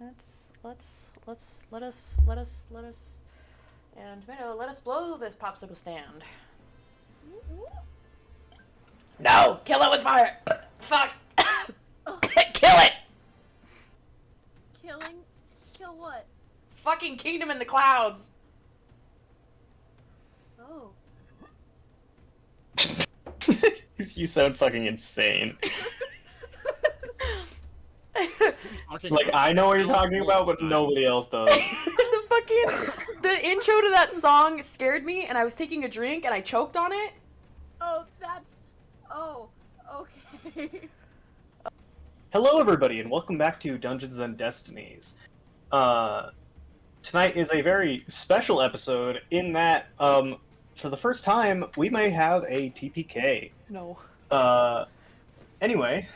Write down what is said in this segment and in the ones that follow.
And Tomato, let us blow this popsicle stand. No! Kill it with fire! Fuck! Kill it! Kill what? Fucking Kingdom in the Clouds! Oh. You sound fucking insane. Like, I know what you're talking about, but nobody else does. The intro to that song scared me, and I was taking a drink, and I choked on it. Oh, that's... Oh, okay. Hello, everybody, and welcome back to Dungeons and Destinies. Tonight is a very special episode in that, for the first time, we may have a TPK. No. Anyway,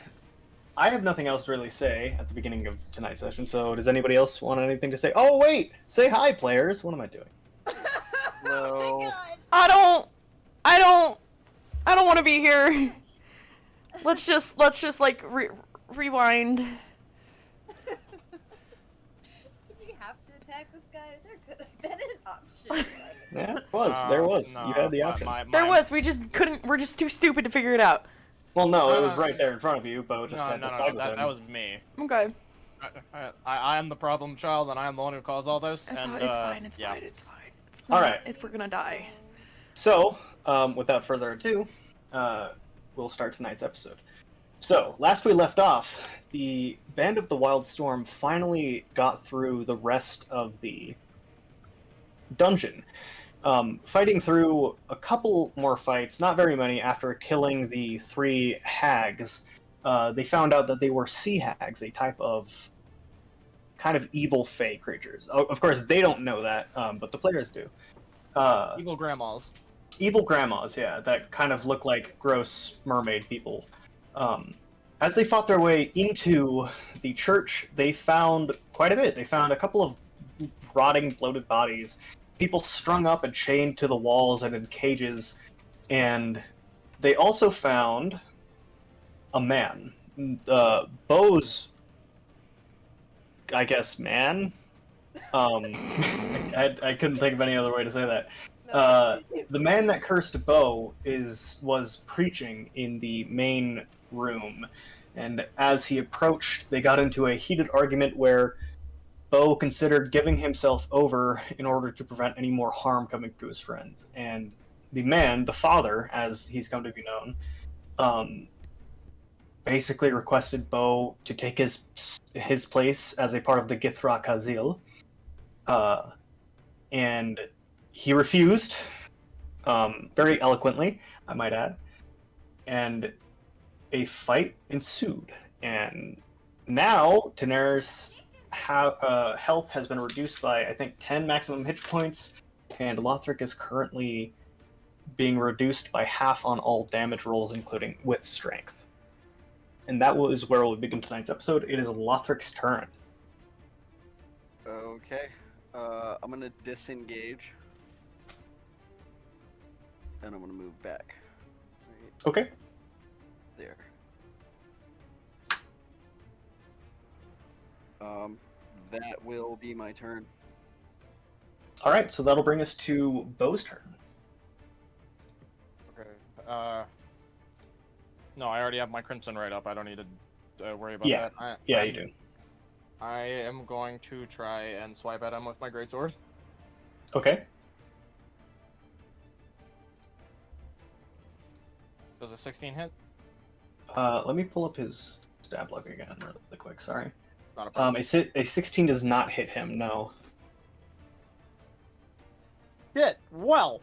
I have nothing else to really say at the beginning of tonight's session, so does anybody else want anything to say? Oh, wait! Say hi, players! What am I doing? No. Oh I don't want to be here. Let's just like rewind. Did we have to attack this guy? There could have been an option. Yeah, it was. There was. No, You had the option. There was. We just couldn't. We're just too stupid to figure it out. Well, no, it was right there in front of you, Bo just had to side with him. That was me. Okay. I am the problem child, and I am the one who caused all this. It's and, fine. It's yeah. fine. It's fine. It's not. Alright. We're gonna die. So, without further ado, we'll start tonight's episode. So, last we left off, the Band of the Wild Storm finally got through the rest of the dungeon. Fighting through a couple more fights, not very many, after killing the 3 hags, they found out that they were sea hags, a type of kind of evil fae creatures. Of course, they don't know that, but the players do. Evil grandmas. Evil grandmas, yeah, that kind of look like gross mermaid people. As they fought their way into the church, they found quite a bit. They found a couple of rotting, bloated bodies, people strung up and chained to the walls and in cages, and they also found a man. Bo's, I guess, man? I couldn't think of any other way to say that. The man that cursed Bo was preaching in the main room, and as he approached, they got into a heated argument where Bo considered giving himself over in order to prevent any more harm coming to his friends. And the man, the father, as he's come to be known, basically requested Bo to take his place as a part of the Githra Kazil. And he refused, very eloquently, I might add. And a fight ensued. And now, Daenerys' health has been reduced by, I think, 10 maximum hit points, and Lothric is currently being reduced by half on all damage rolls, including with strength. And that was where we'll begin tonight's episode. It is Lothric's turn. Okay. I'm gonna disengage. And I'm gonna move back. Right Okay. there. That will be my turn. Alright, so that'll bring us to Bo's turn. Okay. No, I already have my crimson right up. I don't need to worry about Yeah. that. You do. I am going to try and swipe at him with my greatsword. Okay. Does a 16 hit? Let me pull up his stab log again really quick, sorry. Not a problem. A 16 does not hit him, no. Shit. Well.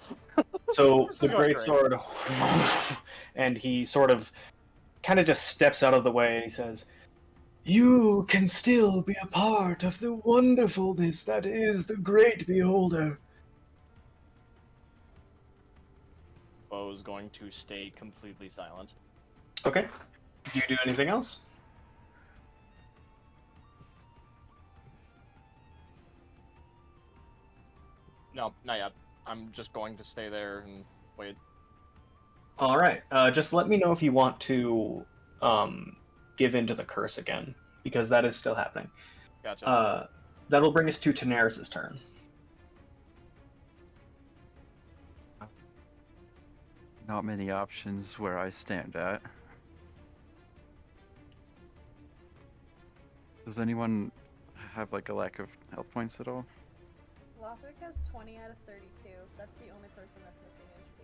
So This the is going greatsword, and he sort of kind of just steps out of the way and he says, "You can still be a part of the wonderfulness that is the Great Beholder." Bo's going to stay completely silent. Okay. Do you do anything else? No, not yet. I'm just going to stay there and wait. Alright, just let me know if you want to give in to the curse again, because that is still happening. Gotcha. That'll bring us to Daenerys' turn. Not many options where I stand at. Does anyone have like a lack of health points at all? Lothric has 20 out of 32. That's the only person that's missing HP.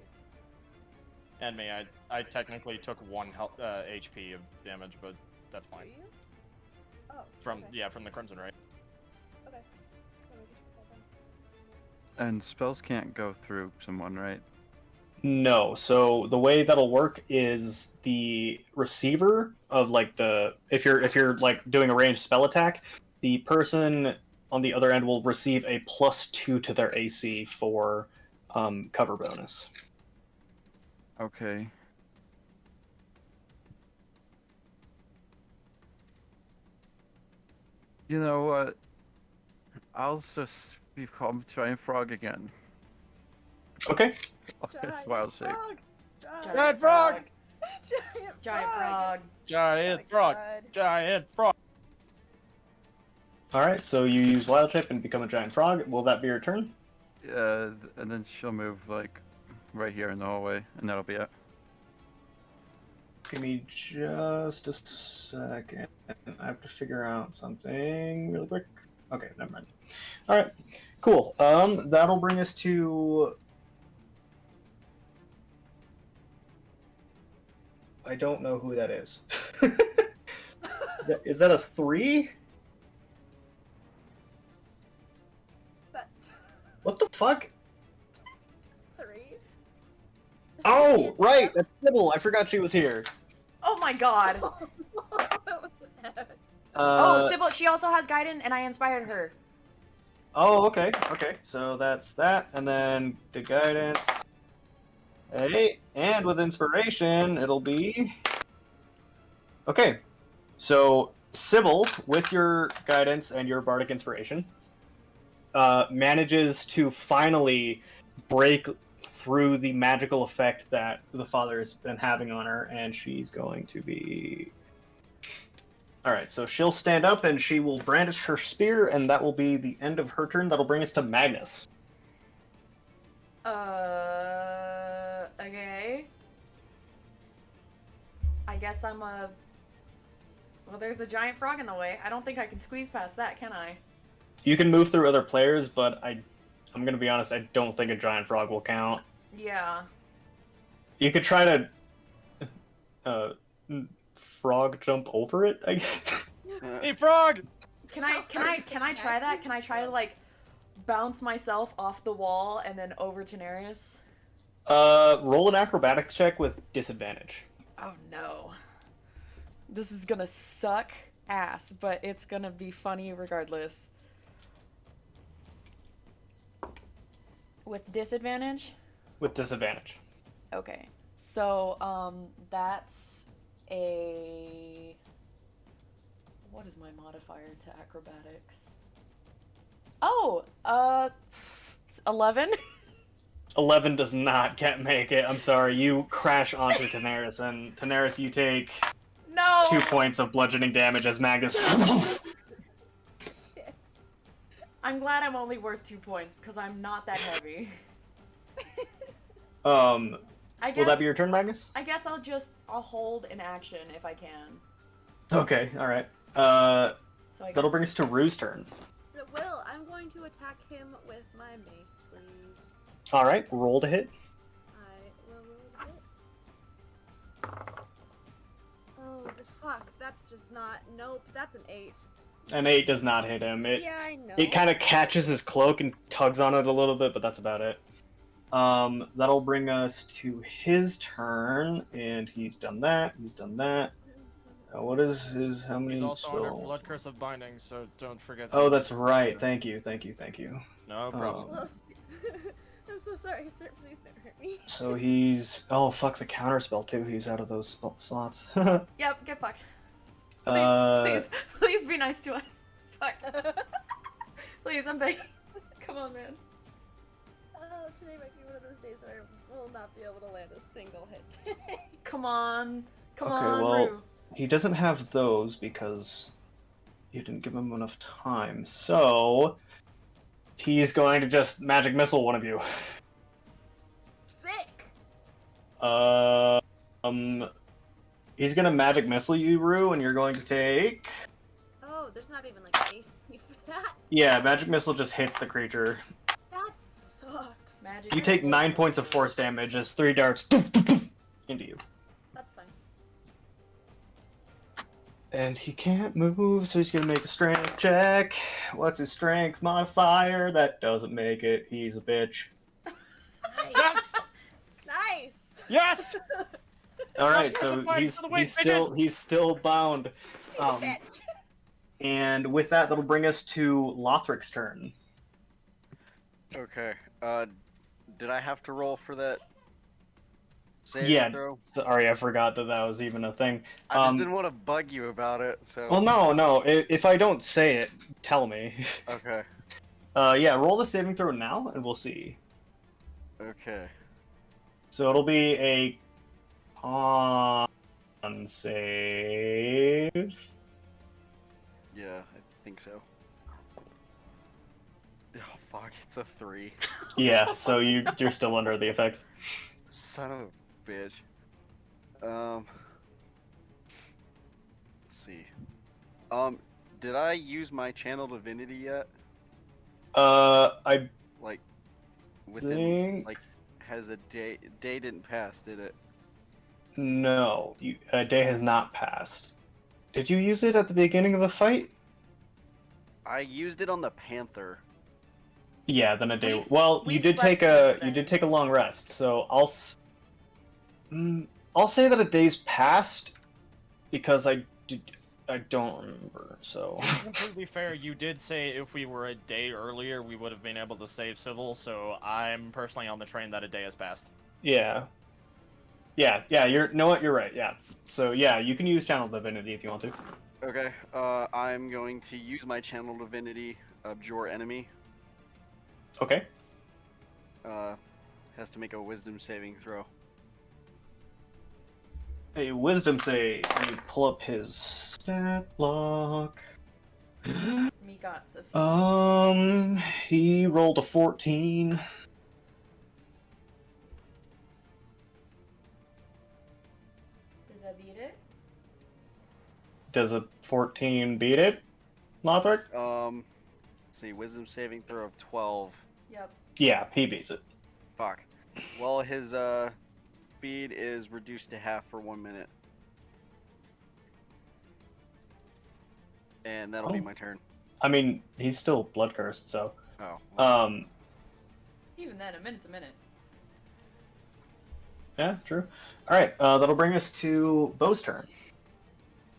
And me, I technically took 1 HP of damage, but that's Do fine. you? Oh. From okay. from the Crimson Ray. Okay. Let me just put that down. And spells can't go through someone, right? No, so the way that'll work is the receiver of like if you're like doing a ranged spell attack, the person on the other end will receive a +2 to their AC for cover bonus. Okay. You know what? I'll just become Giant Frog again. Okay. It's wild shape. Frog! Giant frog! Giant frog! Giant Oh my frog! God. Giant frog! All right, so you use wild shape and become a giant frog. Will that be your turn? Yeah, and then she'll move like right here in the hallway, and that'll be it. Give me just a second. I have to figure out something really quick. Okay, never mind. All right, cool. That'll bring us to. I don't know who that is. Is that a 3? That What the fuck? 3? Oh, right, that's Sybil. I forgot she was here. Oh my god. That was an ass. Oh, Sybil, she also has guidance, and I inspired her. Oh, okay, okay. So that's that, and then the guidance. Hey, and with inspiration, it'll be. Okay, so Sybil, with your guidance and your bardic inspiration, manages to finally break through the magical effect that the father has been having on her, and she's going to be. Alright, so she'll stand up and she will brandish her spear, and that will be the end of her turn. That'll bring us to Magnus. Okay. I guess I'm a... Well, there's a giant frog in the way. I don't think I can squeeze past that, can I? You can move through other players, but I'm going to be honest, I don't think a giant frog will count. Yeah. You could try to frog jump over it, I guess. Hey, frog! Can I try that? Can I try to, like, bounce myself off the wall and then over to Nereus? Roll an acrobatics check with disadvantage. Oh no. This is gonna suck ass, but it's gonna be funny regardless. With disadvantage? With disadvantage. Okay. So, that's a... What is my modifier to acrobatics? Oh, 11? 11 does not make it. I'm sorry. You crash onto Daenerys, and Daenerys, you take No! 2 points of bludgeoning damage as Magnus. Shit. I'm glad I'm only worth 2 points because I'm not that heavy. Will I guess, that be your turn, Magnus? I guess I'll hold an action if I can. Okay, alright. So I That'll guess... bring us to Rue's turn. Will, I'm going to attack him with my mace, please. Alright, roll to hit. I will roll it. Oh, the fuck. That's just not... Nope, that's an 8. An 8 does not hit him. Yeah, I know. It kind of catches his cloak and tugs on it a little bit, but that's about it. That'll bring us to his turn, and he's done that. He's done that. What is his? How many? He's also under spells? Blood Curse of Binding, so don't forget. Oh, that's right. Thank you. Thank you. Thank you. No problem. Well, I'm so sorry, sir. Please don't hurt me. So he's. Oh fuck! The counter spell too. He's out of those slots. Yep, get fucked. Please, please be nice to us. Fuck. Please, I'm begging. Come on, man. Oh, today might be one of those days where I will not be able to land a single hit today. Come on. Come Okay, on, well, Rue. he doesn't have those because you didn't give him enough time. So he's going to just magic missile one of you. Sick. He's gonna magic missile you, Rue, and you're going to take. Oh, there's not even like an AC for that. Yeah, magic missile just hits the creature. That sucks. Magic You take missile. 9 points of force damage as 3 darts into you. That's fine. And he can't move, so he's gonna make a strength check. What's his strength modifier? That doesn't make it. He's a bitch. Nice. Yes! Nice. Yes! All right, Yes, so I'm fighting for the win, he's still bound. Bitch. And with that, that'll bring us to Lothric's turn. Okay. Did I have to roll for that save Yeah. throw? Sorry, I forgot that was even a thing. I just didn't want to bug you about it, so. Well, no. If I don't say it, tell me. Okay. Yeah, roll the saving throw now, and we'll see. Okay. So it'll be a con save. Yeah, I think so. Oh fuck! It's a 3. Yeah, so you're still under the effects. Son of a bitch. Let's see. Did I use my channel divinity yet? I Like, within think like, has a day didn't pass, did it? no. A day has not passed. Did you use it at the beginning of the fight? I used it on the panther. Yeah, then a day. We've- Well, you we've did slept take a since you did then. take a long rest, so I'll say that a day's passed because I don't remember. So To be completely fair, you did say if we were a day earlier, we would have been able to save Civil, so I'm personally on the train that a day has passed. yeah, You're know what? You're right. Yeah. So yeah, you can use Channel Divinity if you want to. Okay. I'm going to use my channel divinity, abjure enemy. Okay. Has to make a wisdom saving throw. A wisdom save. Let me pull up his stat block. Me got Sophie. He rolled a 14. Does that beat it? Does a 14 beat it, Lothric? Let's see, wisdom saving throw of 12. Yep. Yeah, he beats it. Fuck. Well, his speed is reduced to half for 1 minute. And that'll be Oh. my turn. I mean, he's still blood cursed, so. Oh. Even then, a minute's a minute. Yeah, true. Alright, that'll bring us to Bo's turn.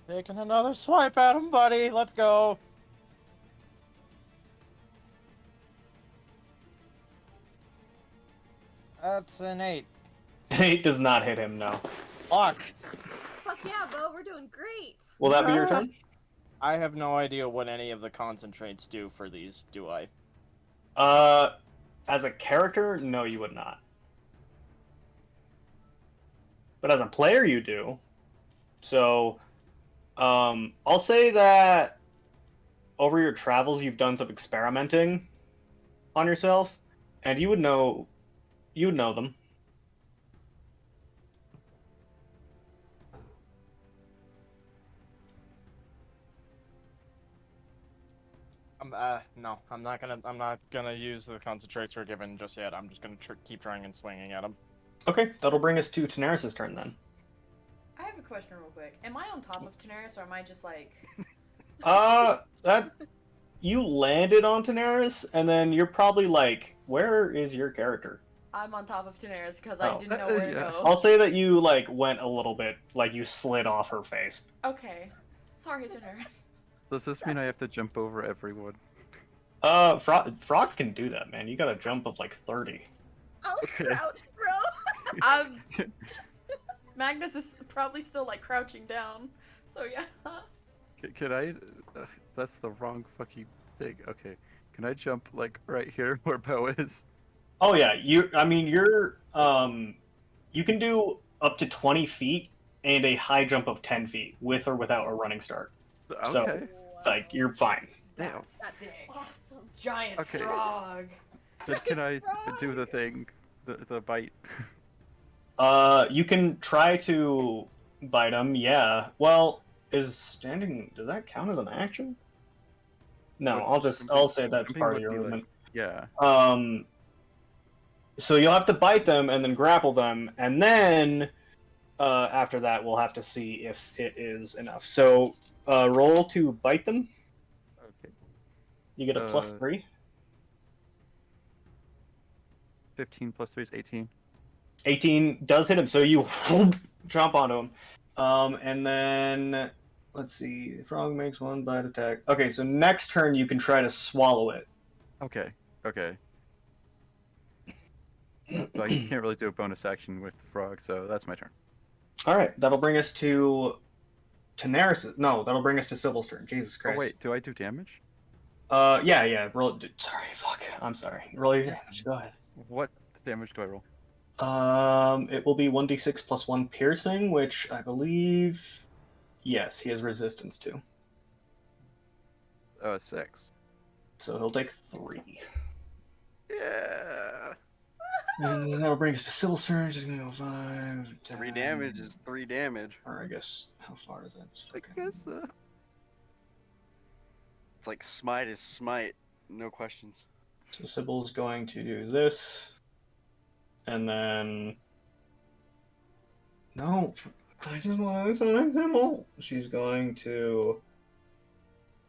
Taking another swipe at him, buddy. Let's go. That's an 8. 8 does not hit him, no. Fuck. Fuck yeah, Bo, we're doing great. Will that be your turn? I have no idea what any of the concentrates do for these, do I? As a character, no, you would not. But as a player, you do. So, I'll say that over your travels, you've done some experimenting on yourself, and you would know them. No, I'm not gonna use the concentrates we're given just yet. I'm just gonna keep trying and swinging at them. Okay, that'll bring us to Tanaris' turn then. I have a question real quick. Am I on top of Tanaris, or am I just like... That you landed on Tanaris, and then you're probably like, where is your character? I'm on top of Tanaris because I Oh. didn't know where to Yeah. go. I'll say that you like went a little bit, like you slid off her face. Okay. Sorry, Tanaris. Does this mean I have to jump over everyone? Frog can do that, man. You got a jump of like 30. I'll Okay. crouch, bro. Magnus is probably still like crouching down. So yeah. Can I? That's the wrong fucking thing. Okay. Can I jump like right here where Bo is? Oh yeah, you're you can do up to 20 feet and a high jump of 10 feet with or without a running start. So, Okay. like you're fine. That's That's sick. awesome. Giant Okay. frog. Can I do the thing, the bite? You can try to bite him. Yeah. Well, is standing? Does that count as an action? No, I'll say that's Jumping part of would your be like- movement. Yeah. So you'll have to bite them and then grapple them, and then after that we'll have to see if it is enough. So roll to bite them. Okay. You get a plus 3. 15 plus 3 is 18. 18 does hit him, so you jump onto him. And then let's see. The frog makes 1 bite attack. Okay, so next turn you can try to swallow it. Okay. So I can't really do a bonus action with the frog, so that's my turn. All right, that'll bring us to Daenerys. No, that'll bring us to Sybil's turn. Jesus Christ. Oh wait, do I do damage? Yeah. Roll. Sorry, fuck. I'm sorry. Roll your damage. Go ahead. What damage do I roll? It will be 1d6 plus 1 piercing, which I believe, yes, he has resistance to. 6. So he'll take 3. Yeah. And that'll bring us to Sybil's turn. She's gonna go 5. 3 10, damage is 3 damage. Or I guess, how far is that? It's I fucking- guess. It's like smite is smite, no questions. So Sybil's going to do this. And then. No, I just want to example. She's going to.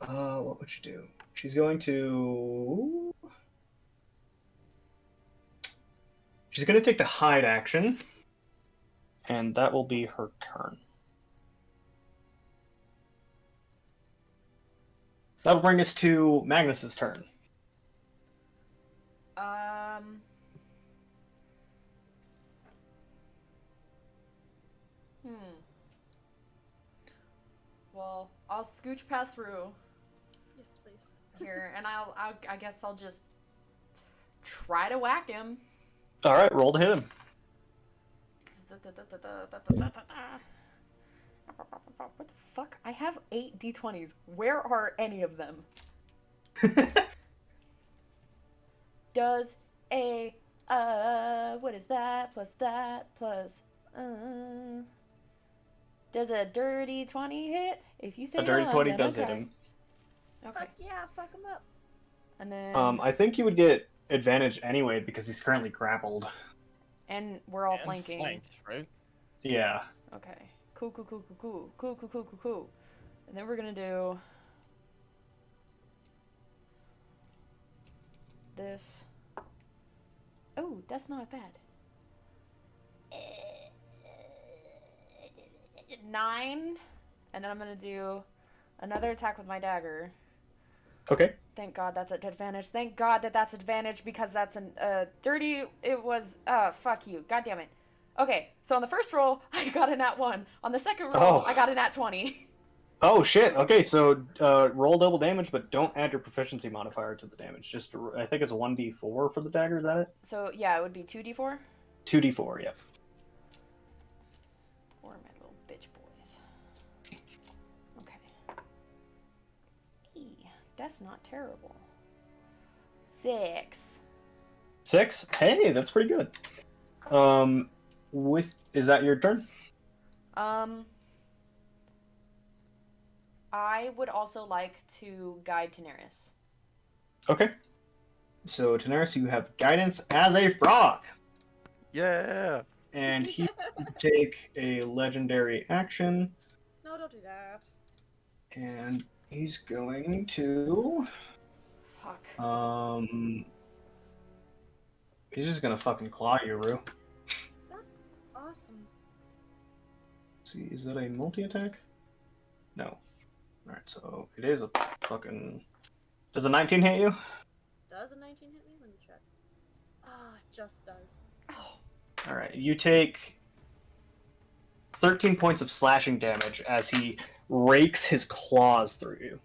What would she do? She's going to. She's going to take the hide action. And that will be her turn. That'll bring us to Magnus's turn. Well, I'll scooch past through Yes, please. here, and I guess I'll just try to whack him. All right, roll to hit him. What the fuck? I have 8 d20s. Where are any of them? Does a what is that plus that plus does a dirty 20 hit? If you say A dirty no, I'm 20 gonna does hit cry. him. Okay. Fuck yeah, fuck him up. And then I think you would get advantage anyway because he's currently grappled. and we're all And flanking. flanked, right? Yeah. Okay. Cool. And then we're gonna do this. Oh, that's not bad. 9, and then I'm gonna do another attack with my dagger. Okay. Thank God that's at advantage. Thank God that's advantage because that's an dirty. It was fuck you. God damn it. Okay, so on the first roll I got a nat 1. On the second roll Oh. I got a nat 20. Oh shit. Okay, so roll double damage, but don't add your proficiency modifier to the damage. Just I think it's 1d4 for the dagger. Is that it? So yeah, it would be 2d4. 2d4. Yep. Or my little bitch boys. Okay. That's not terrible. 6. 6. Hey, that's pretty good. Is that your turn? I would also like to guide Daenerys. Okay. So Daenerys, you have guidance as a frog, Yeah. and he can take a legendary action, No, don't do that. and he's going to. Fuck. He's just gonna fucking claw you, Rue. That's awesome. Let's see, is that a multi-attack? No. Alright, so it is a fucking. Does a 19 hit you? Does a 19 hit me? Let me check. Ah, it just does. Oh. Alright, you take 13 points of slashing damage as he rakes his claws through you.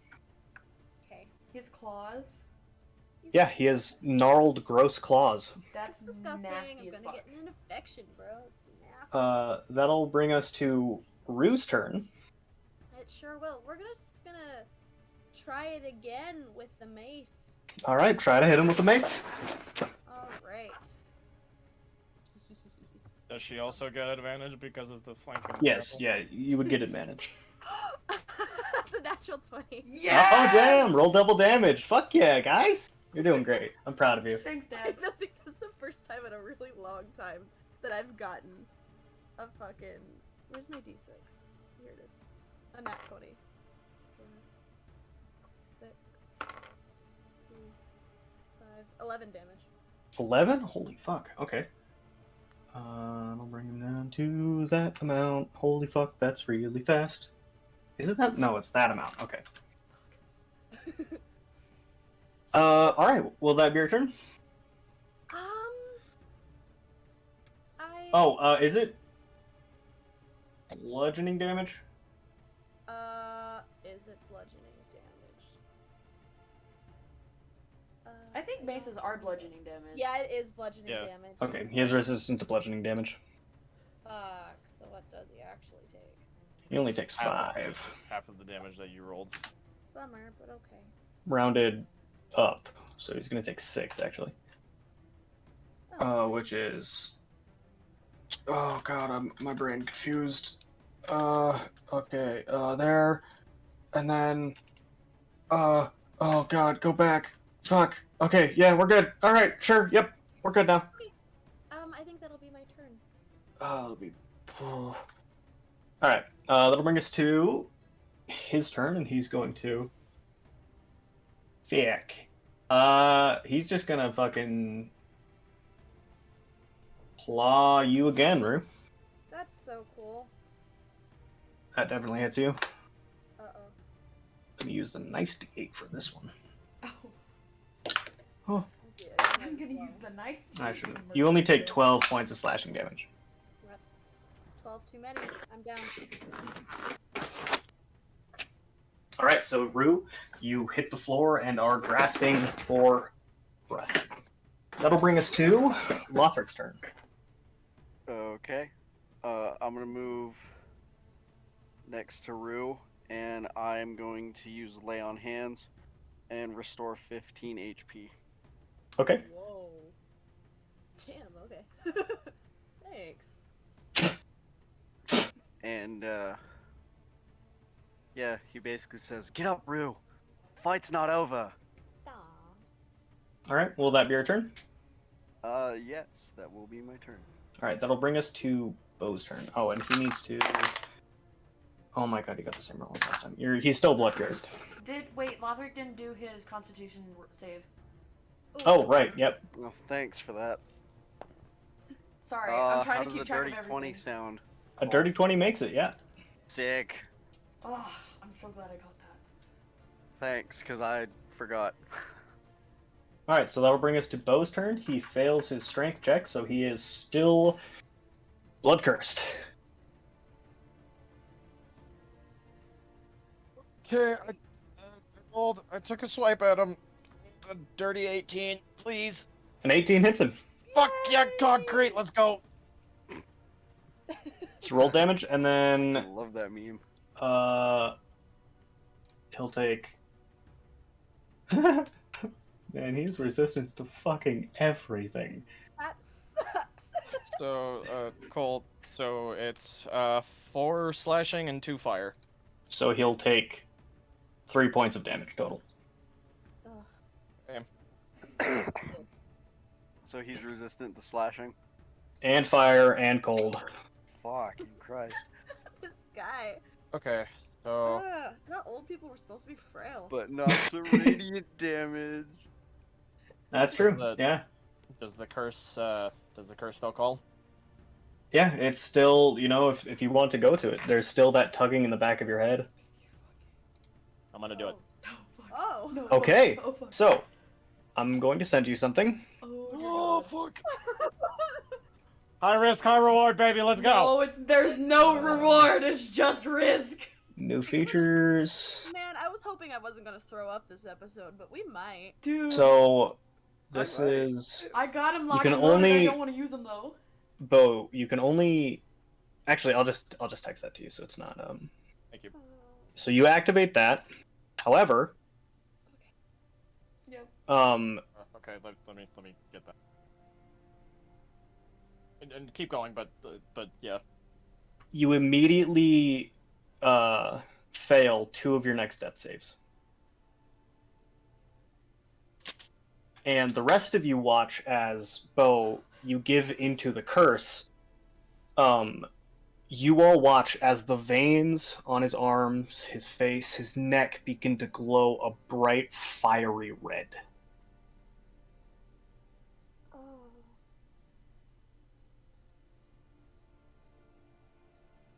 Okay. His claws? Yeah, he has gnarled, gross claws. That's disgusting. nasty I'm as gonna fuck. get an infection, bro. It's nasty. That'll bring us to Rue's turn. It sure will. We're gonna try it again with the mace. All right, try to hit him with the mace. All right. Does she also get advantage because of the flanking? Yes, grapple? yeah, you would get advantage. That's a natural 20. Yes! Oh damn! Roll double damage. Fuck yeah, guys! You're doing great. I'm proud of you. Thanks, I Dad. think that's the first time in a really long time that I've gotten a fucking. Where's my d6? Here it is. A nat 20. 4, 6, 2, 5, 11 damage. 11? Holy fuck. Okay. I'll bring him down to that amount. Holy fuck, that's really fast. Is it that? No, it's that amount. Okay. Alright, will that be your turn? Is it bludgeoning damage? Is it bludgeoning damage? I think maces are bludgeoning damage. Yeah, it is bludgeoning Yeah. damage. Okay, he has resistance to bludgeoning damage. Fuck, so what does he actually take? He only takes 5. Half of the damage that you rolled. Bummer, but okay. Rounded up. So he's gonna take 6, actually. Which is... Oh god, my brain confused. Okay, there. And then... oh god, go back. Fuck. Okay, yeah, we're good. Alright, sure, yep. We're good now. I think that'll be my turn. That'll be... Alright, that'll bring us to his turn, and he's going to... Fick. He's just gonna fucking... claw you again, Rue. That's so cool. That definitely hits you. Uh-oh. Gonna use the nice D8 for this one. Oh, Oh, I'm gonna use the nice. I D8 shouldn't. to You only take murder 12 points of slashing damage. That's 12 too many. I'm down. Alright, so Rue, you hit the floor and are grasping for breath. That'll bring us to Lothric's turn. Okay. I'm gonna move next to Rue, and I'm going to use Lay on Hands and restore 15 HP. Okay. Whoa. Damn, okay. Thanks. And, yeah, he basically says, "Get up, Rue! Fight's not over!" Aw. Alright, will that be your turn? Yes, that will be my turn. Alright, that'll bring us to Bo's turn. Oh, and he needs to... Oh my god, he got the same roll as last time. He's still blood cursed. Wait, Lothric didn't do his Constitution save. Oh, right, yep. Oh, thanks for that. Sorry, I'm How trying to does keep the track dirty of everything. 20 sound? A dirty 20 makes it, yeah. Sick. Oh, I'm so glad I got that. Thanks, because I forgot. Alright, so that'll bring us to Bo's turn. He fails his strength check, so he is still blood cursed. Okay, I took a swipe at him. A dirty 18, please. An 18 hits him. Fuck yeah, concrete, let's go. It's roll damage, and I then love that meme. he'll take... Man, he has resistance to fucking everything. That sucks. So, Colt, so it's 4 slashing and 2 fire. So he'll take 3 points of damage total. Okay. So he's resistant to slashing. And fire, and cold. Fucking Christ. This guy. Okay, so Not old people were supposed to be frail. But not the radiant damage. That's true, The- yeah. does the curse still call? Yeah, it's still, you know, if you want to go to it, there's still that tugging in the back of your head. I'm gonna do it. No, fuck. Oh. No, Okay, oh, fuck. so, I'm going to send you something. Oh, dear Oh, God. fuck. High risk, high reward, baby, let's go. No, there's no reward, it's just risk. New features. Man, I was hoping I wasn't gonna throw up this episode, but we might. Dude. So, this Alright. is... I got him locked can and loaded, I only- don't want to use him though. Bo, you can only... Actually, I'll just text that to you, so it's not, Thank you. So you activate that. However, Okay, let me get that. And keep going, but yeah. You immediately fail 2 of your next death saves. And the rest of you watch as Bo, you give into the curse. You all watch as the veins on his arms, his face, his neck begin to glow a bright, fiery red. Oh.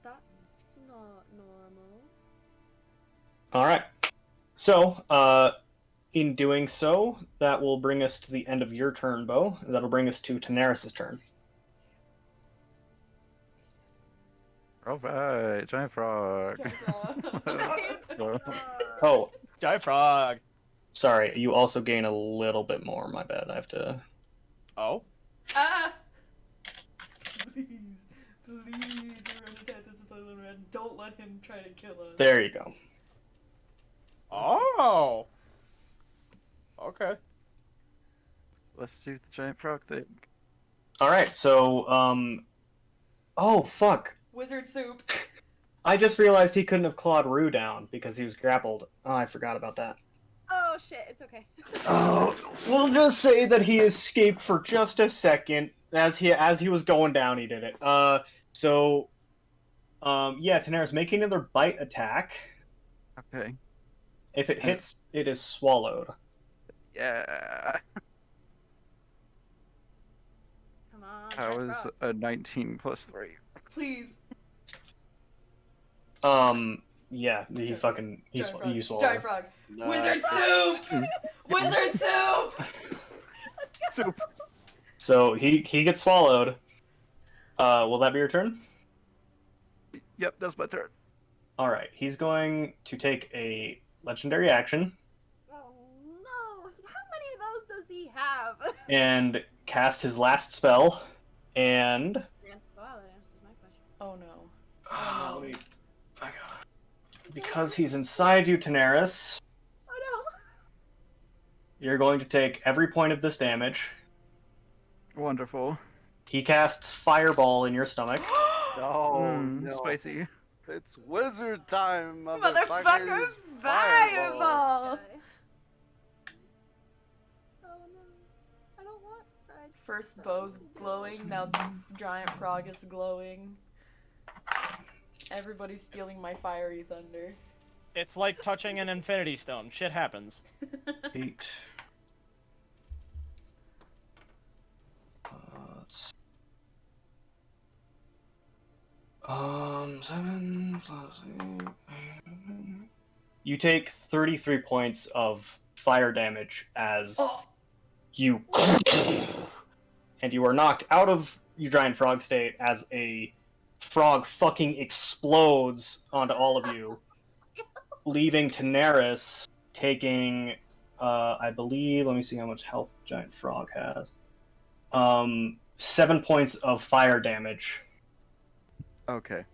That's not normal. All right. So, in doing so, that will bring us to the end of your turn, Bo. That'll bring us to Daenerys' turn. Alright, giant frog. Oh, Giant frog. sorry. You also gain a little bit more. My bad. I have to. Oh. Ah! Please, don't let him try to kill us. There you go. Oh. Okay. Let's do the giant frog thing. All right. So, oh fuck. Wizard soup. I just realized he couldn't have clawed Rue down because he was grappled. Oh, I forgot about that. Oh shit, it's okay. Oh, we'll just say that he escaped for just a second. As he was going down, he did it. Yeah, Daenerys, make another bite attack. Okay. If it hits, it is swallowed. Yeah. Come on. That giant was frog. a 19 plus 3. Please. Yeah, he Giant fucking he Giant frog. you swallowed. Giant frog. No. Wizard soup! Wizard soup! Let's go. Soup. So he gets swallowed. Will that be your turn? Yep, that's my turn. All right, he's going to take a legendary action Oh no! How many of those does he have? and cast his last spell. And Wow, that answers my question. Oh no. Oh no. because he's inside you, Daenerys, Oh you're going to take every point of this damage. Wonderful. He casts Fireball in your stomach. Oh no. Spicy. It's wizard time, Motherfucker, motherfuckers! fireball! no! Oh no! I don't want. First Bo's glowing, now the giant frog is glowing. Everybody's stealing my fiery thunder. It's like touching an infinity stone. Shit happens. 8. 7 plus 8. You take 33 points of fire damage as you and you are knocked out of your giant frog state as a frog fucking explodes onto all of you, leaving Daenerys taking I believe, let me see how much health giant frog has. 7 points of fire damage. Okay.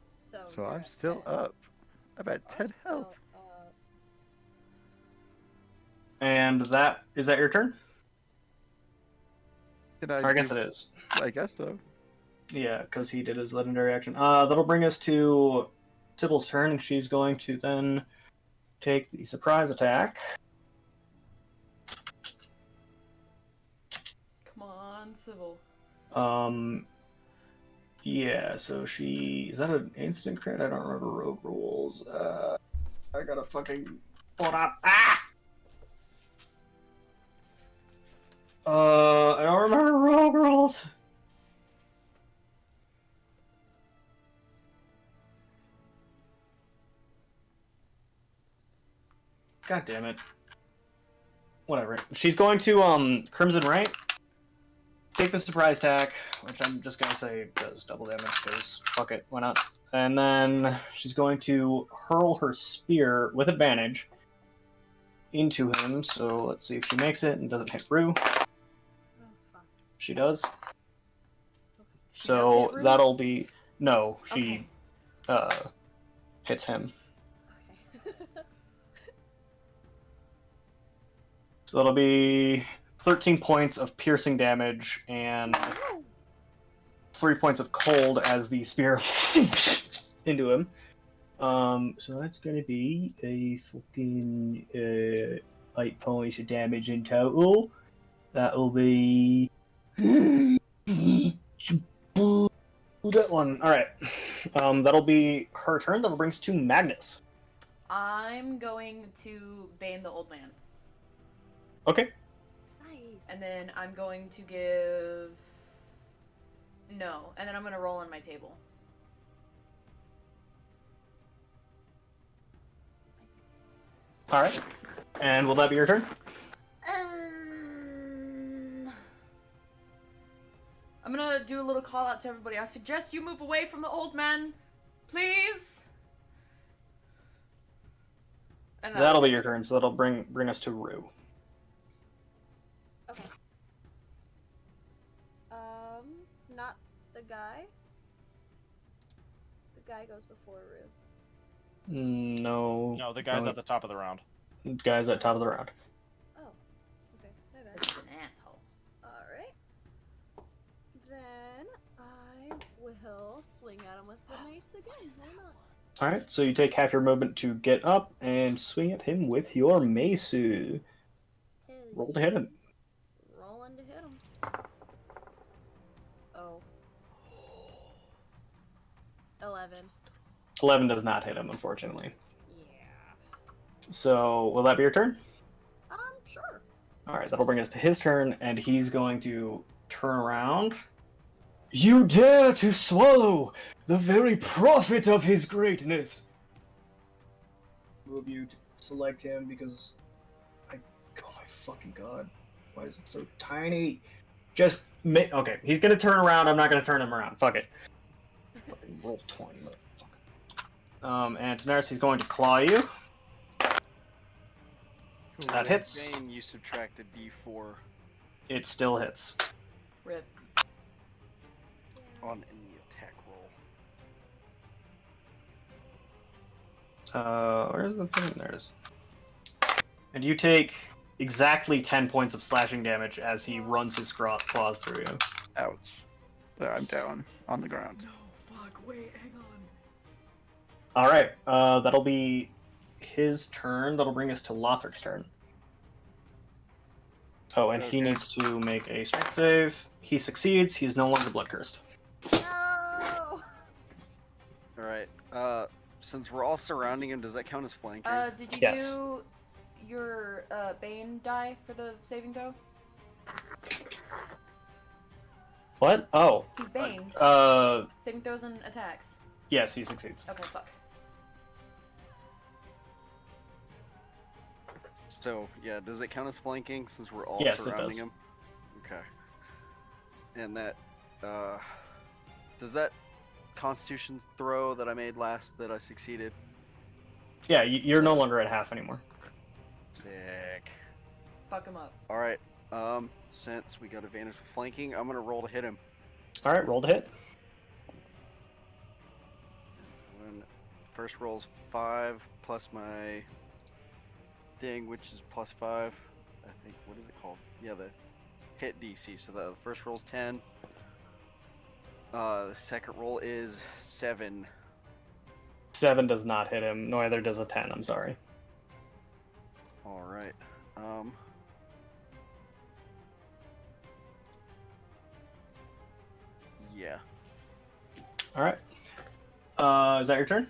So So you're I'm at still 10. up. I'm at 10 I'm health. still up. And is that your turn? Can Or I guess do- it is. I guess so. Yeah, because he did his legendary action. That'll bring us to Sybil's turn, and she's going to then take the surprise attack. Come on, Sybil. Yeah, so is that an instant crit? I don't remember rogue rules. I gotta fucking pull it up. I don't remember rogue rules. God damn it. Whatever. She's going to Crimson Right. Take the surprise attack, which I'm just gonna say does double damage, because fuck it, why not? And then she's going to hurl her spear with advantage into him, so let's see if she makes it and doesn't hit Rue. Oh fuck. She does. She So does hit Rue? that'll be... No, she Okay. hits him. Okay. So that'll be 13 points of piercing damage and 3 points of cold as the spear into him. So that's gonna be a fucking 8 points of damage in total. That'll be that one. All right. That'll be her turn. That'll bring us to Magnus. I'm going to Bane the old man. Okay. Nice. And then I'm going to give... No. And then I'm going to roll on my table. All right. And will that be your turn? I'm going to do a little call out to everybody. I suggest you move away from the old man. Please. And That'll be your turn. So that'll bring us to Rue. Okay. Not the guy. The guy goes before Rue. No. No, the guy's at the top of the round. Guy's at top of the round. Oh. Okay. My bad. That's an asshole. Alright. Then I will swing at him with the mace again. Why not? All right. So you take half your movement to get up and swing at him with your mace. Roll to hit him. Rolling to hit him. Oh. 11. 11 does not hit him, unfortunately. Yeah. So will that be your turn? Sure. All right. That'll bring us to his turn, and he's going to turn around. You dare to swallow the very prophet of his greatness. Move you to select him because oh my fucking god, why is it so tiny? Just okay. He's gonna turn around. I'm not gonna turn him around. Fuck it. Fucking roll 20, motherfucker. And Daenerys, he's going to claw you. That hits. Bane, you subtract a d4 It still hits. Rip. on any attack roll. Where's the thing? There it is. And you take exactly 10 points of slashing damage as he runs his claws through you. Ouch. There, I'm down on the ground. No, fuck, wait, hang on. Alright, that'll be his turn. That'll bring us to Lothric's turn. Oh, and he Okay. needs to make a strength save. He succeeds. He's no longer blood cursed. No! Alright, since we're all surrounding him, does that count as flanking? Did you Yes. do your, Bane die for the saving throw? What? Oh. He's baned. Saving throws and attacks. Yes, he succeeds. Okay, fuck. So, yeah, does it count as flanking since we're all Yes, it surrounding does. him? Okay. And that, does that Constitution throw that I made last that I succeeded? Yeah, you're no longer at half anymore. Sick. Fuck him up. Alright, since we got advantage with flanking, I'm gonna roll to hit him. Alright, roll to hit. When first roll's 5 plus my thing, which is plus 5. I think, what is it called? Yeah, the hit DC. So the first roll's 10. The second roll is 7. 7 does not hit him. Neither does a 10, I'm sorry. Alright. Yeah. Alright. Is that your turn?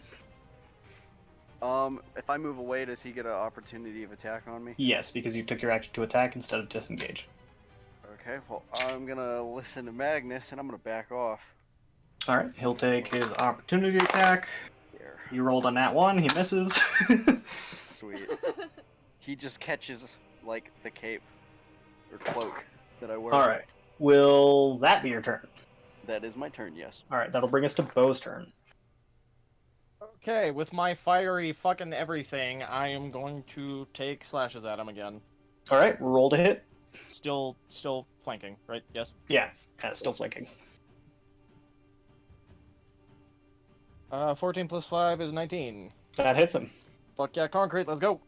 If I move away, does he get an opportunity of attack on me? Yes, because you took your action to attack instead of disengage. Okay, well, I'm gonna listen to Magnus and I'm gonna back off. Alright, he'll take his opportunity attack. There. He rolled on that one, he misses. Sweet. He just catches, like, the cape or cloak that I wear. Alright, will that be your turn? That is my turn, yes. Alright, that'll bring us to Bo's turn. Okay, with my fiery fucking everything, I am going to take slashes at him again. Alright, roll to hit. Still flanking, right? Yes. Yeah, still flanking. 14 plus 5 is 19. That hits him. Fuck yeah, concrete, let's go.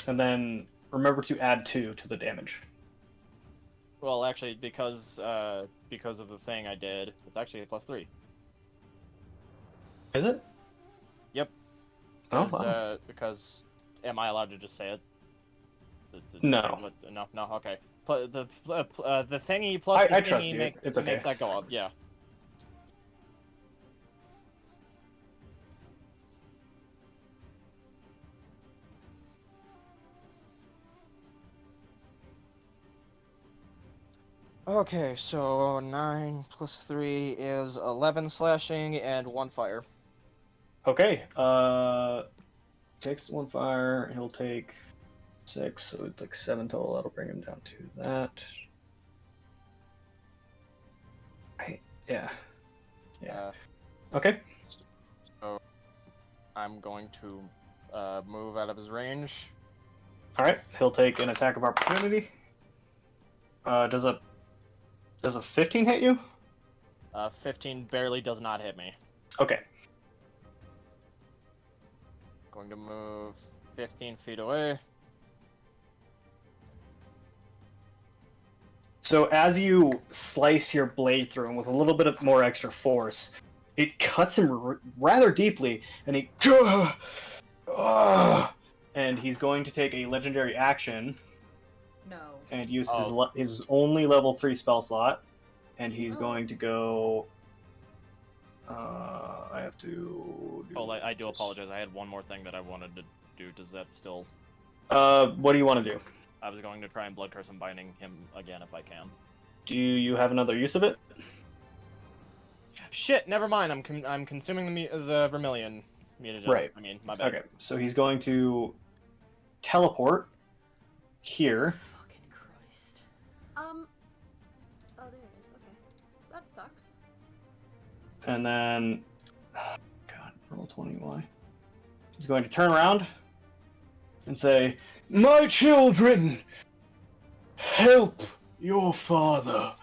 And then remember to add 2 to the damage. Well, actually, because of the thing I did, it's actually a +3. Is it? Yep. Oh, wow. Because am I allowed to just say it? No. No. Okay. The thingy plus the I thingy trust you. makes It's okay. makes that go up. Yeah. Okay, so 9 plus 3 is 11 slashing and 1 fire. Okay. Takes 1 fire. He'll take 6, so it's like 7 total. That'll bring him down to that. Yeah. Okay. So I'm going to move out of his range. All right. He'll take an attack of opportunity. Does a 15 hit you? 15 barely does not hit me. Okay. Going to move 15 feet away. So as you slice your blade through him with a little bit of more extra force, it cuts him rather deeply, and and he's going to take a legendary action No. and use his only level 3 spell slot, and he's going to go. I have to. I do apologize. I had one more thing that I wanted to do. Does that still? What do you want to do? I was going to try and blood curse and binding him again if I can. Do you have another use of it? Shit, never mind. I'm consuming the vermilion mutagen. Right. I mean, my bad. Okay, so he's going to teleport here. Fucking Christ. Oh, there it is. Okay. That sucks. And then, God, roll 20, why? He's going to turn around and say, "My children, help your father."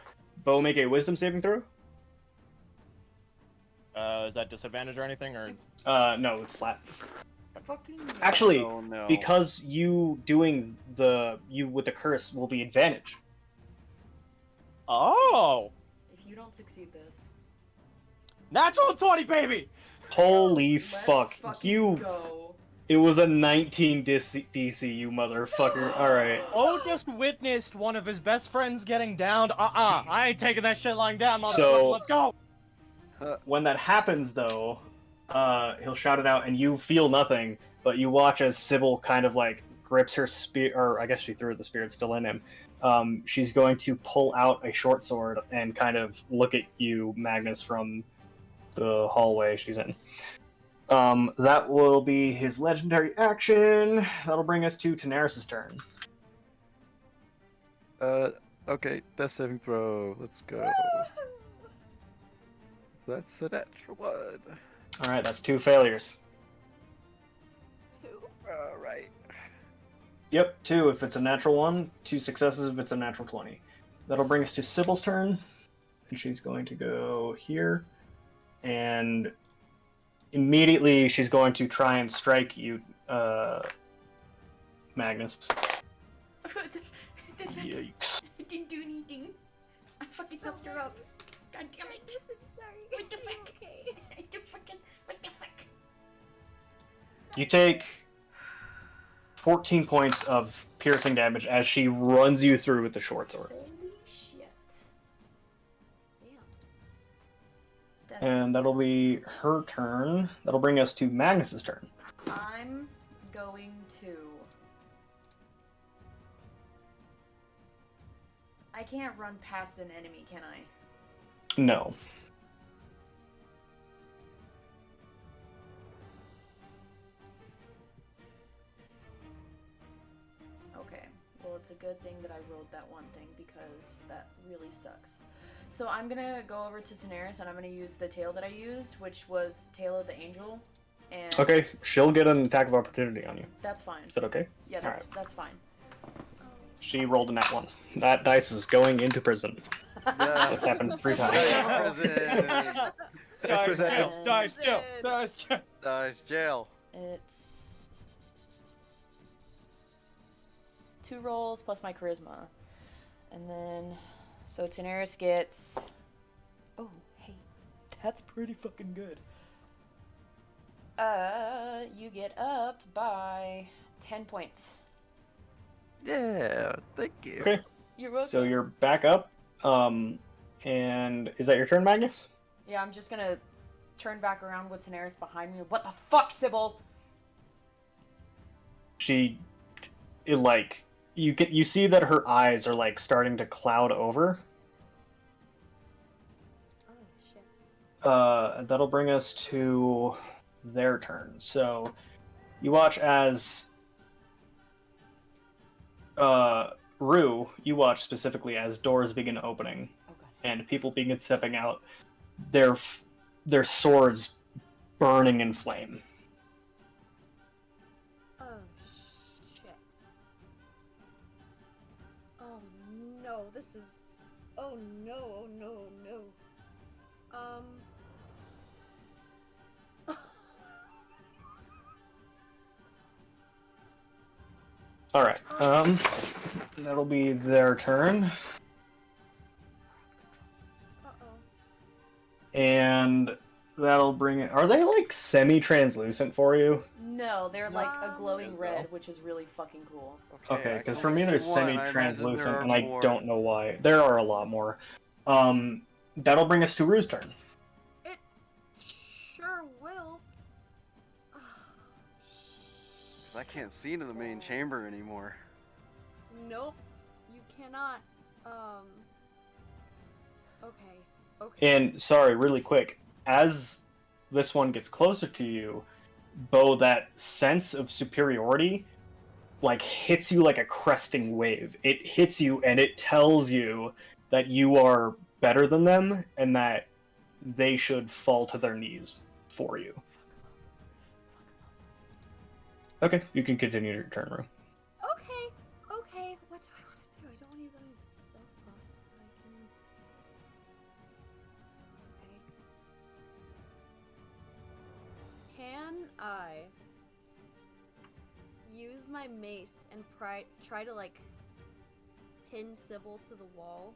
Bo, make a wisdom saving throw. Is that disadvantage or anything, or? No, it's flat. Fucking. Actually, Oh no. because you doing you with the curse will be advantage. Oh! If you don't succeed this. Natural 20, baby! Holy Let's fuck! fucking go. It was a 19 DC, you motherfucker. All right. Oh, just witnessed one of his best friends getting downed. I ain't taking that shit lying down, motherfucker. So- Let's go! When that happens, though, he'll shout it out, and you feel nothing, but you watch as Sybil kind of like grips her spear, or I guess she threw the spear; it's still in him. She's going to pull out a short sword and kind of look at you, Magnus, from the hallway she's in. That will be his legendary action. That'll bring us to Tanaris' turn. Okay, death saving throw. Let's go. That's a natural one. All right, that's 2 failures. 2. Alright. Yep, 2 if it's a natural 1, 2 successes if it's a natural 20. That'll bring us to Sybil's turn, and she's going to go here, and immediately she's going to try and strike you, Magnus. Yikes. I didn't do anything. I fucking helped her up. God damn it. I'm sorry. What the Are you fuck? okay? What the fuck? You take 14 points of piercing damage as she runs you through with the short sword. Holy shit. Damn. And that'll be her turn. That'll bring us to Magnus's turn. I'm going to. I can't run past an enemy, can I? No. Okay. Well, it's a good thing that I rolled that one thing because that really sucks. So I'm gonna go over to Tanaris and I'm gonna use the tail that I used, which was Tail of the Angel. And Okay, she'll get an attack of opportunity on you. that's fine. Is that okay? Yeah, that's fine. She rolled a nat 1. That dice is going into prison. That's happened 3 times. Dice present. jail, dice jail, dice jail. Dice jail. It's 2 rolls plus my charisma. And then, so Daenerys gets... Oh, hey, that's pretty fucking good. You get upped by 10 points. Yeah, thank you. Okay. You're welcome. So you're back up. And is that your turn, Magnus? Yeah, I'm just gonna turn back around with Daenerys behind me. What the fuck, Sybil? You see that her eyes are like starting to cloud over. Oh shit. That'll bring us to their turn. So you watch as Rue, you watch specifically as doors begin opening Oh god. and people begin stepping out, their swords burning in flame. Oh shit. Oh no, this is. Oh no, oh no, oh no. All right. That'll be their turn. Uh-oh. And that'll bring it. Are they like semi-translucent for you? No, they're like a glowing Yes, red, though. which is really fucking cool. Okay, I because can for me only they're see one. I imagine semi-translucent, there are and I more. don't know why. There are a lot more. That'll bring us to Rue's turn. It sure will. 'Cause I can't see into the main chamber anymore. Nope, you cannot. Okay, okay. And sorry, really quick, as this one gets closer to you, Bo, that sense of superiority like hits you like a cresting wave. It hits you and it tells you that you are better than them and that they should fall to their knees for you. Okay, you can continue your turn, Rue. Okay, okay. What do I want to do? I don't want to use any of the spell slots, but I can. Okay. Can I use my mace and try to like pin Sybil to the wall?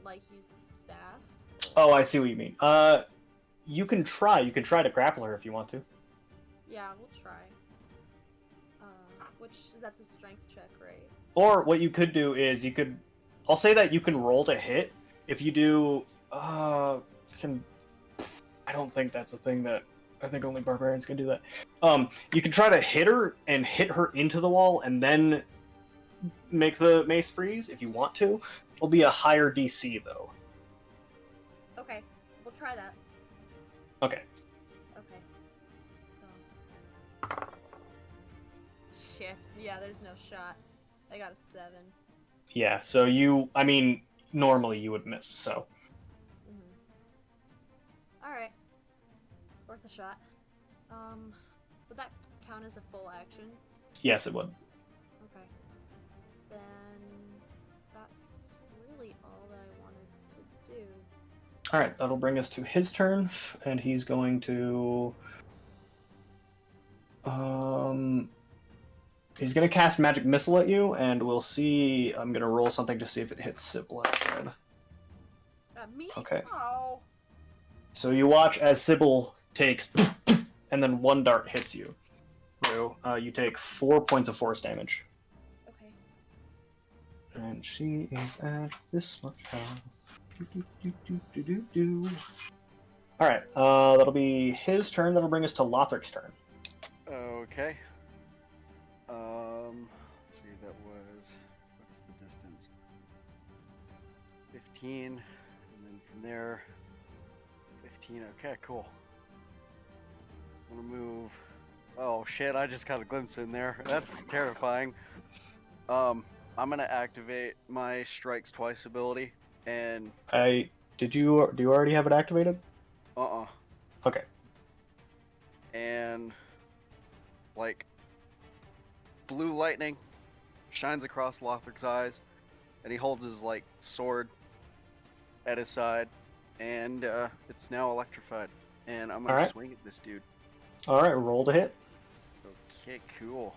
Like use the staff? Oh, I see what you mean. You can try. You can try to grapple her if you want to. Yeah, we'll try. That's a strength check, right? Or what you could do is I'll say that you can roll to hit. If you do, I don't think that's a thing that I think only barbarians can do that. You can try to hit her and hit her into the wall and then make the mace freeze if you want to. It'll be a higher DC though. Okay, we'll try that. Okay. Okay. So. Shit. Yeah, there's no shot. I got a 7. Yeah, so normally you would miss, so. Alright. Worth a shot. Would that count as a full action? Yes, it would. Okay. Then that's really all that I wanted to do. Alright, that'll bring us to his turn, and he's going to... He's going to cast Magic Missile at you, and we'll see... I'm going to roll something to see if it hits Sybil instead. Me? Okay. Oh. So you watch as Sybil takes... and then one dart hits you. So, you take 4 points of force damage. Okay. And she is at this much health. Alright, that'll be his turn. That'll bring us to Lothric's turn. Okay. Let's see, that was, what's the distance? 15, and then from there, 15, okay, cool. I'm gonna move, oh shit, I just got a glimpse in there, that's terrifying. I'm gonna activate my Strikes Twice ability, and... Do you already have it activated? Okay. And, like, blue lightning shines across Lothric's eyes, and he holds his, like, sword at his side, and it's now electrified. And I'm gonna Alright. swing at this dude. Alright, roll to hit. Okay, cool.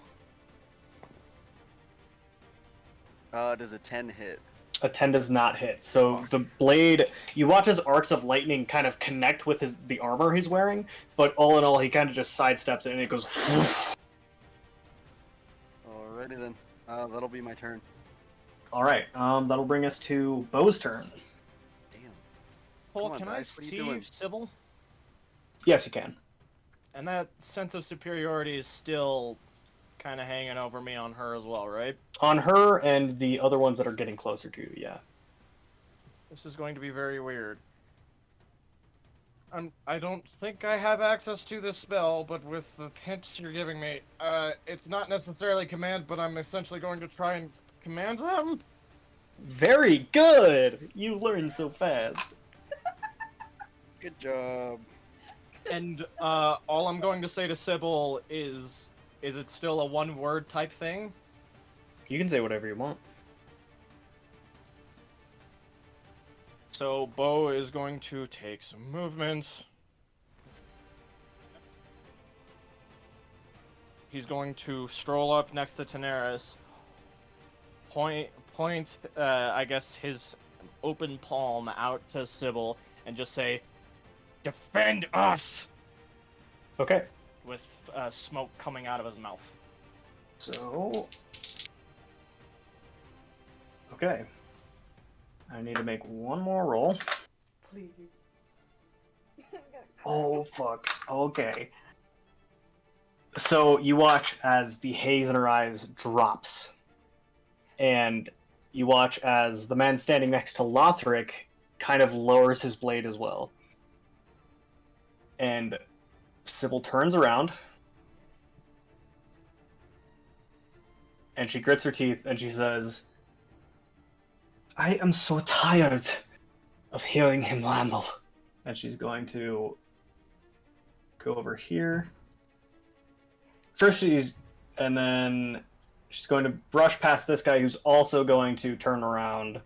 Does a 10 hit? A 10 does not hit. So the blade, you watch as arcs of lightning kind of connect with the armor he's wearing, but all in all, he kind of just sidesteps it and it goes. Alrighty then. That'll be my turn. All right, that'll bring us to Bo's turn. Damn. Paul, Come on, can I Dice, what are you see doing? Sybil? Yes, you can. And that sense of superiority is still kind of hanging over me on her as well, right? On her and the other ones that are getting closer to you, yeah. This is going to be very weird. I don't think I have access to this spell, but with the hints you're giving me, it's not necessarily command, but I'm essentially going to try and command them. Very good! You learn so fast. Good job. And all I'm going to say to Sybil is it still a one-word type thing? You can say whatever you want. So Bo is going to take some movement. He's going to stroll up next to Daenerys, point, I guess, his open palm out to Sybil, and just say, "Defend us!" Okay. with smoke coming out of his mouth. So. Okay. I need to make one more roll. Please. Oh, fuck. Okay. So you watch as the haze in her eyes drops. And you watch as the man standing next to Lothric kind of lowers his blade as well. And Sybil turns around. And she grits her teeth and she says, I am so tired of hearing him ramble. And she's going to go over here. First and then she's going to brush past this guy who's also going to turn around.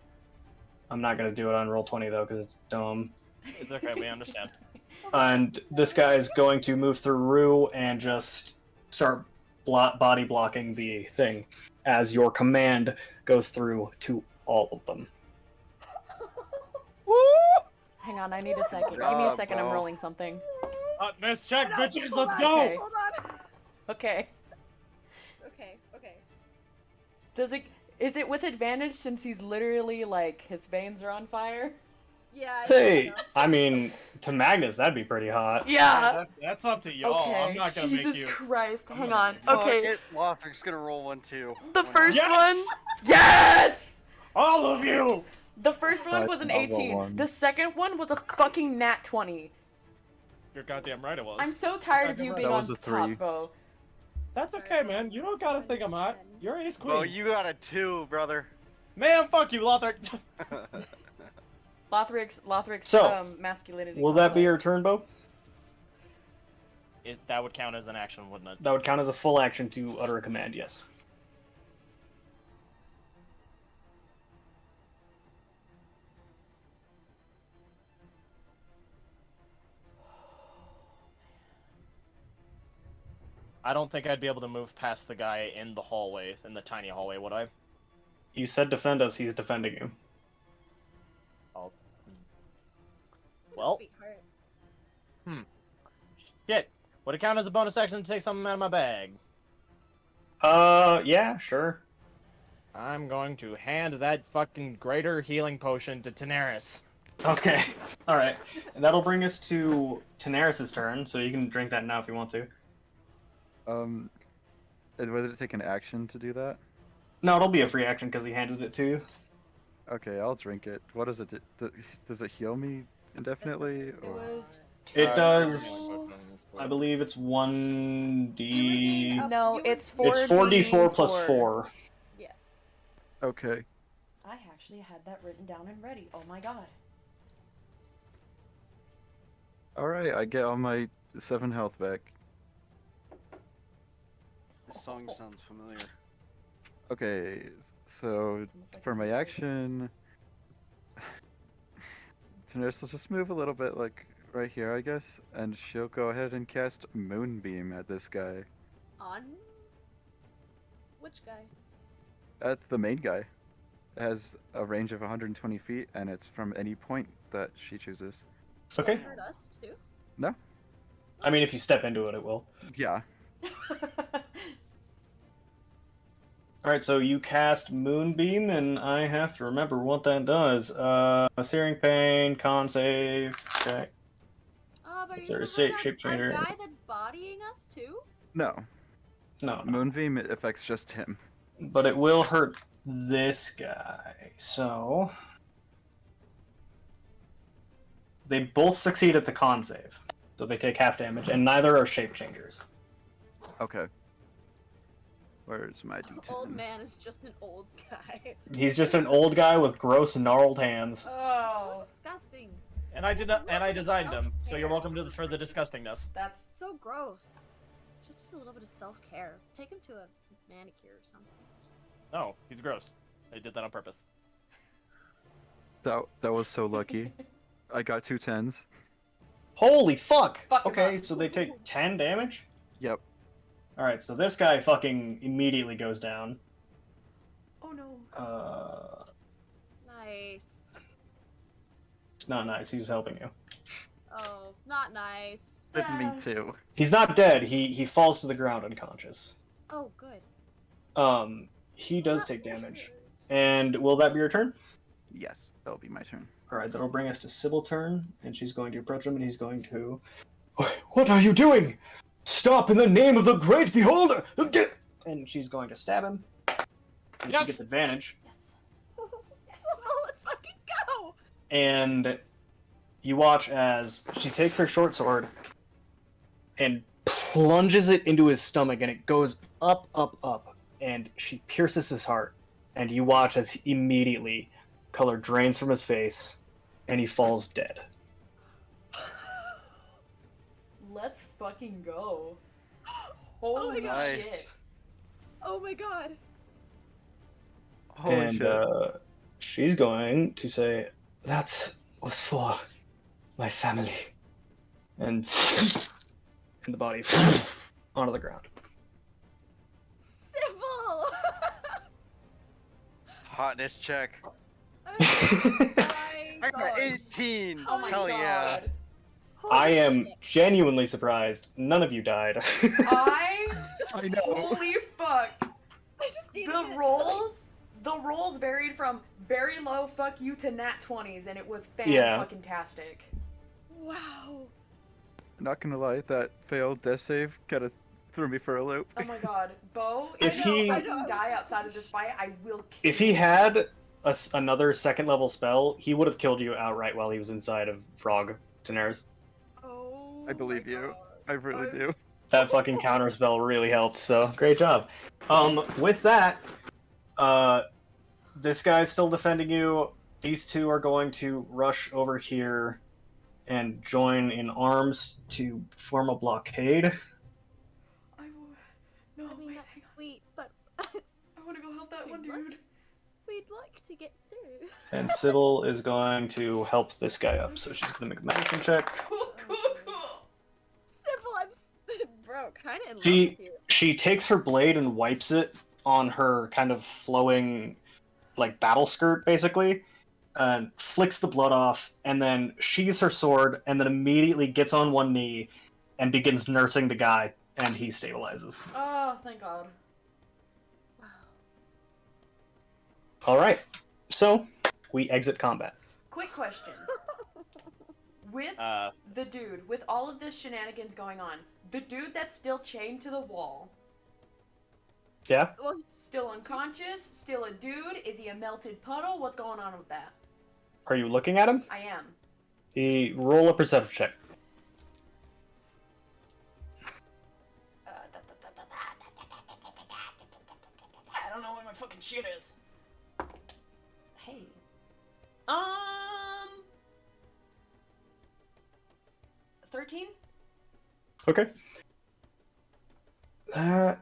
I'm not going to do it on Roll20 though because it's dumb. It's okay, we understand. And this guy is going to move through Rue and just start body blocking the thing as your command goes through to all of them. Woo! Hang on, I need a second. Give me a job, second, I'm Bo. rolling something. Hotness check, No, bitches, hold let's on, go! Okay. Hold on. Okay. Okay. Is it with advantage since he's literally like his veins are on fire? Yeah. I Say, think so. I mean, to Magnus, that'd be pretty hot. Yeah. That's up to y'all. Okay. I'm not gonna Jesus make you. Christ. I'm Hang gonna on. make you- Okay. Fuck it, Lothric's gonna roll one too. The Why not? first Yes! one. Yes. All of you! The first one was an I'll roll 18. one. The second one was a fucking nat 20. You're goddamn right it was. I'm so tired of you That being was on a 3. top, Bo. That's okay, man. You don't gotta think I'm hot. You're ace queen. Bo, you got a 2, brother. Man, fuck you, Lothric. Lothric's So, masculinity. Will that be your complex. turn, Bo? That would count as an action, wouldn't it? That would count as a full action to utter a command, yes. I don't think I'd be able to move past the guy in the hallway, in the tiny hallway, would I? You said defend us, he's defending you. Oh. Well, Sweetheart. shit. Would it count as a bonus action to take something out of my bag? Yeah, sure. I'm going to hand that fucking greater healing potion to Daenerys. Okay, alright. And that'll bring us to Daenerys' turn, so you can drink that now if you want to. Would it take an action to do that? No, it'll be a free action because he handed it to you. Okay, I'll drink it. What does it do? Does it heal me indefinitely? It Or... was. It Uh, does, healing potion. I believe it's 1d... No, it's 4. It's 4d4 plus 4. Okay. I actually had that written down and ready. Oh my god. Alright, I get all my 7 health back. This song sounds familiar. Okay, so It's almost like for it's my a- action, Daenerys will just move a little bit, like right here, I guess, and she'll go ahead and cast Moonbeam at this guy. On? Which guy? At the main guy. has a range of 120 feet, and it's from any point that she chooses. Okay. It hurt us too. No? I mean, if you step into it, it will. Yeah. Alright, so you cast Moonbeam, and I have to remember what that does. Searing Pain, con save, okay. But are If you there is gonna hurt shape our changer. guy that's bodying us too? No. No, Moonbeam it affects just him. but it will hurt this guy, so... They both succeed at the con save, so they take half damage, and neither are shape changers. Okay. Where's my D10? Old man is just an old guy. He's just an old guy with gross, gnarled hands. So Oh, disgusting. And I designed him, so you're welcome to for the disgustingness. that's So gross. Just needs a little bit of self-care. Take him to a manicure or something. No, he's gross. I did that on purpose. That was so lucky. I got 2 10s. Holy fuck! Fuck him Okay, up. so they take 10 damage? Yep. Alright, so this guy fucking immediately goes down. oh no. Nice. It's not nice, he's helping you. Oh, not nice. Me too. He's not dead, he falls to the ground unconscious. Oh, good. He does That take damage. matters. And will that be your turn? Yes, that'll be my turn. Alright, that'll bring us to Sybil's turn, and she's going to approach him, and he's going to... What are you doing? Stop in the name of the great beholder! And she's going to stab him. And Yes! she gets advantage. Yes. Let's fucking go! And you watch as she takes her short sword and plunges it into his stomach, and it goes up, up, up, and she pierces his heart. And you watch as immediately color drains from his face, and he falls dead. Let's fucking go. Oh my Holy God. Nice. shit. Oh my god. Holy and shit. She's going to say, "That was for my family," and the body onto the ground. Civil! Hotness check. I I got 18. Oh my Hell god. yeah. I am genuinely surprised none of you died. I I know. holy fuck. I just need The rolls varied from very low fuck you to nat 20s, and it was Yeah. fucking tastic. Wow. Not gonna lie, that failed death save kind of threw me for a loop. Oh my god, Bo, If I know, he- if I I know, I can was die like, outside of this fight, I will kill If he you. had another second level spell, he would have killed you outright while he was inside of Frog Daenerys. Oh. I believe my you. God. I really I- do. That fucking counter spell really helped, so great job. With that, this guy's still defending you. These two are going to rush over here and join in arms to form a blockade. I will... No, I mean, wait, that's hang on. sweet, but I want to go help that one Wait, what? dude. we'd like to get through. And Sybil is going to help this guy up, so she's going to make a medicine check. Civil, bro, kind of in love She with you. she takes her blade and wipes it on her kind of flowing, like, battle skirt, basically, and flicks the blood off, and then sheathes her sword, and then immediately gets on one knee and begins nursing the guy, and he stabilizes. Oh, thank god. Wow. All right, so we exit combat. Quick question. With the dude, with all of this shenanigans going on, the dude that's still chained to the wall, Yeah. Well, still unconscious, still a dude, is he a melted puddle? What's going on with that? Are you looking at him? I am. Roll a perception check. I don't know where my fucking shit is. Hey. 13? Okay. That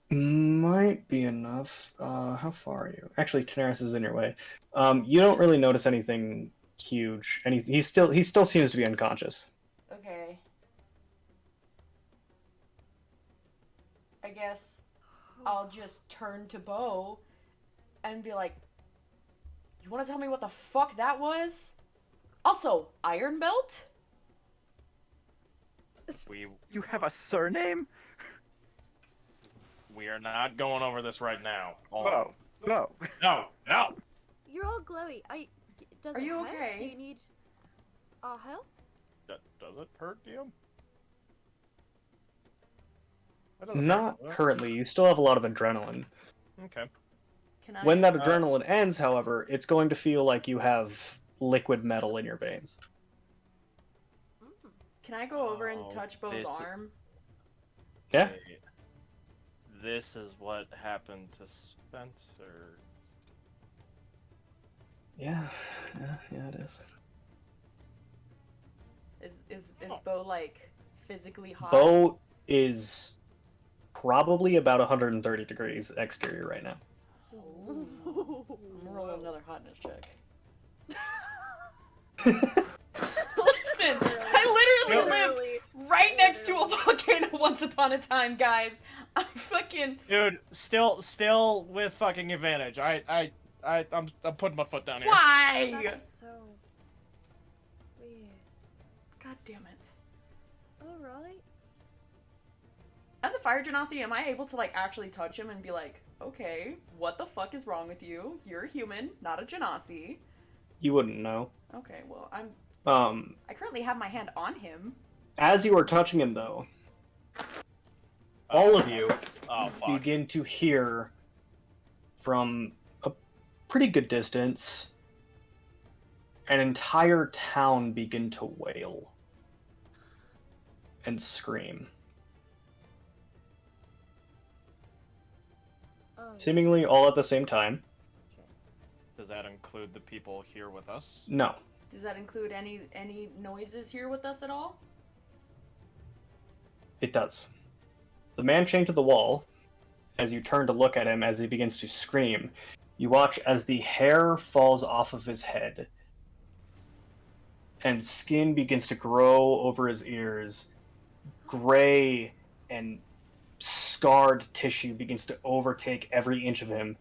might be enough. How far are you? Actually, Daenerys is in your way. You don't really notice anything huge. He still seems to be unconscious. Okay. I guess I'll just turn to Bo and be like, You want to tell me what the fuck that was? Also, Iron Belt? You have a surname? We are not going over this right now. Oh, no. No. You're all glowy. Does Are it you hurt? okay? Do you need help? Does it hurt you? That doesn't hurt, Not does it? currently. You still have a lot of adrenaline. Okay. Can I? When that adrenaline ends, however, it's going to feel like you have liquid metal in your veins. Can I go over and Oh, touch Bo's this- arm? Yeah? Wait. This is what happened to Spencer. Yeah, it is. Is Oh. Bo like physically hot? Bo is probably about 130 degrees exterior right now. Ooh. I'm gonna roll another hotness check. Listen, I literally lived right next to a volcano once upon a time, guys. I fucking Dude, still with fucking advantage. I'm putting my foot down here. why? That's so weird. God damn it. Alright. As a fire genasi, am I able to like actually touch him and be like, okay, what the fuck is wrong with you? You're a human, not a genasi. You wouldn't know. Okay, well, I currently have my hand on him. As you are touching him, though, all of you Oh fuck. begin to hear from a pretty good distance an entire town begin to wail and scream. Oh, Seemingly all at the same time. Does that include the people here with us? No. Does that include any noises here with us at all? It does. The man chained to the wall, as you turn to look at him as he begins to scream, you watch as the hair falls off of his head and skin begins to grow over his ears. Gray and scarred tissue begins to overtake every inch of him,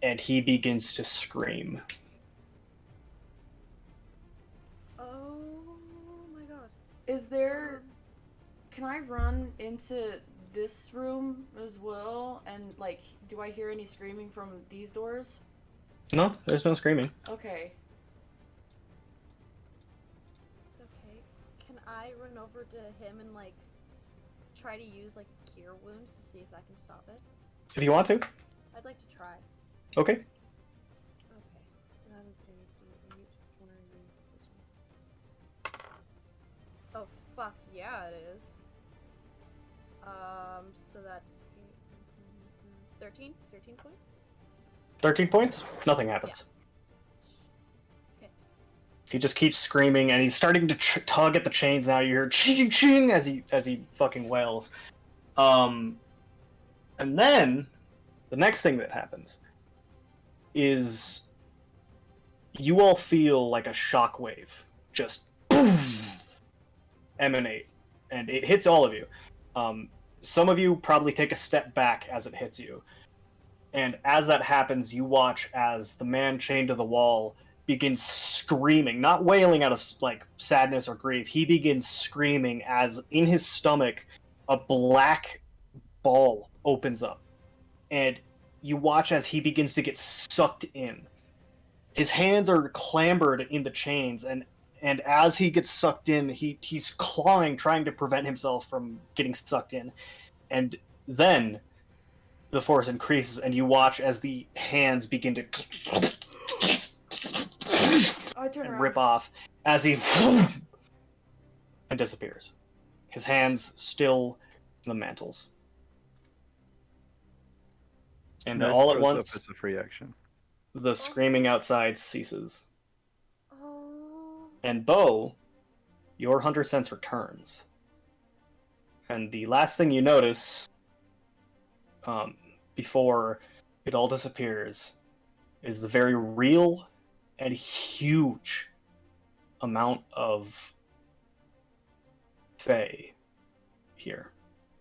and he begins to scream. Oh my god. Is there... Can I run into this room as well? And, like, do I hear any screaming from these doors? No, there's no screaming. Okay. Okay. Can I run over to him and like try to use like cure wounds to see if that can stop it? If you want to. I'd like to try. Okay. Okay. That is a D8. One or this one. Oh fuck yeah, it is. So that's 13 points. 13 points? Nothing happens. Hit. He just keeps screaming, and he's starting to tug at the chains now. You hear ching ching as he fucking wails. And then the next thing that happens is you all feel like a shockwave just boom, emanate, and it hits all of you. Some of you probably take a step back as it hits you. And as that happens, you watch as the man chained to the wall begins screaming, not wailing out of like sadness or grief. He begins screaming as in his stomach a black ball opens up. And you watch as he begins to get sucked in. His hands are clambered in the chains, and as he gets sucked in, he's clawing, trying to prevent himself from getting sucked in. And then the force increases, and you watch as the hands begin to and rip off as he and disappears. His hands still in the mantles. And Nurse all at throws once, up as a free action. the screaming outside ceases. Oh. And Bo, your hunter sense returns. And the last thing you notice, before it all disappears, is the very real and huge amount of Fey here.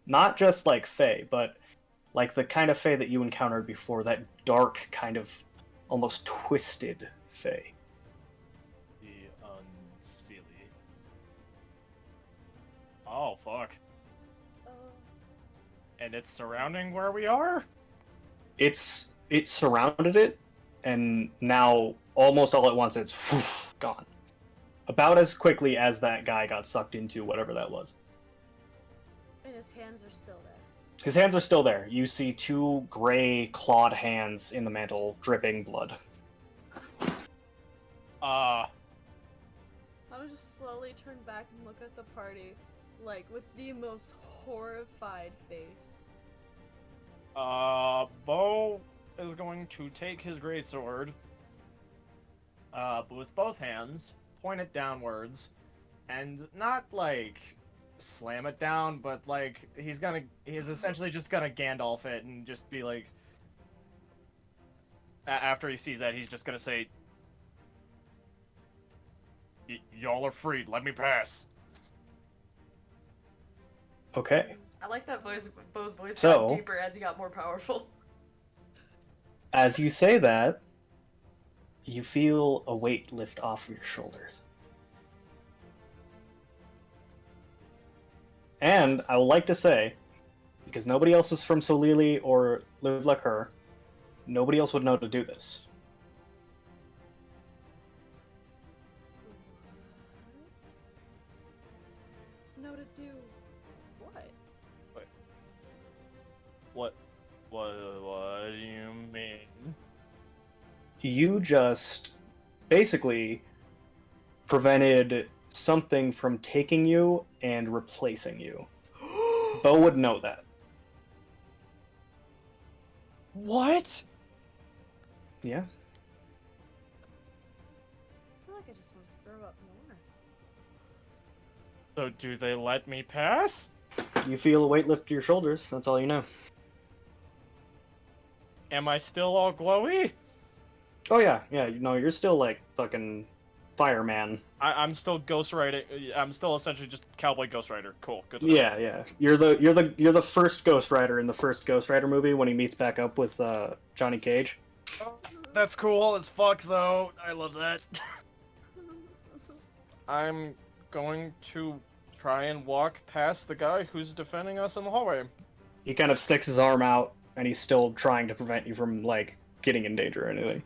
Not just like Fey, but like the kind of Fey that you encountered before, that dark kind of almost twisted Fey. The unsteely. Oh, fuck. Oh. And it's surrounding where we are? It surrounded it, and now almost all at once it's gone. About as quickly as that guy got sucked into whatever that was. And his hands are still there. His hands are still there. You see two gray clawed hands in the mantle, dripping blood. I would just slowly turn back and look at the party, like, with the most horrified face. Bo is going to take his greatsword, with both hands, point it downwards, and not, like, slam it down, but, like, he's essentially just gonna Gandalf it and just be like, after he sees that, he's just gonna say, y'all are free, let me pass. Okay. I like that Bo's voice So- got deeper as he got more powerful. As you say that, you feel a weight lift off your shoulders. And I would like to say, because nobody else is from Solili or live like her, nobody else would know to do this. No to do what? What do you mean? You just basically prevented something from taking you and replacing you. Bo would know that. What? Yeah. I feel like I just want to throw up more. So do they let me pass? You feel a weight lift to your shoulders, that's all you know. Am I still all glowy? Oh yeah, you're still like fucking fireman. I'm still Ghost Rider. I'm still essentially just Cowboy Ghost Rider. Cool. Good to know. Yeah. You're the first Ghost Rider in the first Ghost Rider movie when he meets back up with Johnny Cage. That's cool as fuck, though. I love that. I'm going to try and walk past the guy who's defending us in the hallway. He kind of sticks his arm out, and he's still trying to prevent you from like getting in danger or anything.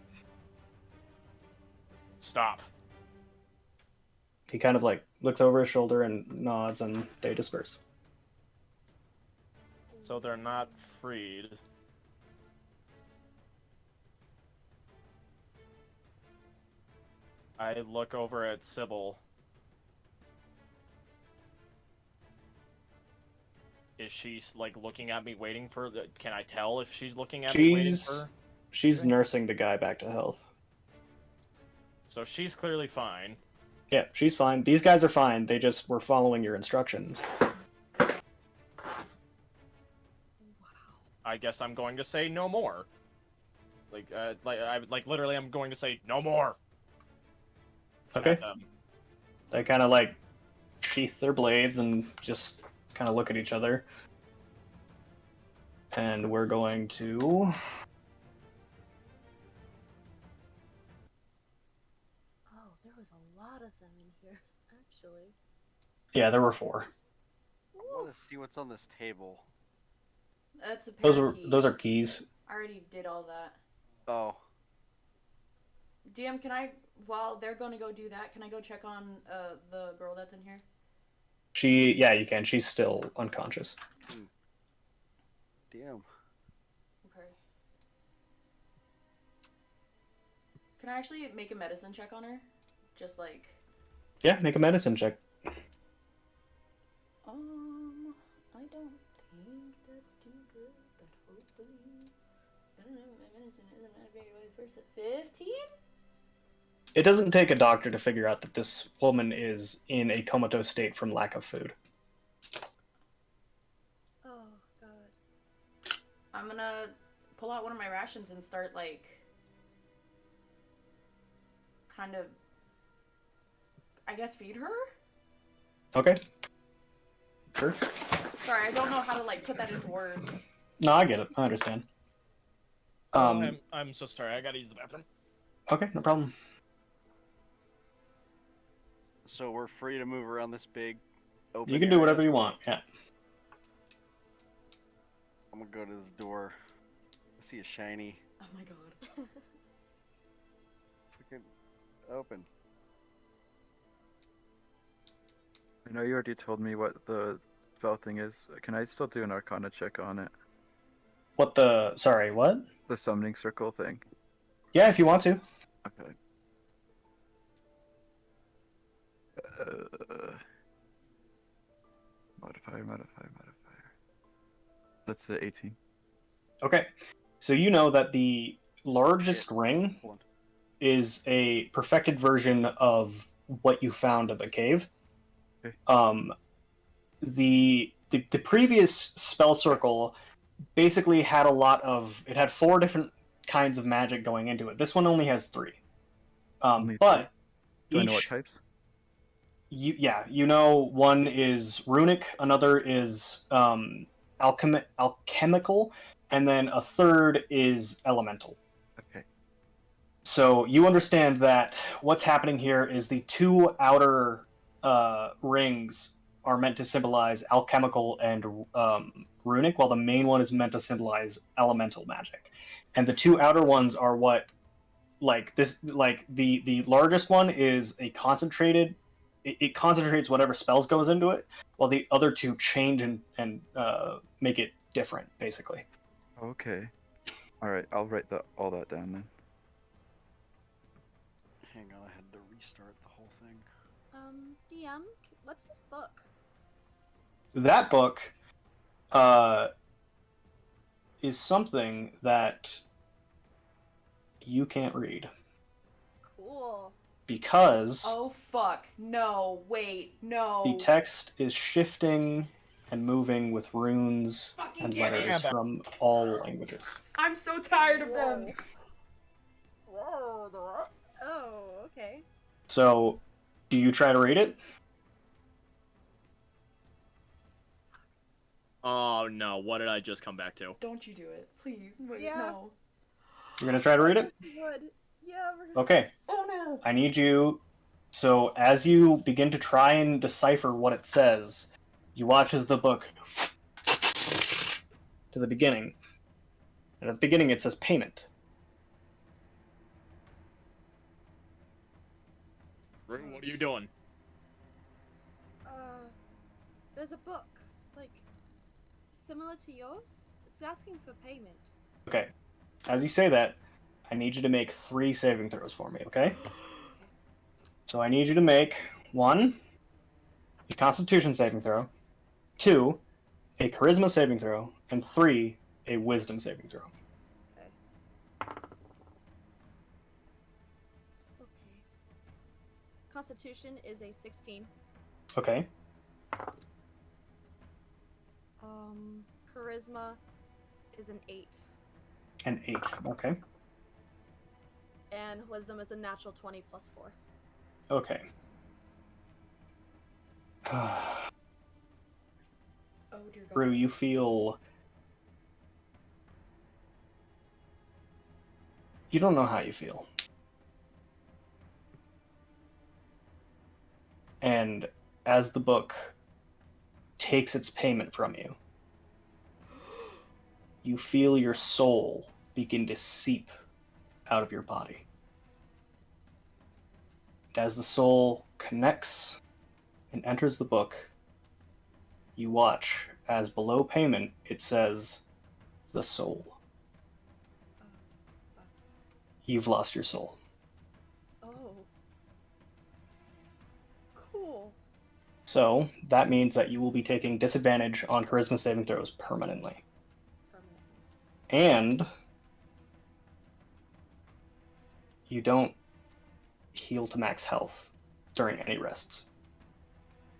Stop. He kind of like looks over his shoulder and nods, and they disperse. So they're not freed. I look over at Sybil. Is she like looking at me, waiting for the? Can I tell if she's looking at me, waiting for? She's nursing the guy back to health. So she's clearly fine. Yeah, she's fine. These guys are fine. They just were following your instructions. I guess I'm going to say no more. Like literally, I'm going to say no more. Okay. At them. They kind of like sheath their blades and just kind of look at each other. And we're going to... Oh, there was a lot of them in here, actually. Yeah, there were 4. I want to see what's on this table. That's a pair of keys. Those are keys. I already did all that. Oh. DM, can I, while they're going to go do that, can I go check on the girl that's in here? Yeah, you can. She's still unconscious. Damn. Okay. Can I actually make a medicine check on her? Just like... Yeah, make a medicine check. I don't think that's too good, but hopefully... I don't know, my medicine isn't a very good person. 15? It doesn't take a doctor to figure out that this woman is in a comatose state from lack of food. Oh, God. I'm gonna pull out one of my rations and start, like... kind of... I guess feed her? Okay. Sure. Sorry, I don't know how to, like, put that into words. No, I get it. I understand. I'm so sorry. I gotta use the bathroom. Okay, no problem. So we're free to move around this big open You can do area. whatever you want. Yeah. I'm gonna go to this door. I see a shiny. Oh my god. Freaking open. I know you already told me what the spell thing is. Can I still do an Arcana check on it? What the? Sorry, what? The summoning circle thing. Yeah, if you want to. Okay. Modifier. That's 18. Okay. So you know that the largest ring Hold on. is a perfected version of what you found in the cave. Okay. The previous spell circle basically had it had 4 different kinds of magic going into it. This one only has 3. Only But Do I know what each types? you know, one is runic, another is alchemical, and then a third is elemental. Okay. So you understand that what's happening here is the 2 outer rings are meant to symbolize alchemical and runic, while the main one is meant to symbolize elemental magic. And the 2 outer ones are what, like this, like the largest one is a concentrated. It concentrates whatever spells goes into it, while the other 2 change and make it different, basically. Okay. All right. I'll write all that down then. Hang on, I had to restart the whole thing. DM, what's this book? That book is something that you can't read Cool. because Oh fuck. No, wait, no. the text is shifting and moving with runes Fucking and get it. letters from all languages. I'm so tired of them. Whoa. Oh, okay. So, do you try to read it? Oh no! What did I just come back to? Don't you do it. Please. Wait, Yeah. no. You're gonna try to read it? Would. Yeah, we're gonna. Okay. Oh no. I need you. So, as you begin to try and decipher what it says, you watch as the book to the beginning. And at the beginning, it says payment. Rue, what are you doing? There's a book, like, similar to yours. It's asking for payment. Okay. As you say that, I need you to make 3 saving throws for me, okay? So I need you to make 1, a Constitution saving throw, 2, a Charisma saving throw, and 3, a Wisdom saving throw. Okay. Constitution is a 16. Okay. Charisma is an 8. An 8. Okay. And Wisdom is a natural 20 plus 4. Okay. Oh dear God. Rue, you feel... You don't know how you feel. And as the book takes its payment from you, you feel your soul begin to seep out of your body. And as the soul connects and enters the book, you watch as below payment it says, the soul. You've lost your soul. Oh. Cool. So that means that you will be taking disadvantage on charisma saving throws permanently. And you don't heal to max health during any rests.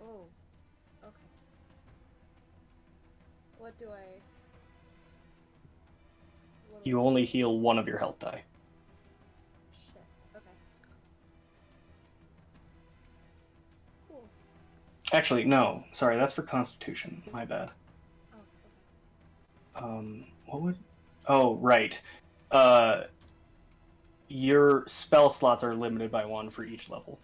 Oh. Okay. What do I... What do You I- only heal 1 of your health die. Shit. Okay. Cool. Actually, no. Sorry, that's for Constitution. My bad. Oh, okay. What would... Oh, right. Your spell slots are limited by one for each level.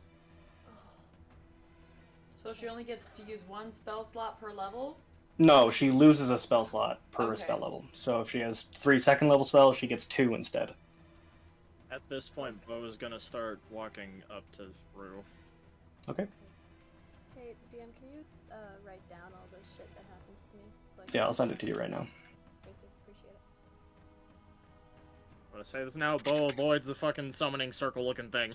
So she only gets to use one spell slot per level? No, she loses a spell slot per Okay. spell level. So if she has 3 second level spells, she gets 2 instead. At this point, Bo is gonna start walking up to Rue. Okay. Hey, DM, can you write down all the shit that happens to me? So I can Yeah, I'll send it to you right now. Thank you, appreciate it. I'm gonna say this now. Bo avoids the fucking summoning circle looking thing.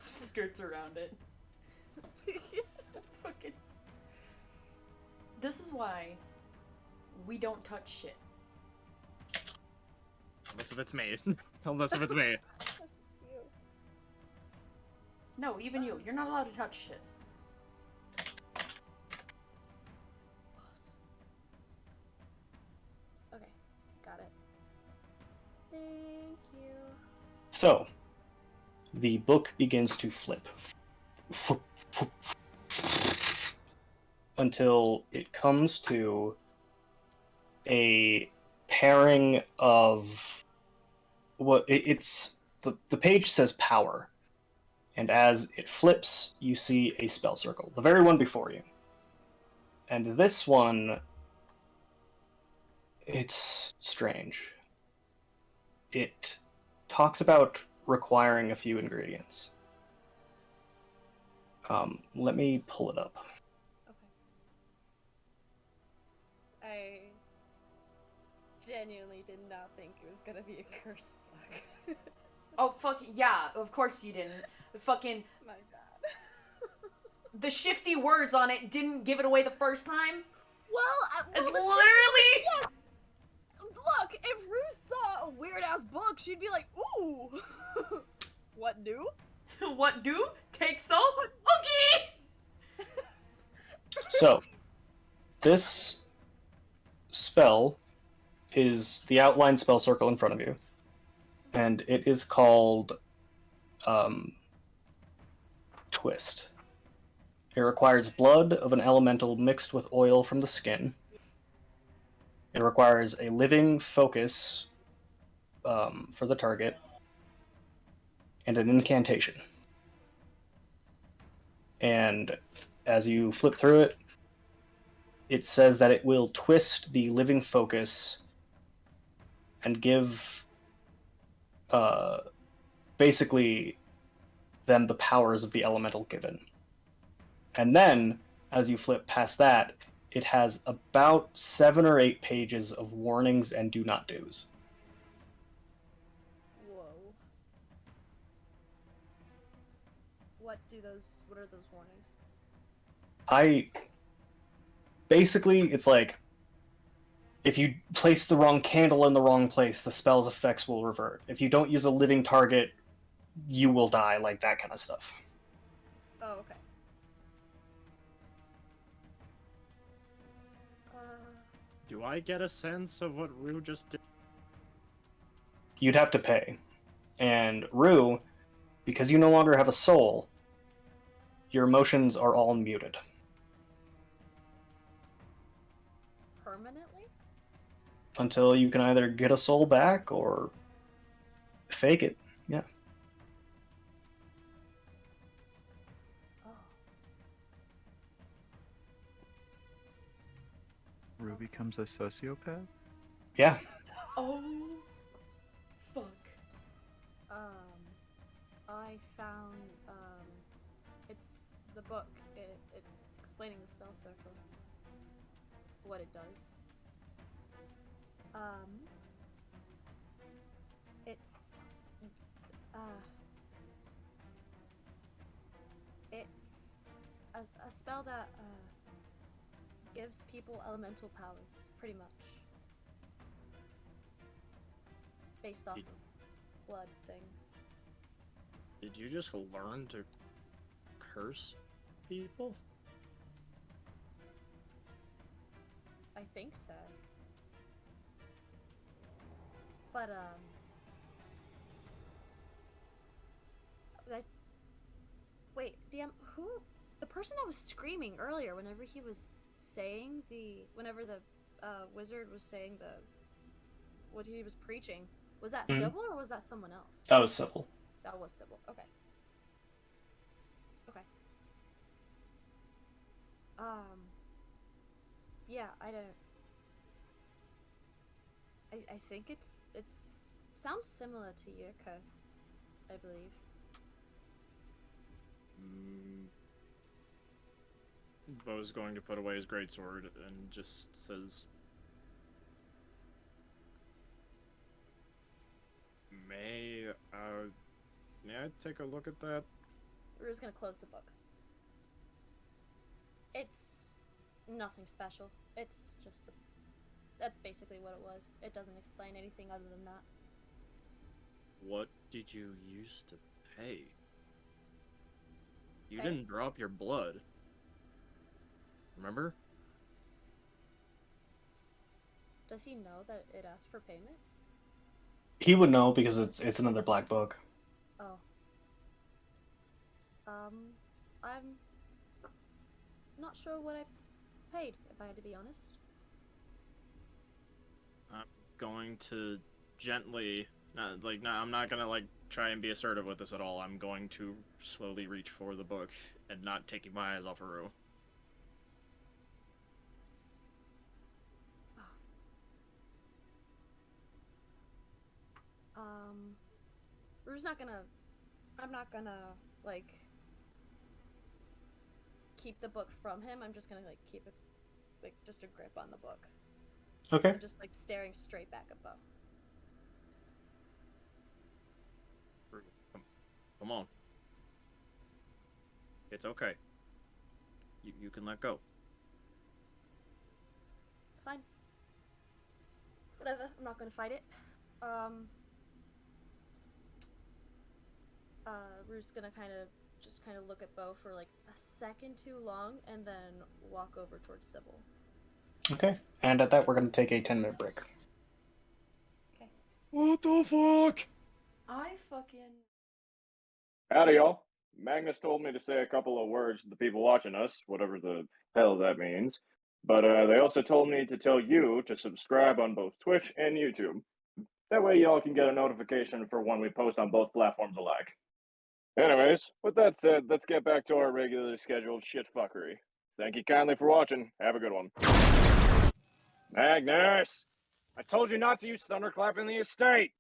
Skirts around it. Fucking. This is why we don't touch shit. Unless if it's me. Unless if it's me. Yes, it's you. No, even you. You're not allowed to touch shit. Awesome. Okay, got it. Thank you. So, the book begins to flip. Until it comes to a pairing of it's the page says power, and as it flips you see a spell circle, the very one before you, and this one, it's strange. It talks about requiring a few ingredients. Let me pull it up. Okay. I genuinely did not think it was gonna be a curse book. Oh, fuck, yeah, of course you didn't. Fucking, My bad. the shifty words on it didn't give it away the first time. It's the literally... Yes! Look, if Ruth saw a weird-ass book, she'd be like, ooh! What new? What do? Take some? Okay! So, this spell is the outline spell circle in front of you, and it is called Twist. It requires blood of an elemental mixed with oil from the skin. It requires a living focus for the target, and an incantation. And as you flip through it, it says that it will twist the living focus and give basically them the powers of the elemental given. And then, as you flip past that, it has about 7 or 8 pages of warnings and do not do's. Whoa. What are those warnings? Basically, it's like, if you place the wrong candle in the wrong place, the spell's effects will revert. If you don't use a living target, you will die, like that kind of stuff. Oh, okay. Do I get a sense of what Rue just did? You'd have to pay. And Rue, because you no longer have a soul, your emotions are all muted. Permanently? Until you can either get a soul back or fake it. Yeah. Oh. Rue becomes a sociopath? Yeah. Oh, fuck. I found, it's the book. It's explaining the spell circle. What it does. It's, it's a spell that, gives people elemental powers, pretty much. Based off of blood things. Did you just learn to curse people? I think so. But, wait, DM, who? The person that was screaming earlier whenever he was saying whenever the, wizard was saying what he was preaching, Was that Mhm. Sybil or was that someone else? That was Sybil. That was Sybil. Okay. Okay. Yeah, I don't. I think it's sounds similar to your curse, I believe. Bo's going to put away his greatsword and just says, May I take a look at that? We're just gonna close the book. It's nothing special. It's just that's basically what it was. It doesn't explain anything other than that. What did you use to pay? You Pay? didn't drop your blood. Remember? Does he know that it asked for payment? He would know because it's another black book. Oh. I'm not sure what I paid, if I had to be honest. I'm going to gently, I'm not gonna try and be assertive with this at all. I'm going to slowly reach for the book and not taking my eyes off of Rue. Rue's not gonna. I'm not gonna keep the book from him. I'm just gonna keep it just a grip on the book. Okay. And just staring straight back at Bo. Rue, come on. It's okay. You can let go. Fine. Whatever. I'm not gonna fight it. Rue's gonna kind of look at Bo for a second too long, and then walk over towards Sybil. Okay. And at that, we're going to take a 10-minute break. Okay. What the fuck? I fucking. Howdy, y'all. Magnus told me to say a couple of words to the people watching us, whatever the hell that means. But they also told me to tell you to subscribe on both Twitch and YouTube. That way y'all can get a notification for when we post on both platforms alike. Anyways, with that said, let's get back to our regularly scheduled shitfuckery. Thank you kindly for watching. Have a good one. Magnus! I told you not to use Thunderclap in the estate!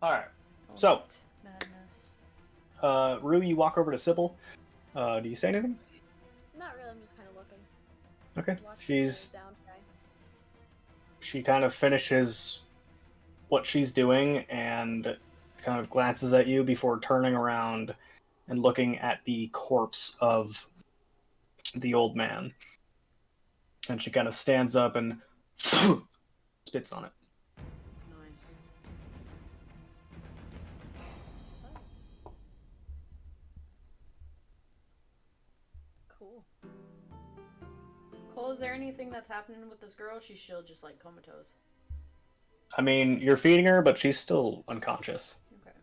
All right. So, Madness. Rue, you walk over to Sybil. Do you say anything? Not really. I'm just kind of looking. Okay. Watching the down guy. She kind of finishes what she's doing and kind of glances at you before turning around and looking at the corpse of the old man. And she kind of stands up and spits on it. Nice. Cool. Cole, is there anything that's happening with this girl? She's still just comatose. I mean, you're feeding her, but she's still unconscious. Okay.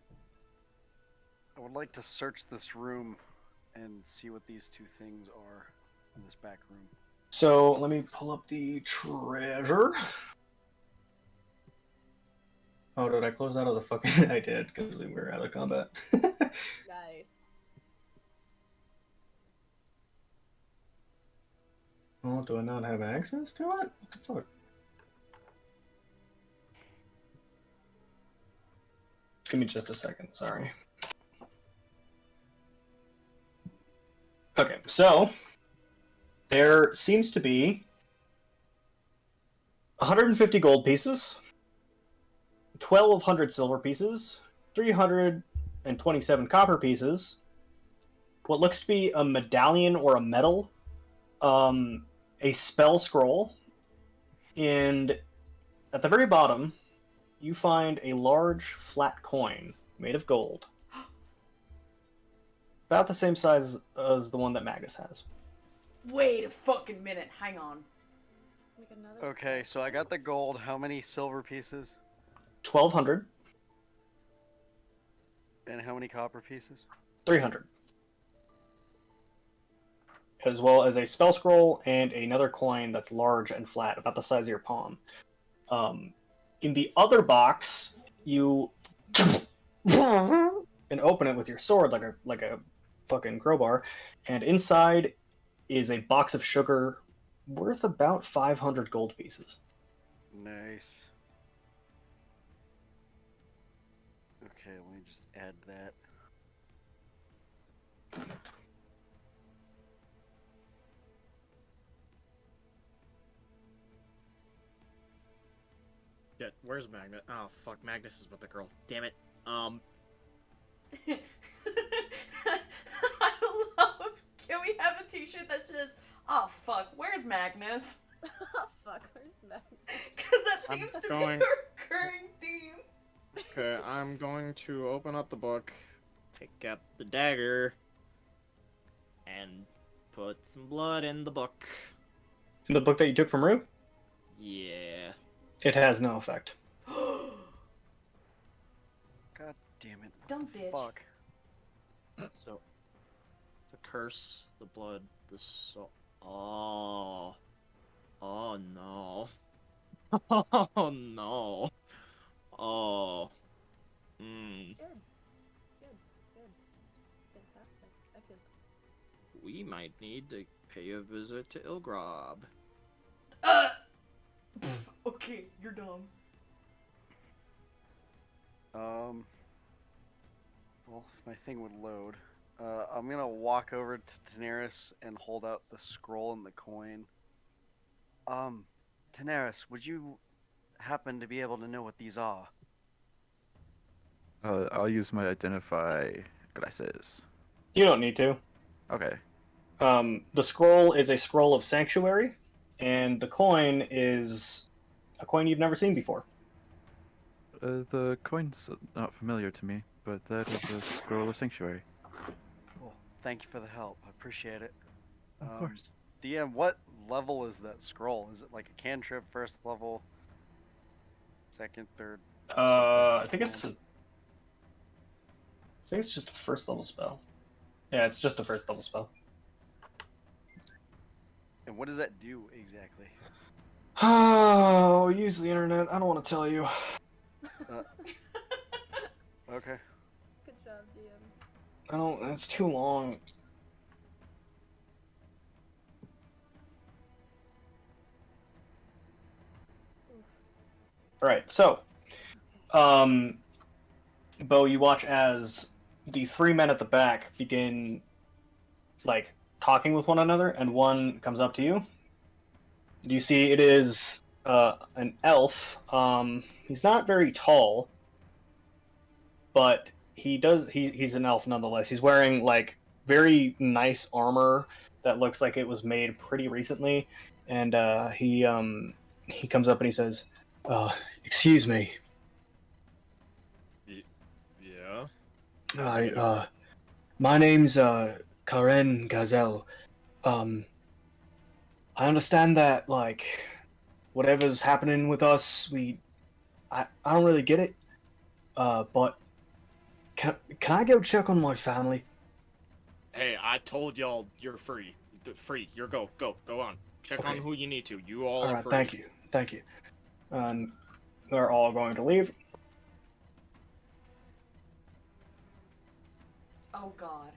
I would like to search this room and see what these two things are in this back room. So let me pull up the treasure. Oh, did I close out of the fucking... I did, because we were out of combat. Nice. Oh, do I not have access to it? What the fuck? Give me just a second, sorry. Okay, so there seems to be 150 gold pieces, 1,200 silver pieces, 327 copper pieces, what looks to be a medallion or a medal, a spell scroll, and at the very bottom, you find a large flat coin made of gold. About the same size as the one that Magus has. Wait a fucking minute. Hang on. Okay, so I got the gold. How many silver pieces? 1,200. And how many copper pieces? 300. As well as a spell scroll and another coin that's large and flat, about the size of your palm. In the other box you and open it with your sword like a fucking crowbar, and inside is a box of sugar worth about 500 gold pieces. Nice. Okay, let me just add that. Shit, where's Magnus? Oh fuck, Magnus is with the girl. Damn it. I love. Can we have a T-shirt that says, "Oh fuck, where's Magnus"? Oh fuck, where's Magnus? Because that I'm seems to going- be a recurring theme. Okay, I'm going to open up the book, take out the dagger, and put some blood in the book. In the book that you took from Rue, Yeah. it has no effect. God damn it. What Dumb the bitch. fuck? So, the curse, the blood, the soul. Oh. Oh no. Oh no. Oh. Hmm. Good. Fantastic. I feel We might need to pay a visit to Ilgrob. Okay, you're dumb. Well, if my thing would load. I'm gonna walk over to Daenerys and hold out the scroll and the coin. Daenerys, would you happen to be able to know what these are? I'll use my identify glasses. You don't need to. Okay. The scroll is a scroll of sanctuary, and the coin is a coin you've never seen before. The coin's not familiar to me, but that is a scroll of sanctuary. Cool. Thank you for the help. I appreciate it. Of course. DM, what level is that scroll? Is it like a cantrip, first level, second, third? I think it's just a first level spell. Yeah, it's just a first level spell. And what does that do exactly? Oh, use the internet. I don't want to tell you. Okay. good job, DM. I don't. It's too long. All right. So, Bo, you watch as the three men at the back begin, like, talking with one another, and one comes up to you. You see, it is an elf. He's not very tall, but he's an elf nonetheless. He's wearing like very nice armor that looks like it was made pretty recently, and he comes up and he says, "Excuse me, Yeah? my name's Karen Gazelle. I understand that like whatever's happening with us, I don't really get it. But can I go check on my family?" Hey, I told y'all you're free. Free. You're go on. Check on Okay. who you need to. You all All are right, free. thank you. And they're all going to leave. Oh god.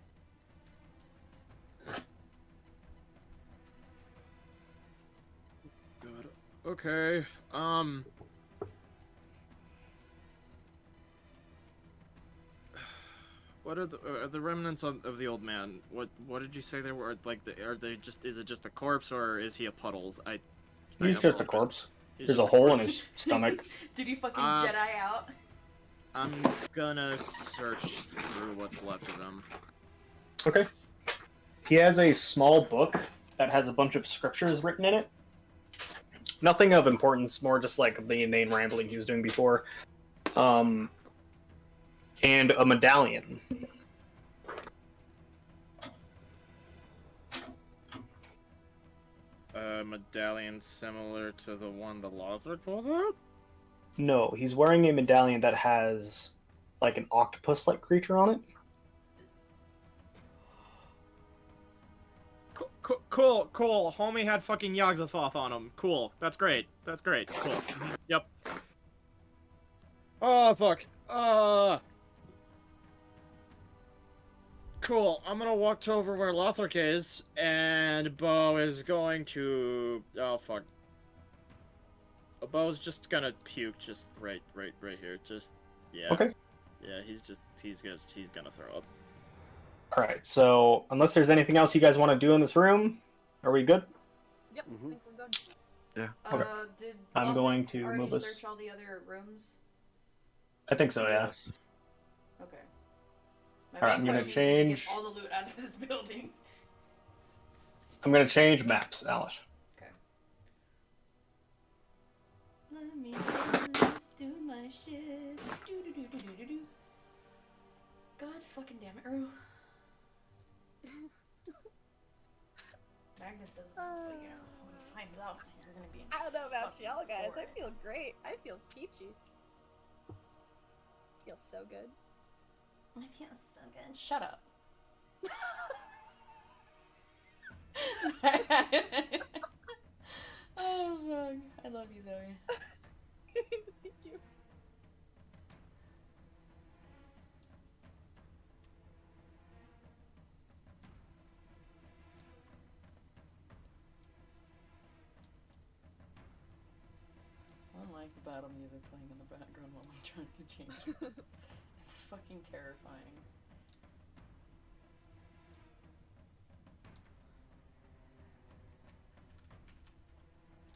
Good. Okay. What are the remnants of the old man? What did you say they were? Like, are they just? Is it just a corpse, or is he a puddle? He's just a corpse. He's There's a just hole corpse. in his stomach. Did he fucking Uh, Jedi out? I'm gonna search through what's left of him. Okay. He has a small book that has a bunch of scriptures written in it. Nothing of importance, more just like the inane rambling he was doing before. And a medallion. A medallion similar to the one the Lothric pulled out? No, he's wearing a medallion that has like an octopus-like creature on it. Cool. Homie had fucking Yogg-Sothoth on him. Cool. That's great. Cool. Yep. Oh, fuck. Cool. I'm gonna walk to over where Lothric is, and Bo is going to... Oh, fuck. Bo's just gonna puke just right here. Just, yeah. Okay. Yeah, he's gonna throw up. All right. So unless there's anything else you guys want to do in this room, are we good? Yep, I think we're good. Yeah. Okay. Did I'm Lothric going to already move us- search all the other rooms? I think so. Yeah. Yes. Okay. My All right, main I'm gonna question is to change- get all the loot out of this building. I'm gonna change maps, Alice. Okay. Let me just do my shit. Do. God fucking damn it, Rue. Magnus doesn't know, but you know, when he finds out, you're gonna be in I don't know about fucking y'all guys. I forest. feel great. I feel peachy. Feels so good. I feel so good. Shut up. Oh fuck. I love you, Zoe. Thank you. I like the battle music playing in the background while I'm trying to change this. It's fucking terrifying.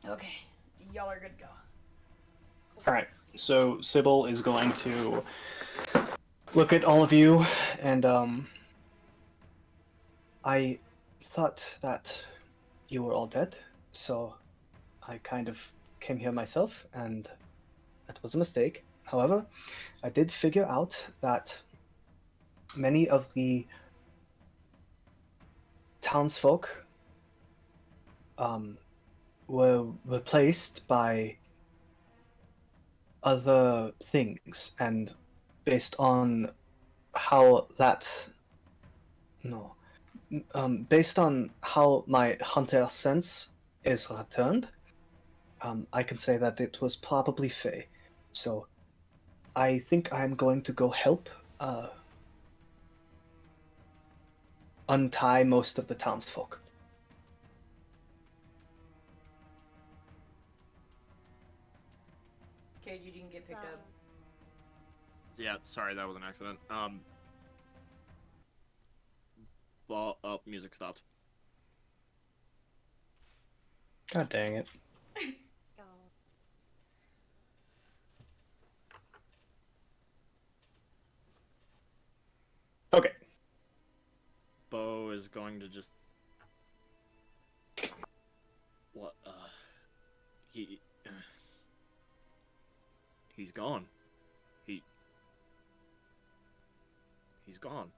Okay, y'all are good to go. All right. So Sybil is going to look at all of you, and I thought that you were all dead, so I kind of came here myself, and that was a mistake. However, I did figure out that many of the townsfolk were replaced by other things, and based on how that no based on how my hunter sense is returned, I can say that it was probably Fray. So I think I'm going to go help untie most of the townsfolk. Okay, you didn't get picked up. Yeah, sorry, that was an accident. Music stopped. God dang it. Oh. Okay. Bo is going to just... What, He's gone. He's gone.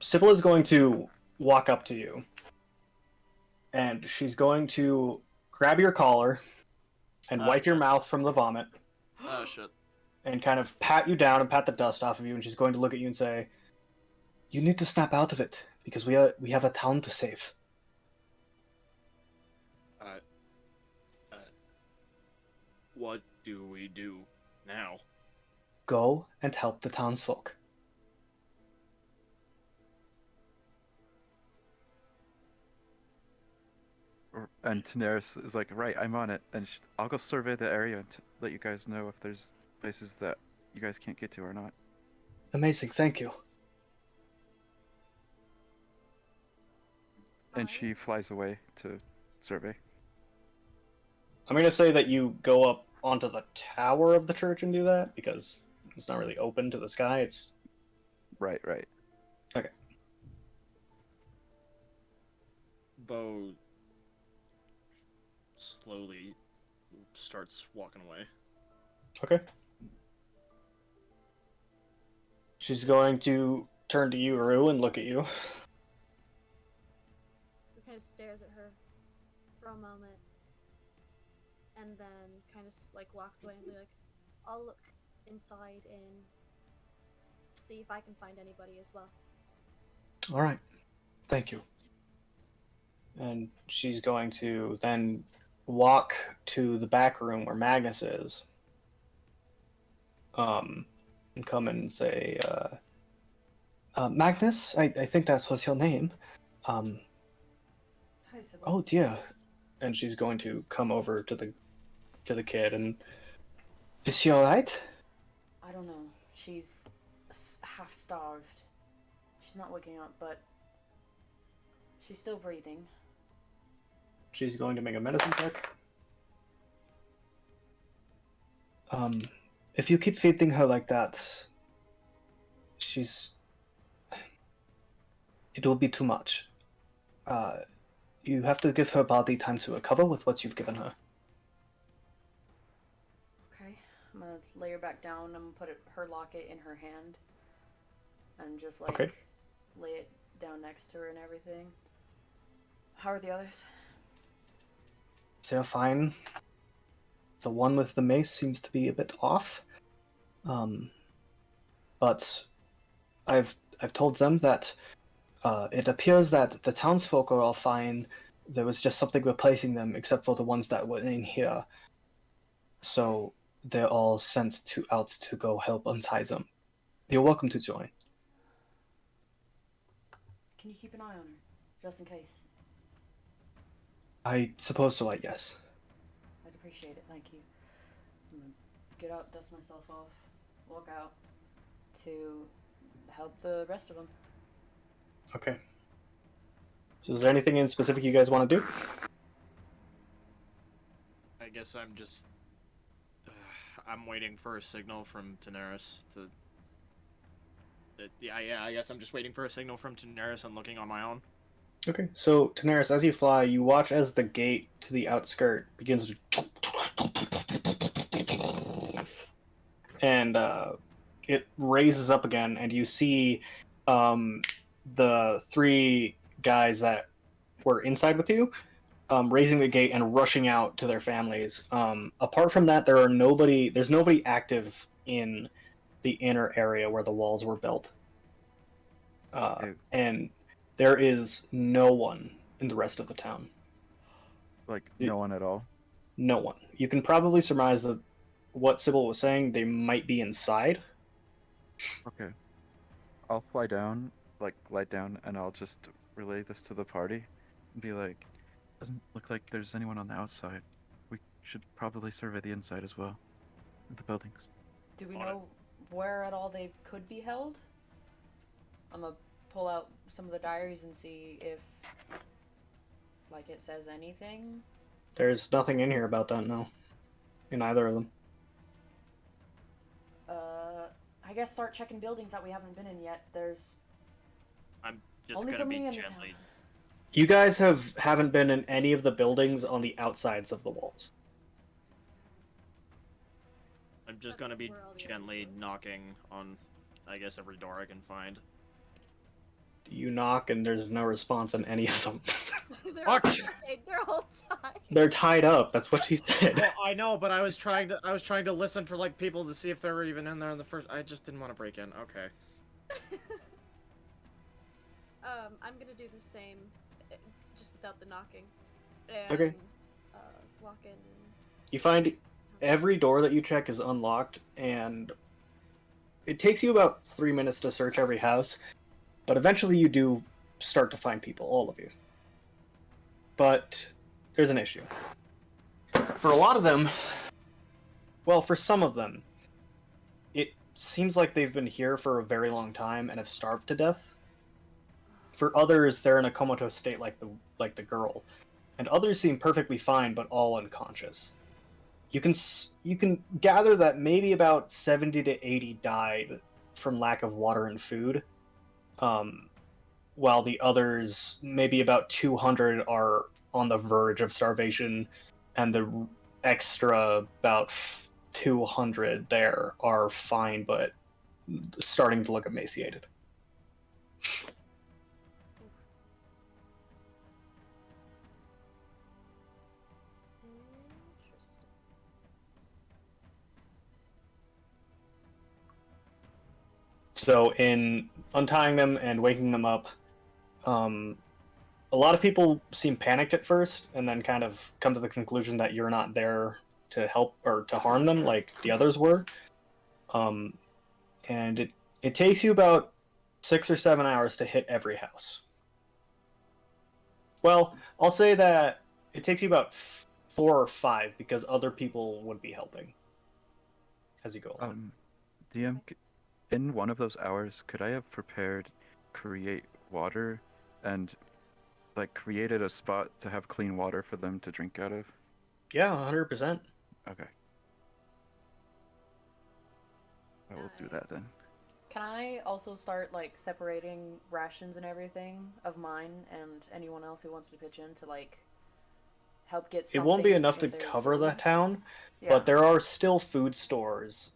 Sybil is going to walk up to you, and she's going to grab your collar and wipe your mouth from the vomit, Oh, shit. and kind of pat you down and pat the dust off of you, and she's going to look at you and say, "You need to snap out of it, because we have a town to save." What do we do now? Go and help the townsfolk. And Daenerys is like, right, I'm on it, and I'll go survey the area and let you guys know if there's places that you guys can't get to or not. Amazing, thank you. And she flies away to survey. I'm going to say that you go up onto the tower of the church and do that, because it's not really open to the sky. It's Right. okay. Bo slowly starts walking away. Okay. She's going to turn to you, Rue, and look at you. He kind of stares at her for a moment, and then kind of like walks away and be like, "I'll look inside and see if I can find anybody as well." All right. Thank you. And she's going to then walk to the back room where Magnus is, and come and say, Magnus, I think that was your name. Hi, Sybil. Oh dear. And she's going to come over to the kid and, is she alright? I don't know. She's half starved. She's not waking up, but she's still breathing. She's going to make a medicine check. If you keep feeding her like that, it will be too much. You have to give her body time to recover with what you've given her. Okay, I'm gonna lay her back down and put her locket in her hand, and just like Okay. lay it down next to her and everything. How are the others? They're fine. The one with the mace seems to be a bit off. But I've told them that it appears that the townsfolk are all fine. There was just something replacing them, except for the ones that were in here. So they're all sent out to go help untie them. You're welcome to join. Can you keep an eye on her, just in case? I suppose so, I guess. I'd appreciate it, thank you. I'm gonna get up, dust myself off, walk out to help the rest of them. Okay. So is there anything in specific you guys want to do? I guess I'm just. I'm waiting for a signal from Daenerys to. Yeah, I guess I'm just waiting for a signal from Daenerys and looking on my own. Okay, so Daenerys, as you fly, you watch as the gate to the outskirt begins to... And it raises up again, and you see the three guys that were inside with you raising the gate and rushing out to their families. Apart from that, there's nobody active in the inner area where the walls were built. And there is no one in the rest of the town. Like, no one at all? No one. You can probably surmise that what Sybil was saying, they might be inside. Okay. I'll fly down, like, lie down, and I'll just relay this to the party and be like, doesn't look like there's anyone on the outside. We should probably survey the inside as well of the buildings. Do we know where at all they could be held? I'm gonna pull out some of the diaries and see if, like, it says anything. There's nothing in here about that, no. In either of them. I guess start checking buildings that we haven't been in yet. There's I'm just only gonna so many be in this gently. town. You guys haven't been in any of the buildings on the outsides of the walls. I'm just That's gonna be where all the others gently were. knocking on, I guess, every door I can find. You knock and there's no response on any of them. They're Fuck! all tied. They're tied up, that's what she said. Well, I know, but I was trying to listen for like people to see if they were even in there in the first. I just didn't want to break in. Okay. I'm gonna do the same, just without the knocking. And, Okay. Walk in and... You find every door that you check is unlocked, and it takes you about 3 minutes to search every house, but eventually you do start to find people, all of you. But there's an issue. For a lot of them, well, for some of them, it seems like they've been here for a very long time and have starved to death. For others, they're in a comatose state like the girl, and others seem perfectly fine but all unconscious. You can gather that maybe about 70 to 80 died from lack of water and food, while the others, maybe about 200, are on the verge of starvation, and the extra about 200 there are fine but starting to look emaciated. Interesting. So in untying them and waking them up, a a lot of people seem panicked at first, and then kind of come to the conclusion that you're not there to help or to harm them like the others were. And it takes you about 6 or 7 hours to hit every house. Well, I'll say that it takes you about 4 or 5 because other people would be helping as you go along. DM, in one of those hours, could I have prepared create water and like created a spot to have clean water for them to drink out of? Yeah, 100%. Okay. I will do that then. Can I also start like separating rations and everything of mine and anyone else who wants to pitch in to like help get something? It won't be enough to with their cover the food? town, Yeah. but there are still food stores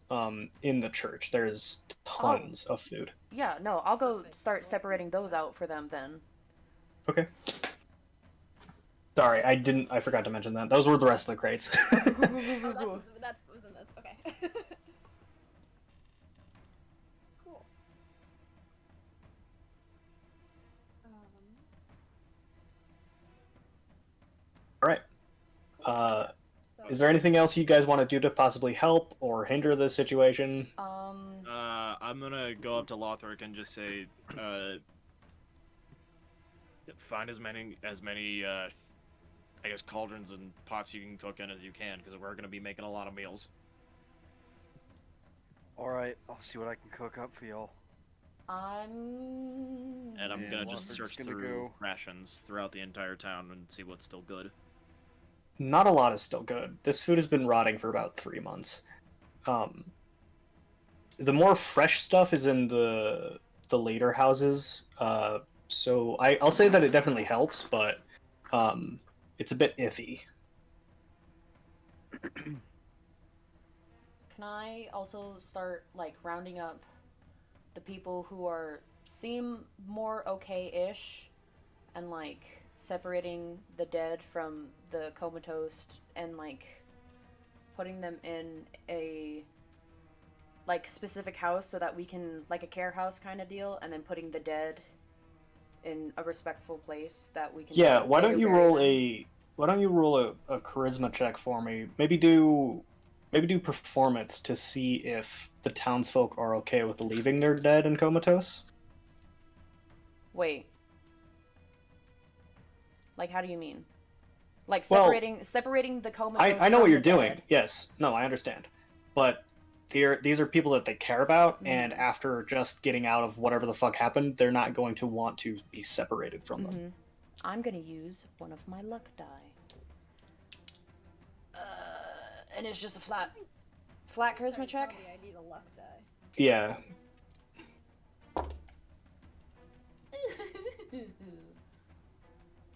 in the church. There's tons of food. Yeah, no, I'll go start separating those out for them then. Okay. Sorry, I forgot to mention that. Those were the rest of the crates. Oh, that's what was in this. Okay. Cool. All right. So, Is there anything else you guys want to do to possibly help or hinder the situation? I'm gonna go up to Lothric and just say, find as many, I guess, cauldrons and pots you can cook in as you can, because we're gonna be making a lot of meals. Alright, I'll see what I can cook up for y'all. I'm And I'm gonna just Lothric's search gonna through go. rations throughout the entire town and see what's still good. Not a lot is still good. This food has been rotting for about 3 months. The more fresh stuff is in the later houses. So I'll say that it definitely helps, but it's a bit iffy. Can I also start like rounding up the people who seem more okay-ish and like separating the dead from the comatose and like putting them in a like specific house so that we can like a care house kind of deal, and then putting the dead in a respectful place that we can Yeah, why later don't you bury roll them. a charisma check for me? Maybe do performance to see if the townsfolk are okay with leaving their dead and comatose. Wait. Like, how do you mean? Like Well, separating the comatose I know from what you're the doing. dead. Yes, no, I understand, but these are people that they care about, and Mhm. after just getting out of whatever the fuck happened, they're not going to want to be separated from them. I'm gonna use one of my luck die. And it's just a flat charisma check. I need a luck die. Yeah. We're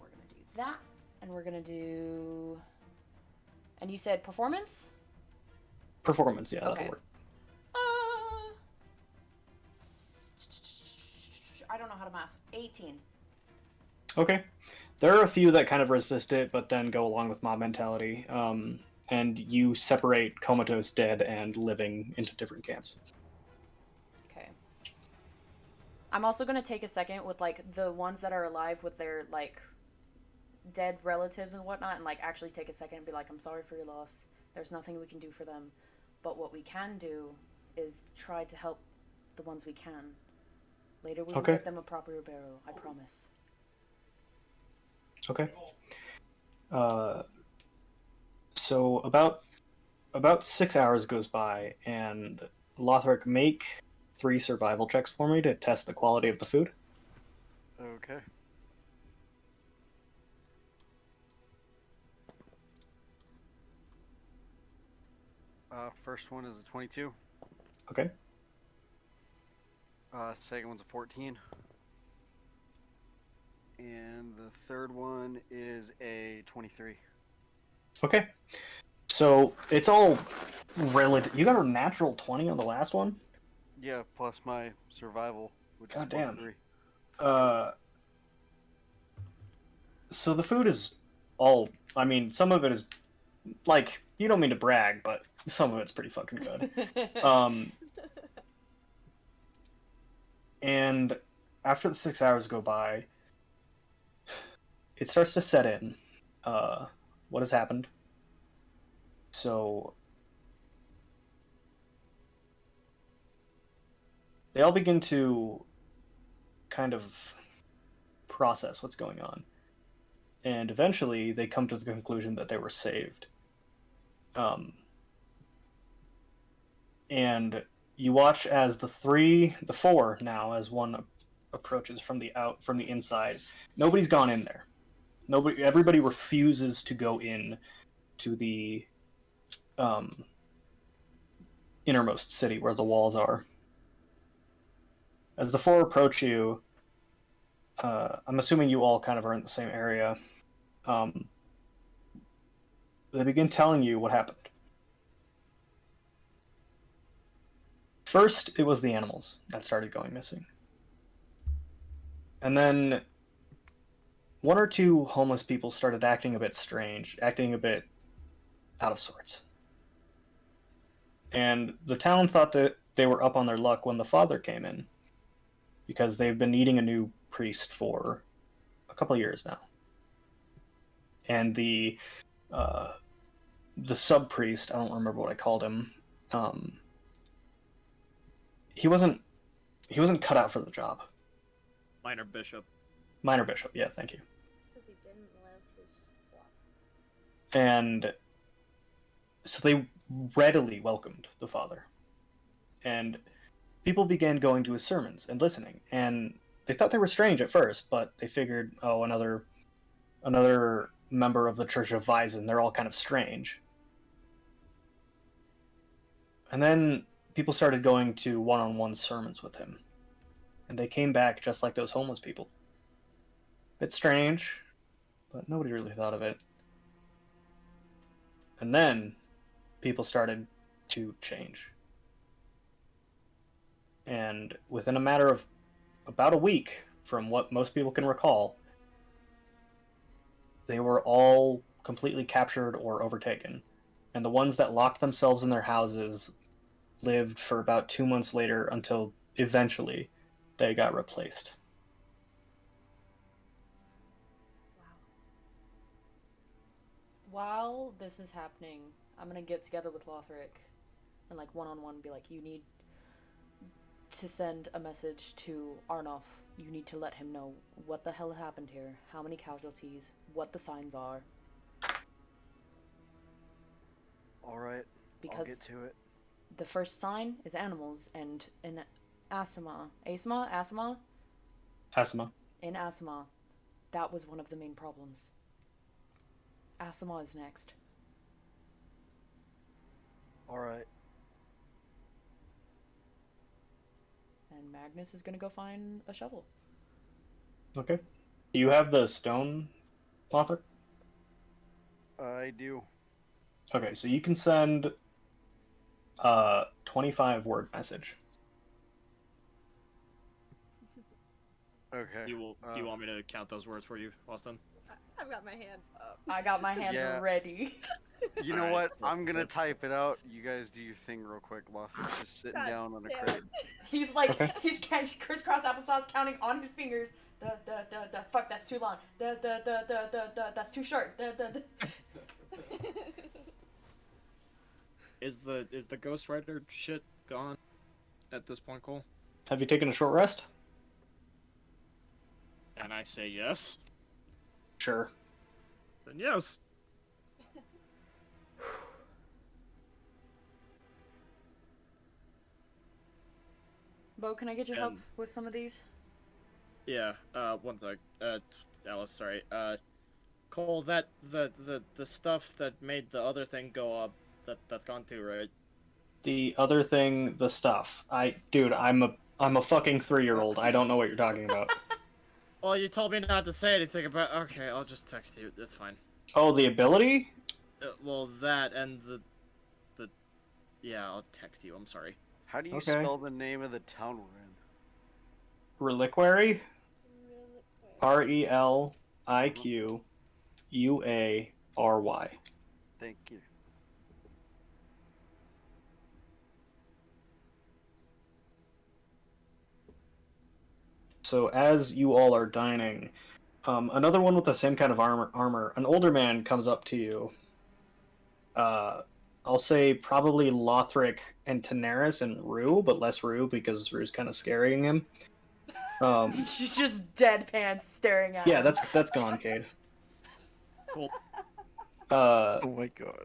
gonna do that, and we're gonna do. And you said performance? Performance, yeah, Okay. that'll work. I don't know how to math. 18. Okay. There are a few that kind of resist it, but then go along with mob mentality. And you separate comatose, dead, and living into different camps. Okay. I'm also gonna take a second with like the ones that are alive with their like dead relatives and whatnot, and like actually take a second and be like, I'm sorry for your loss. There's nothing we can do for them, but what we can do is try to help the ones we can. Later we will Okay. get them a proper burial, I promise. Okay. So about 6 hours goes by, and Lothric, make 3 survival checks for me to test the quality of the food. Okay. First one is a 22. Okay. Second one's a 14. And the third one is a 23. Okay. So it's all relative. You got a natural 20 on the last one? Yeah, plus my survival, which is God plus damn. 3. So the food is all. I mean, some of it is like, you don't mean to brag, but some of it's pretty fucking good. And after the 6 hours go by, it starts to set in what has happened. So they all begin to kind of process what's going on. And eventually they come to the conclusion that they were saved. And you watch as the four now, as one approaches from the inside. Nobody's gone in there. Everybody refuses to go in to the innermost city where the walls are. As the four approach you, I'm assuming you all kind of are in the same area. They begin telling you what happened. First, it was the animals that started going missing. And then one or two homeless people started acting a bit strange, acting a bit out of sorts. And the town thought that they were up on their luck when the father came in, because they've been needing a new priest for a couple of years now. And the sub priest, I don't remember what I called him. He wasn't cut out for the job. Minor bishop. Minor bishop, yeah, thank you. Because he didn't live his flock. And so they readily welcomed the father. And people began going to his sermons and listening. And they thought they were strange at first, but they figured, oh, another member of the Church of Weizen, they're all kind of strange. And then people started going to one-on-one sermons with him. And they came back just like those homeless people. Bit strange, but nobody really thought of it. And then people started to change. And within a matter of about a week, from what most people can recall, they were all completely captured or overtaken. And the ones that locked themselves in their houses lived for about 2 months later until eventually they got replaced. While this is happening, I'm gonna get together with Lothric and like one-on-one be like, you need to send a message to Arnoff. You need to let him know what the hell happened here, how many casualties, what the signs are. Alright, Because I'll get to it. the first sign is animals, and in Asima, in Asima, that was one of the main problems. Asima is next. Alright. And Magnus is gonna go find a shovel. Okay. Do you have the stone, Lothric? I do. Okay, so you can send 25-word message. Okay. Do you want me to count those words for you, Austin? I've got my hands up. I got my hands Yeah. ready. You know Alright, what? I'm gonna good. type it out. You guys do your thing real quick. Loth's just sitting God down on a damn crate. it. He's like, Okay. he's crisscross applesauce counting on his fingers. Fuck, that's too long. That's too short. Is the Ghost Rider shit gone at this point, Cole? Have you taken a short rest? And I say yes. Sure. Then yes. Bo, can I get your help And- with some of these? Yeah. One sec. Alice, sorry. Cole, that the stuff that made the other thing go up, that's gone too, right? The other thing, the stuff. Dude, I'm a fucking 3-year-old. I don't know what you're talking about. Well, you told me not to say anything about. Okay, I'll just text you. That's fine. Oh, the ability? Well, that and the. Yeah, I'll text you. I'm sorry. How do you Okay. spell the name of the town we're in? Reliquary? Really quick. RELIQUARY. Thank you. So as you all are dining, Another one with the same kind of armor. An older man comes up to you. I'll say probably Lothric and Daenerys and Rue, but less Rue because Rue's kind of scaring him. She's just deadpan staring at Yeah, him. that's gone, Cade. Cool. Oh my god.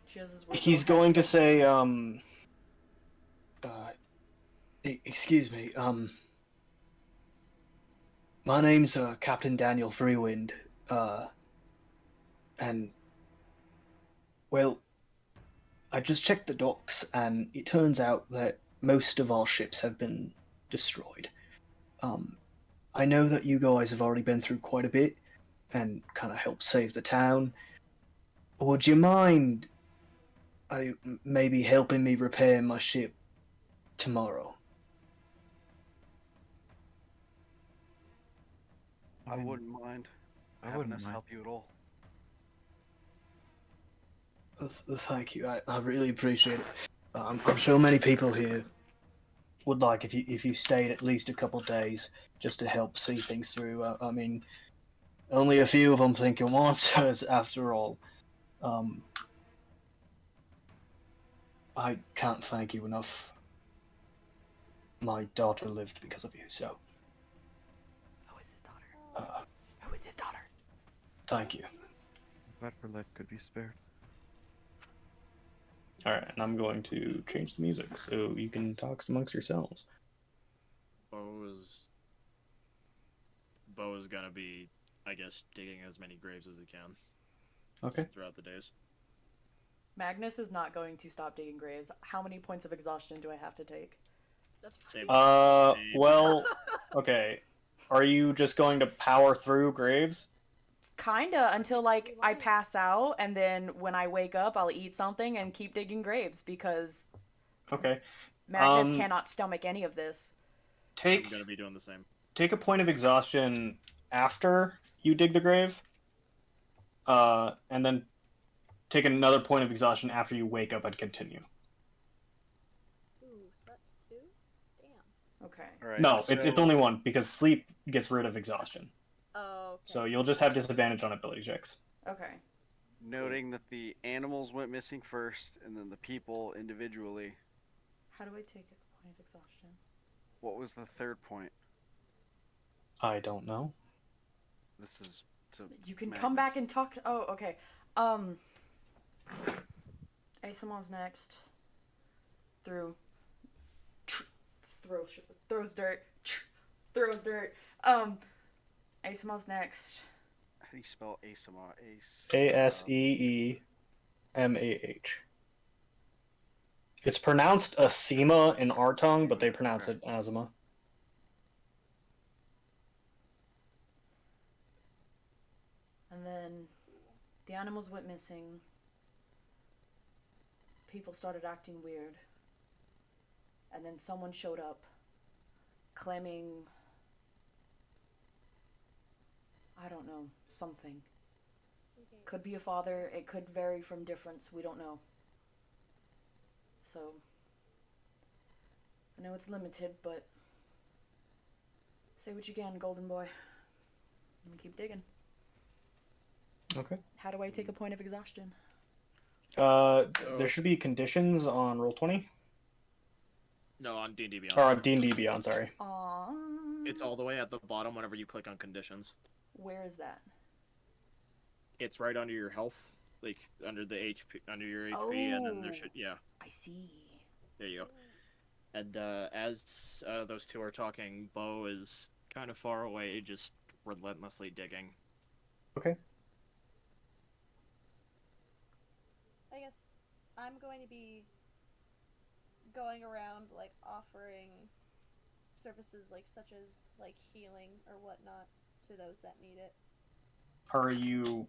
She has this weird He's little head going to tilt. say, excuse me, my name's Captain Daniel Freewind, and well, I just checked the docks, and it turns out that most of our ships have been destroyed. I know that you guys have already been through quite a bit, and kind of helped save the town. Would you mind maybe helping me repair my ship tomorrow? I mean, wouldn't mind I having wouldn't us mind. help you at all. Thank you. I really appreciate it. I'm sure many people here would like if you stayed at least a couple days just to help see things through. I mean, only a few of them think of monsters after all. I can't thank you enough. My daughter lived because of you, so Who is his daughter? Who is his daughter? thank you. Glad her life could be spared. Alright, and I'm going to change the music so you can talk amongst yourselves. Bo is gonna be, I guess, digging as many graves as he can. Okay. Throughout the days. Magnus is not going to stop digging graves. How many points of exhaustion do I have to take? That's Same. Well, okay. Are you just going to power through graves? Kinda, until like I pass out, and then when I wake up, I'll eat something and keep digging graves because Okay. Magnus cannot stomach any of this. I'm gonna be doing the same. Take a point of exhaustion after you dig the grave, and then take another point of exhaustion after you wake up and continue. Ooh, so that's 2? Damn. Okay. All right. No, it's so- only one because sleep gets rid of exhaustion. Oh, okay. So you'll just have disadvantage on ability checks. Okay. Noting that the animals went missing first, and then the people individually. How do I take a point of exhaustion? What was the third point? I don't know. This is to. You can come back and talk. Oh, okay. Asamon's next. Throws dirt. Throws dirt. Asamon's next. How do you spell Asema? Aseemah. It's pronounced Asema in our tongue, but they pronounce it Asima. And then the animals went missing. People started acting weird. And then someone showed up claiming, I don't know, something. Could be a father, it could vary from difference, we don't know. So, I know it's limited, but say what you can, golden boy. Let me keep digging. Okay. How do I take a point of exhaustion? There should be conditions on Roll20. No, on D&D Beyond. Or on D&D Beyond, sorry. It's all the way at the bottom whenever you click on conditions. Where is that? It's right under your health, like under the HP, under your HP, and then there should, yeah. I see. There you go. And as those two are talking, Bo is kind of far away, just relentlessly digging. Okay. I guess I'm going to be going around, like, offering services, like, such as, like, healing or whatnot to those that need it. Are you...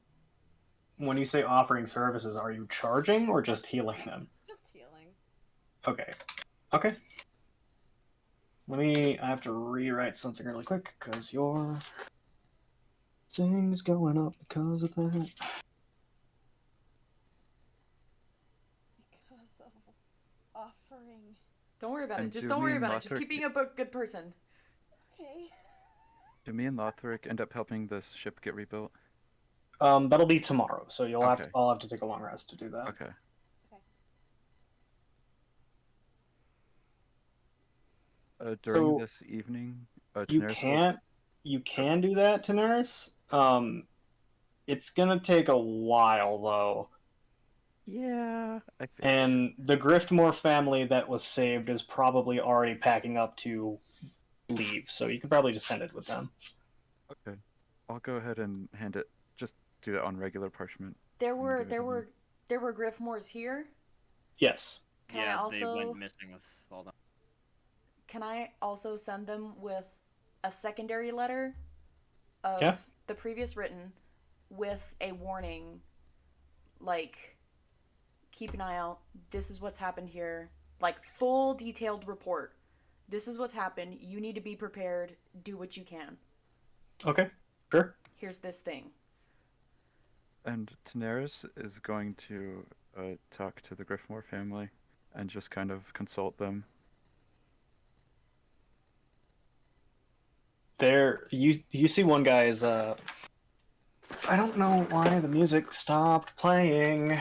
When you say offering services, are you charging or just healing them? Just healing. Okay. Okay. I have to rewrite something really quick, because your thing's going up because of that. Because of offering. Don't worry about it. And Just do don't me worry and about it. Just Lothric- keep being a good person. Okay. Do me and Lothric end up helping this ship get rebuilt? That'll be tomorrow, so you'll have to, Okay. I'll have to take a long rest to do that. Okay. During So this evening, you Daenerys will... can do that, Daenerys. It's gonna take a while though. Yeah, I think. And the Griftmore family that was saved is probably already packing up to leave, so you can probably just send it with them. Okay. I'll go ahead and hand it. Just do it on regular parchment. There and were give it there to were them. there were Griffmores here. Yes. Can I yeah, also they went missing with all that. can I also send them with a secondary letter of Yeah. the previous written with a warning, like, keep an eye out, this is what's happened here, like full detailed report. This is what's happened. You need to be prepared. Do what you can. Okay. Sure. Here's this thing. And Daenerys is going to talk to the Griffmore family and just kind of consult them. There, you see one guy is I don't know why the music stopped playing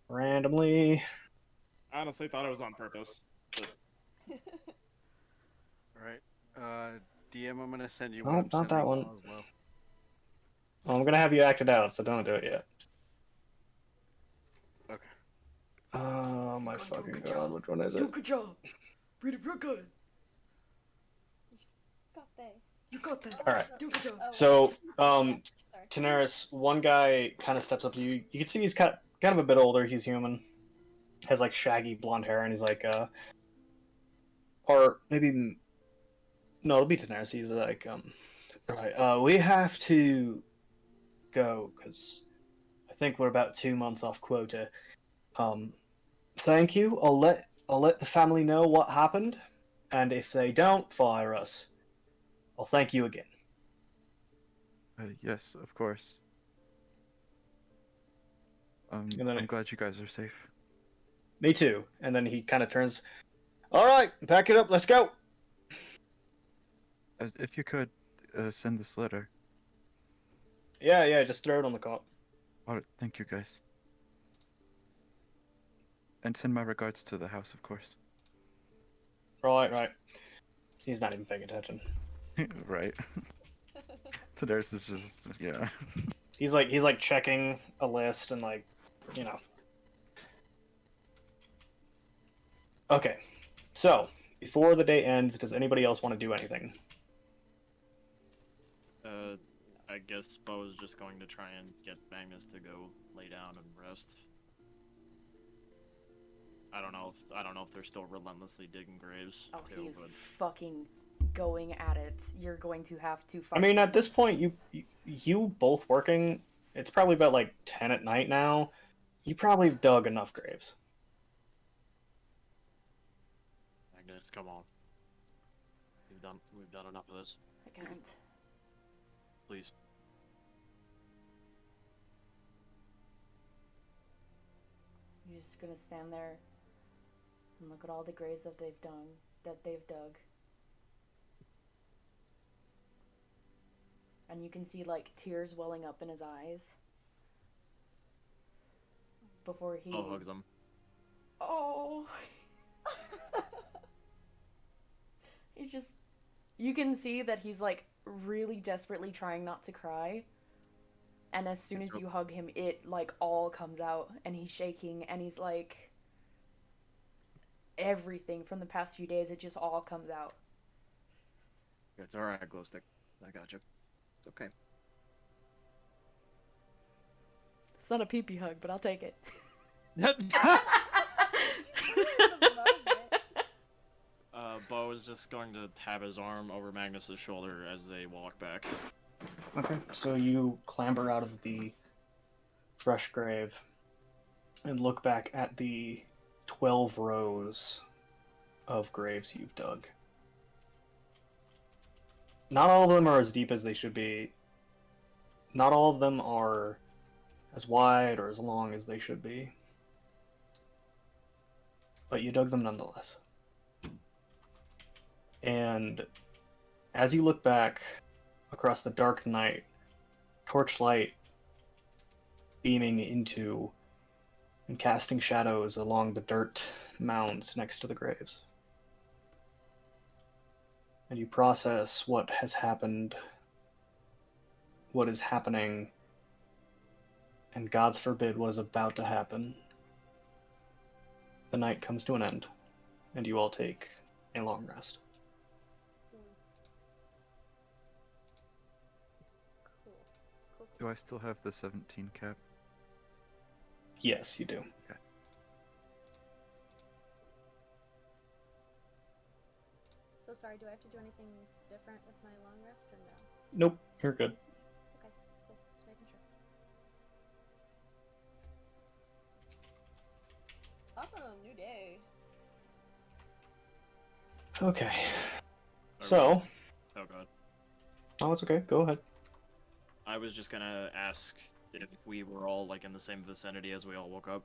randomly. I honestly thought it was on purpose. But Alright. DM, I'm gonna send you Oh, what I'm not that sending one. while as well. Well, I'm gonna have you act it out, so don't do it yet. Okay. Oh my fucking Good god, job. which one is Do a it? good job. Read it real good. Got this. You got this. Alright. Do a good job. Oh, So, sorry. Daenerys, one guy kind of steps up to you. You can see he's kind of a bit older. He's human. Has like shaggy blonde hair, and he's like, or maybe no, it'll be Daenerys. He's like, right, we have to go because I think we're about 2 months off quota. Thank you. I'll let the family know what happened, and if they don't fire us, I'll thank you again. Yes, of course. And then I'm glad you guys are safe. Me too. And then he kind of turns. All right, pack it up. Let's go. If you could send this letter. Yeah. Just throw it on the cot. All right, thank you guys. And send my regards to the house, of course. Right. He's not even paying attention. Right. So Daenerys is just yeah. He's like checking a list and like, you know. Okay, so before the day ends, does anybody else want to do anything? I guess Bo is just going to try and get Magnus to go lay down and rest. I don't know if they're still relentlessly digging graves. Oh, too, he is but... fucking going at it. You're going to have to. I mean, at this point, you both working. It's probably about like 10 at night now. You probably have dug enough graves. Magnus, come on. We've done enough of this. I can't. Please. You're just gonna stand there and look at all the graves that they've dug. And you can see like tears welling up in his eyes. Before he Hugs them. Oh. He just you can see that he's like really desperately trying not to cry. And as soon as you hug him, it like all comes out and he's shaking and he's like everything from the past few days, it just all comes out. It's alright, Glowstick. I got you. It's okay. It's not a pee-pee hug, but I'll take it. Bo is just going to have his arm over Magnus's shoulder as they walk back. Okay, so you clamber out of the fresh grave and look back at the 12 rows of graves you've dug. Not all of them are as deep as they should be. Not all of them are as wide or as long as they should be. But you dug them nonetheless. And as you look back, across the dark night, torchlight beaming into and casting shadows along the dirt mounds next to the graves. And you process what has happened, what is happening, and God's forbid what is about to happen. The night comes to an end, and you all take a long rest. Cool. Cool. Do I still have the 17 cap? Yes, you do. Okay. So sorry, do I have to do anything different with my long rest or no? Nope, you're good. Okay, cool. Just making sure. Awesome, new day. Okay. Okay. So, Oh god. oh, it's okay. Go ahead. I was just gonna ask if we were all like in the same vicinity as we all woke up,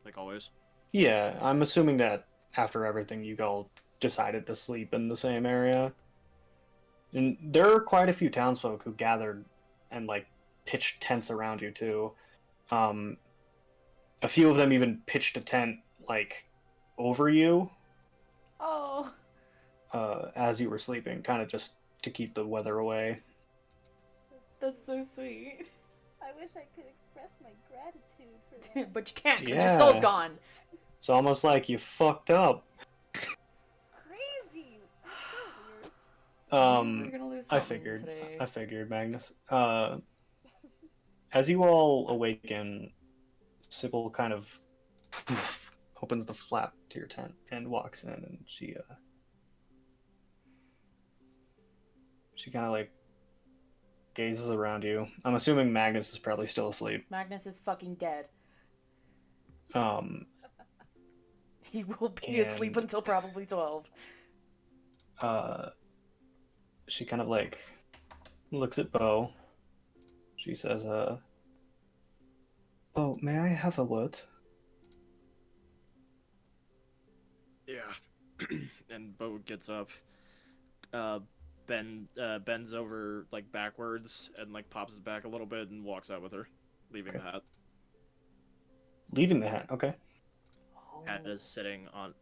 like always. Yeah, I'm assuming that after everything, you all decided to sleep in the same area. And there are quite a few townsfolk who gathered and like pitched tents around you too. A few of them even pitched a tent like over you Oh. as you were sleeping, kind of just to keep the weather away. That's so sweet. I wish I could express my gratitude for that. But you can't because Yeah. your soul's gone. It's almost like you fucked up. Crazy! That's so weird. We're gonna lose I something figured. today. I figured, Magnus. As you all awaken, Sybil kind of opens the flap to your tent and walks in, and she kind of like gazes around you. I'm assuming Magnus is probably still asleep. Magnus is fucking dead. Um, He will be asleep And- until probably 12. She kind of like looks at Bo. She says, "Oh, may I have a word?" Yeah. And Bo gets up. Bends over like backwards and like pops his back a little bit and walks out with her, leaving Okay. the hat. Leaving the hat. Okay. Hat is sitting on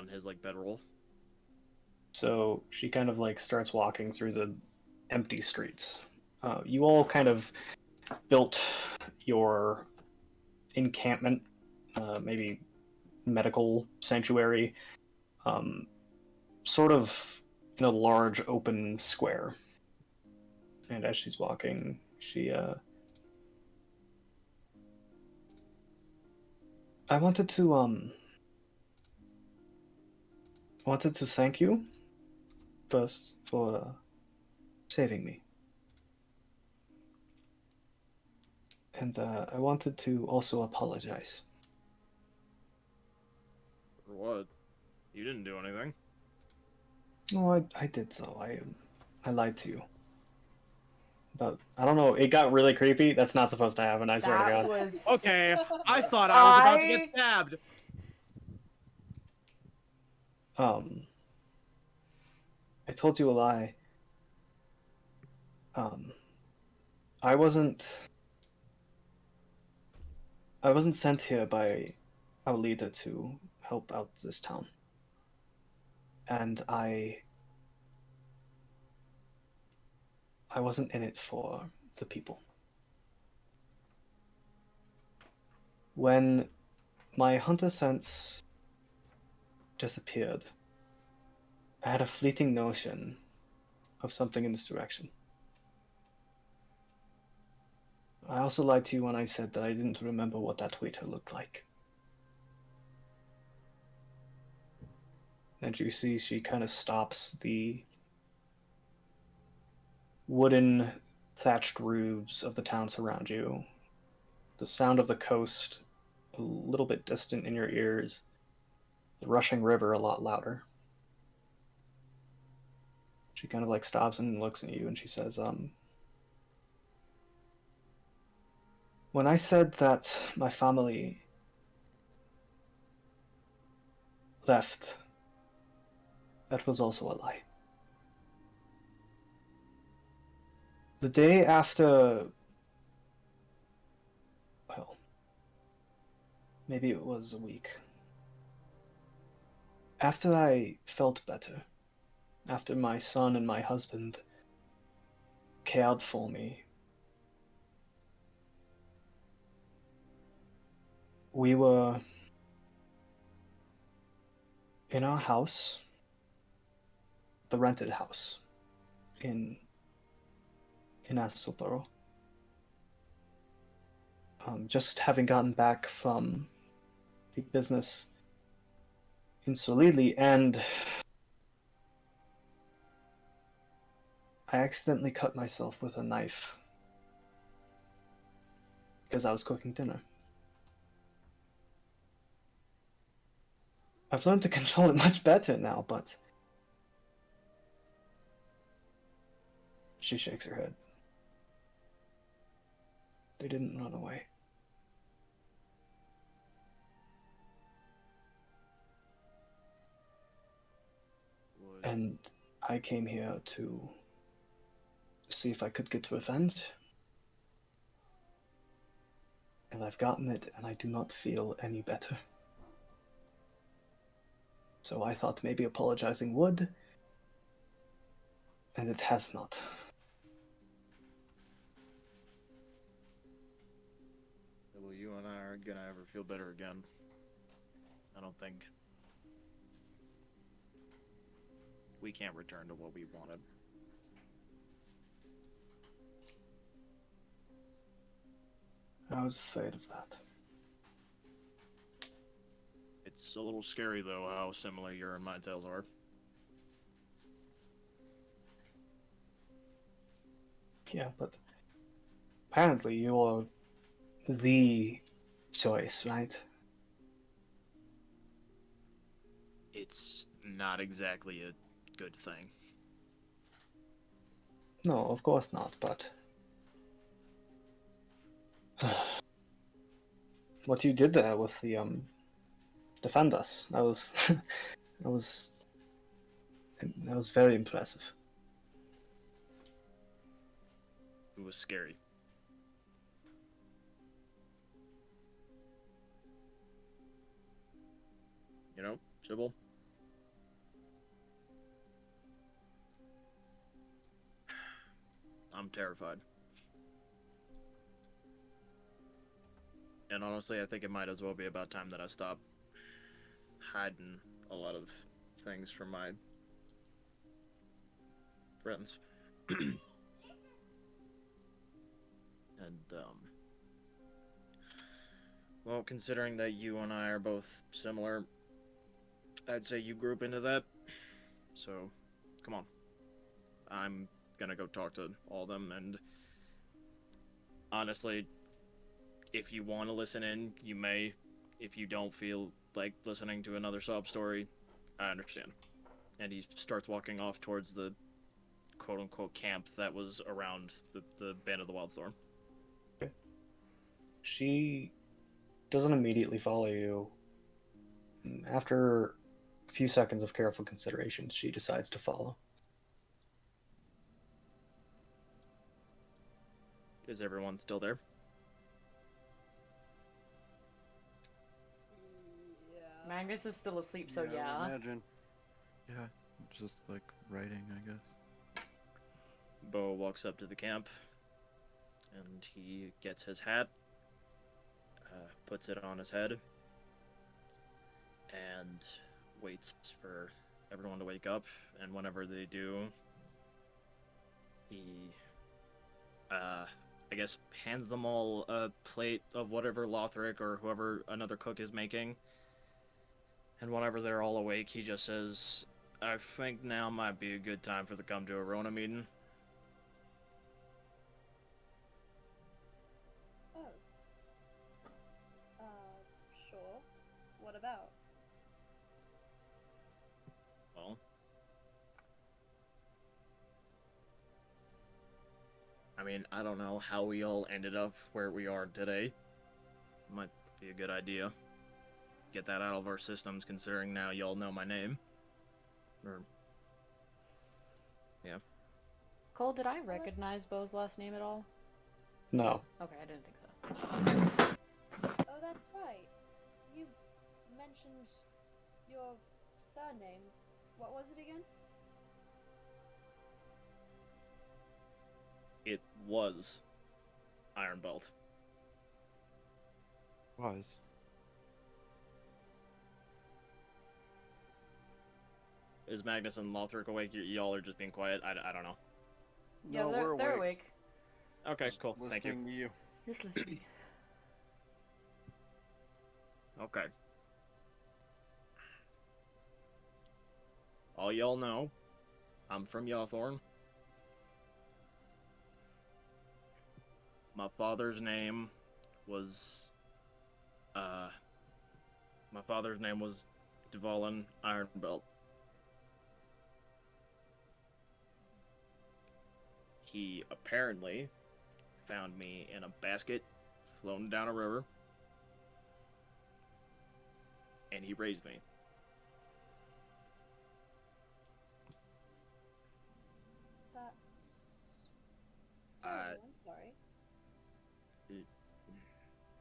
his like bedroll. So she kind of like starts walking through the empty streets. You all kind of built your encampment, maybe medical sanctuary, sort of in a large open square. And as she's walking, she I wanted to thank you first for saving me. And I wanted to also apologize. For what? You didn't do anything. No, I did so. I lied to you. But I don't know. It got really creepy. That's not supposed to happen. I swear to That God. was Okay, I thought I was about to I- get stabbed. I told you a lie. I wasn't sent here by our leader to help out this town. And I wasn't in it for the people. When my hunter sense disappeared, I had a fleeting notion of something in this direction. I also lied to you when I said that I didn't remember what that waiter looked like. And you see she kind of stops the wooden thatched roofs of the towns around you. The sound of the coast a little bit distant in your ears. The rushing river a lot louder. She kind of like stops and looks at you and she says, when I said that my family left, that was also a lie. The day after, well, maybe it was a week. After I felt better, after my son and my husband cared for me, we were in our house, the rented house in Asselborough. Just having gotten back from the business in Solili, and I accidentally cut myself with a knife because I was cooking dinner. I've learned to control it much better now, but... She shakes her head. They didn't run away. And I came here to see if I could get revenge. And I've gotten it, and I do not feel any better. So I thought maybe apologizing would, and it has not. Well, you and I aren't gonna ever feel better again. I don't think. We can't return to what we wanted. I was afraid of that. It's a little scary, though, how similar your and my tales are. Yeah, but apparently you're the choice, right? It's not exactly a good thing. No, of course not, but... what you did there with the, defend us, that was... that was very impressive. It was scary. You know, Sybil? I'm terrified. And honestly, I think it might as well be about time that I stop hiding a lot of things from my friends. And, well, considering that you and I are both similar, I'd say you group into that. So, come on. I'm gonna go talk to all of them, and honestly, if you want to listen in, you may. If you don't feel like listening to another sob story, I understand. And he starts walking off towards the quote-unquote camp that was around the Band of the Wildstorm. Okay. She doesn't immediately follow you. After a few seconds of careful consideration, she decides to follow. Is everyone still there? Magnus is still asleep, so I would yeah. imagine. Yeah, just like writing, I guess. Bo walks up to the camp, and he gets his hat, puts it on his head, and waits for everyone to wake up. And whenever they do, he, I guess, hands them all a plate of whatever Lothric or whoever another cook is making. And whenever they're all awake, he just says, I think now might be a good time for the come to Arona meeting. Oh. Sure. What about? Well, I mean, I don't know how we all ended up where we are today. Might be a good idea. Get that out of our systems, considering now y'all know my name. Or, yeah. Cole, did I recognize Bo's last name at all? No. Okay, I didn't think so. Oh, that's right. You mentioned your surname. What was it again? It was Iron Belt. Was. Is Magnus and Lothric awake? Y'all are just being quiet. I don't know. Yeah, No, we're they're awake. awake. Okay, Just cool. Thank you. listening to you. Just listening. Okay. All y'all know, I'm from Yawthorn. My father's name was, Dvalin Ironbelt. He apparently found me in a basket floating down a river, and he raised me. That's Uh, terrible. I'm sorry.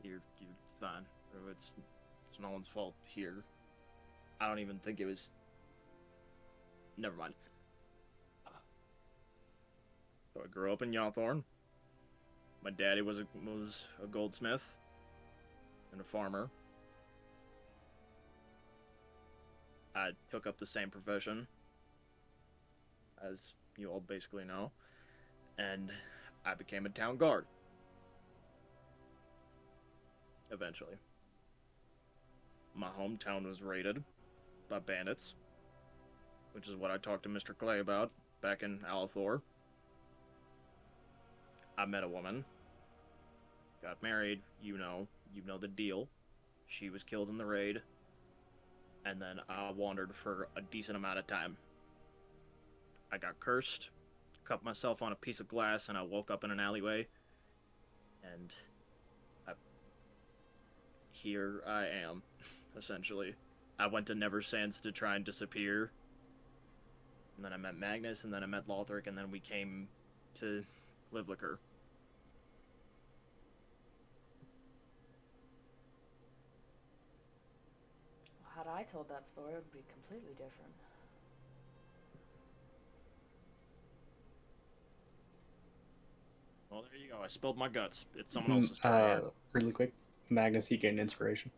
You're fine. It's no one's fault here. I don't even think it was. Never mind. So I grew up in Yawthorn. My daddy was a goldsmith and a farmer. I took up the same profession, as you all basically know, and I became a town guard. Eventually. My hometown was raided by bandits, which is what I talked to Mr. Clay about back in Alethor. I met a woman, got married, you know the deal. She was killed in the raid, and then I wandered for a decent amount of time. I got cursed, cut myself on a piece of glass, and I woke up in an alleyway, and here I am, essentially. I went to Neversands to try and disappear, and then I met Magnus, and then I met Lothric, and then we came to Livlicker. Had I told that story, it would be completely different. Well, there you go. I spilled my guts. It's someone else's turn here. Really quick, Magnus, he gained inspiration.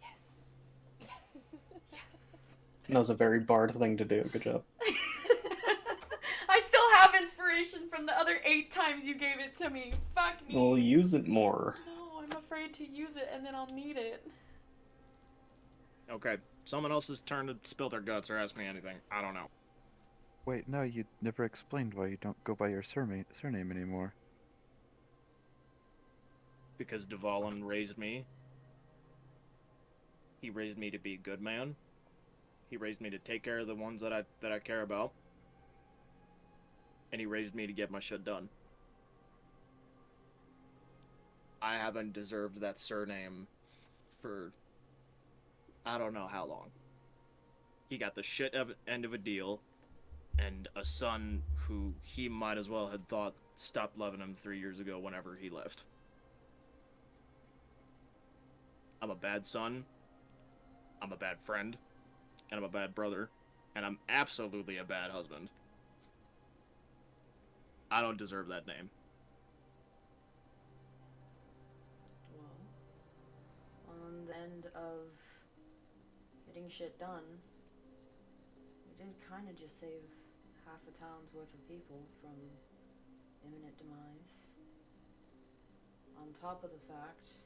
Yes. Yes. Yes. That was a very Bard thing to do. Good job. I still have inspiration from the other 8 times you gave it to me. Fuck me. Well, use it more. No, I'm afraid to use it and then I'll need it. Okay, someone else's turn to spill their guts or ask me anything. I don't know. Wait, no, you never explained why you don't go by your surname anymore. Because Dvalin raised me. He raised me to be a good man. He raised me to take care of the ones that I care about. And he raised me to get my shit done. I haven't deserved that surname for I don't know how long. He got the shit end of a deal, and a son who he might as well had thought stopped loving him 3 years ago whenever he left. I'm a bad son, I'm a bad friend, and I'm a bad brother, and I'm absolutely a bad husband. I don't deserve that name. Well, on the end of getting shit done, we did kind of just save half a town's worth of people from imminent demise. On top of the fact,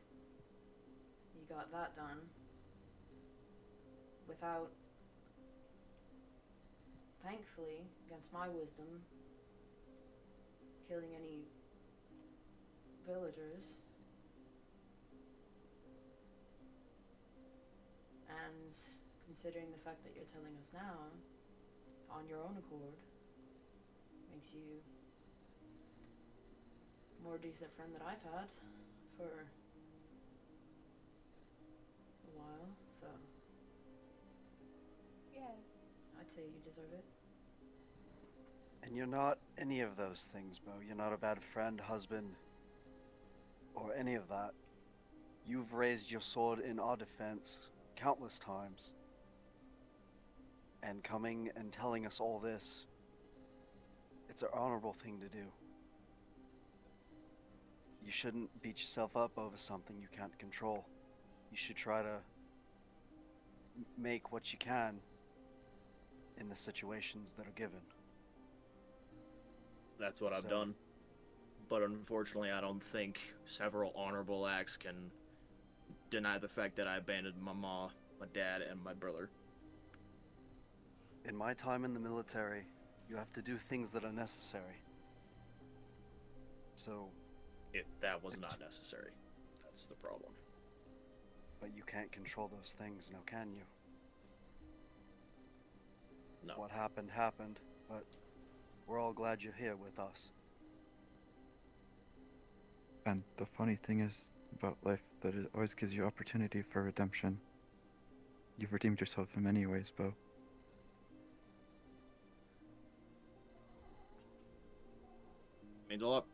you got that done without, thankfully, against my wisdom, killing any villagers. And considering the fact that you're telling us now, on your own accord, makes you a more decent friend that I've had for a while, so Yeah. I'd say you deserve it. And you're not any of those things, Bo. You're not a bad friend, husband, or any of that. You've raised your sword in our defense countless times. And coming and telling us all this, it's an honorable thing to do. You shouldn't beat yourself up over something you can't control. You should try to make what you can in the situations that are given. That's what I've done. But unfortunately, I don't think several honorable acts can deny the fact that I abandoned my mom, my dad, and my brother. In my time in the military, you have to do things that are necessary. So, If that was not necessary, that's the problem. but you can't control those things, now can you? No. What happened, happened, but we're all glad you're here with us. And the funny thing is about life that it always gives you opportunity for redemption. You've redeemed yourself in many ways, Bo. Means a lot.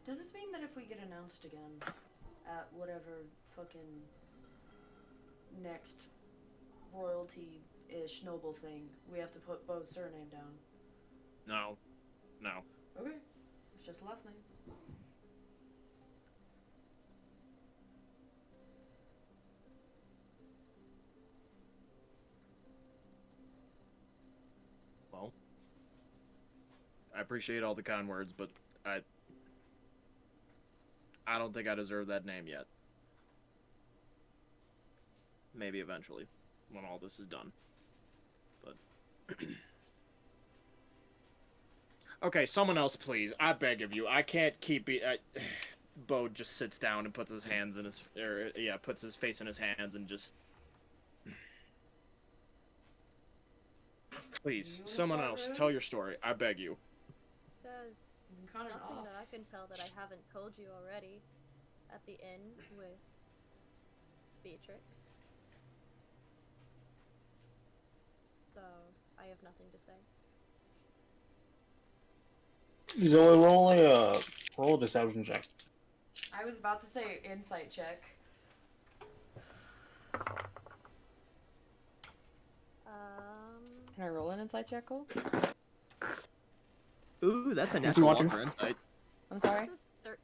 Does this mean that if we get announced again at whatever fucking next royalty-ish noble thing, we have to put Bo's surname down? No. No. Okay. It's just the last name. Well, I appreciate all the kind words, but I don't think I deserve that name yet. Maybe eventually, when all this is done. But okay, someone else, please. I beg of you. I can't keep it. Bo just sits down and puts his hands in his, puts his face in his hands and just. Please, You wanna someone start, else, Rude? tell your story. I beg you. There's I'm kind of nothing off. that I can tell that I haven't told you already at the inn with Beatrix. So, I have nothing to say. Zoe, roll a deception check. I was about to say insight check. Can I roll an insight check, Cole? Ooh, that's a If you natural want one to. for insight. I'm sorry? It's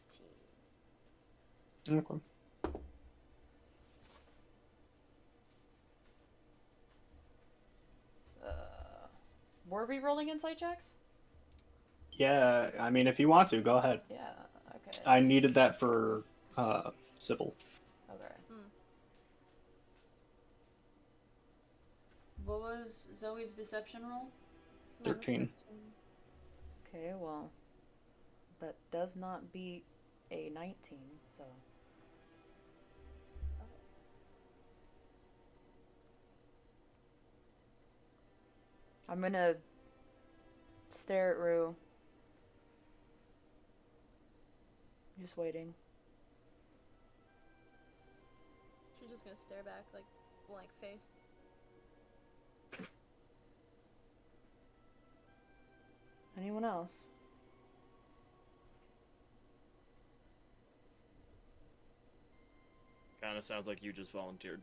a 13. Okay. Were we rolling insight checks? Yeah, I mean, if you want to, go ahead. Yeah, okay. I needed that for Sybil. Okay. Hmm. What was Zoe's deception roll? Mine was 13. Okay, well, that does not beat a 19, so. I'm gonna stare at Rue. Just waiting. She's just gonna stare back, like, blank face. Anyone else? Kind of sounds like you just volunteered.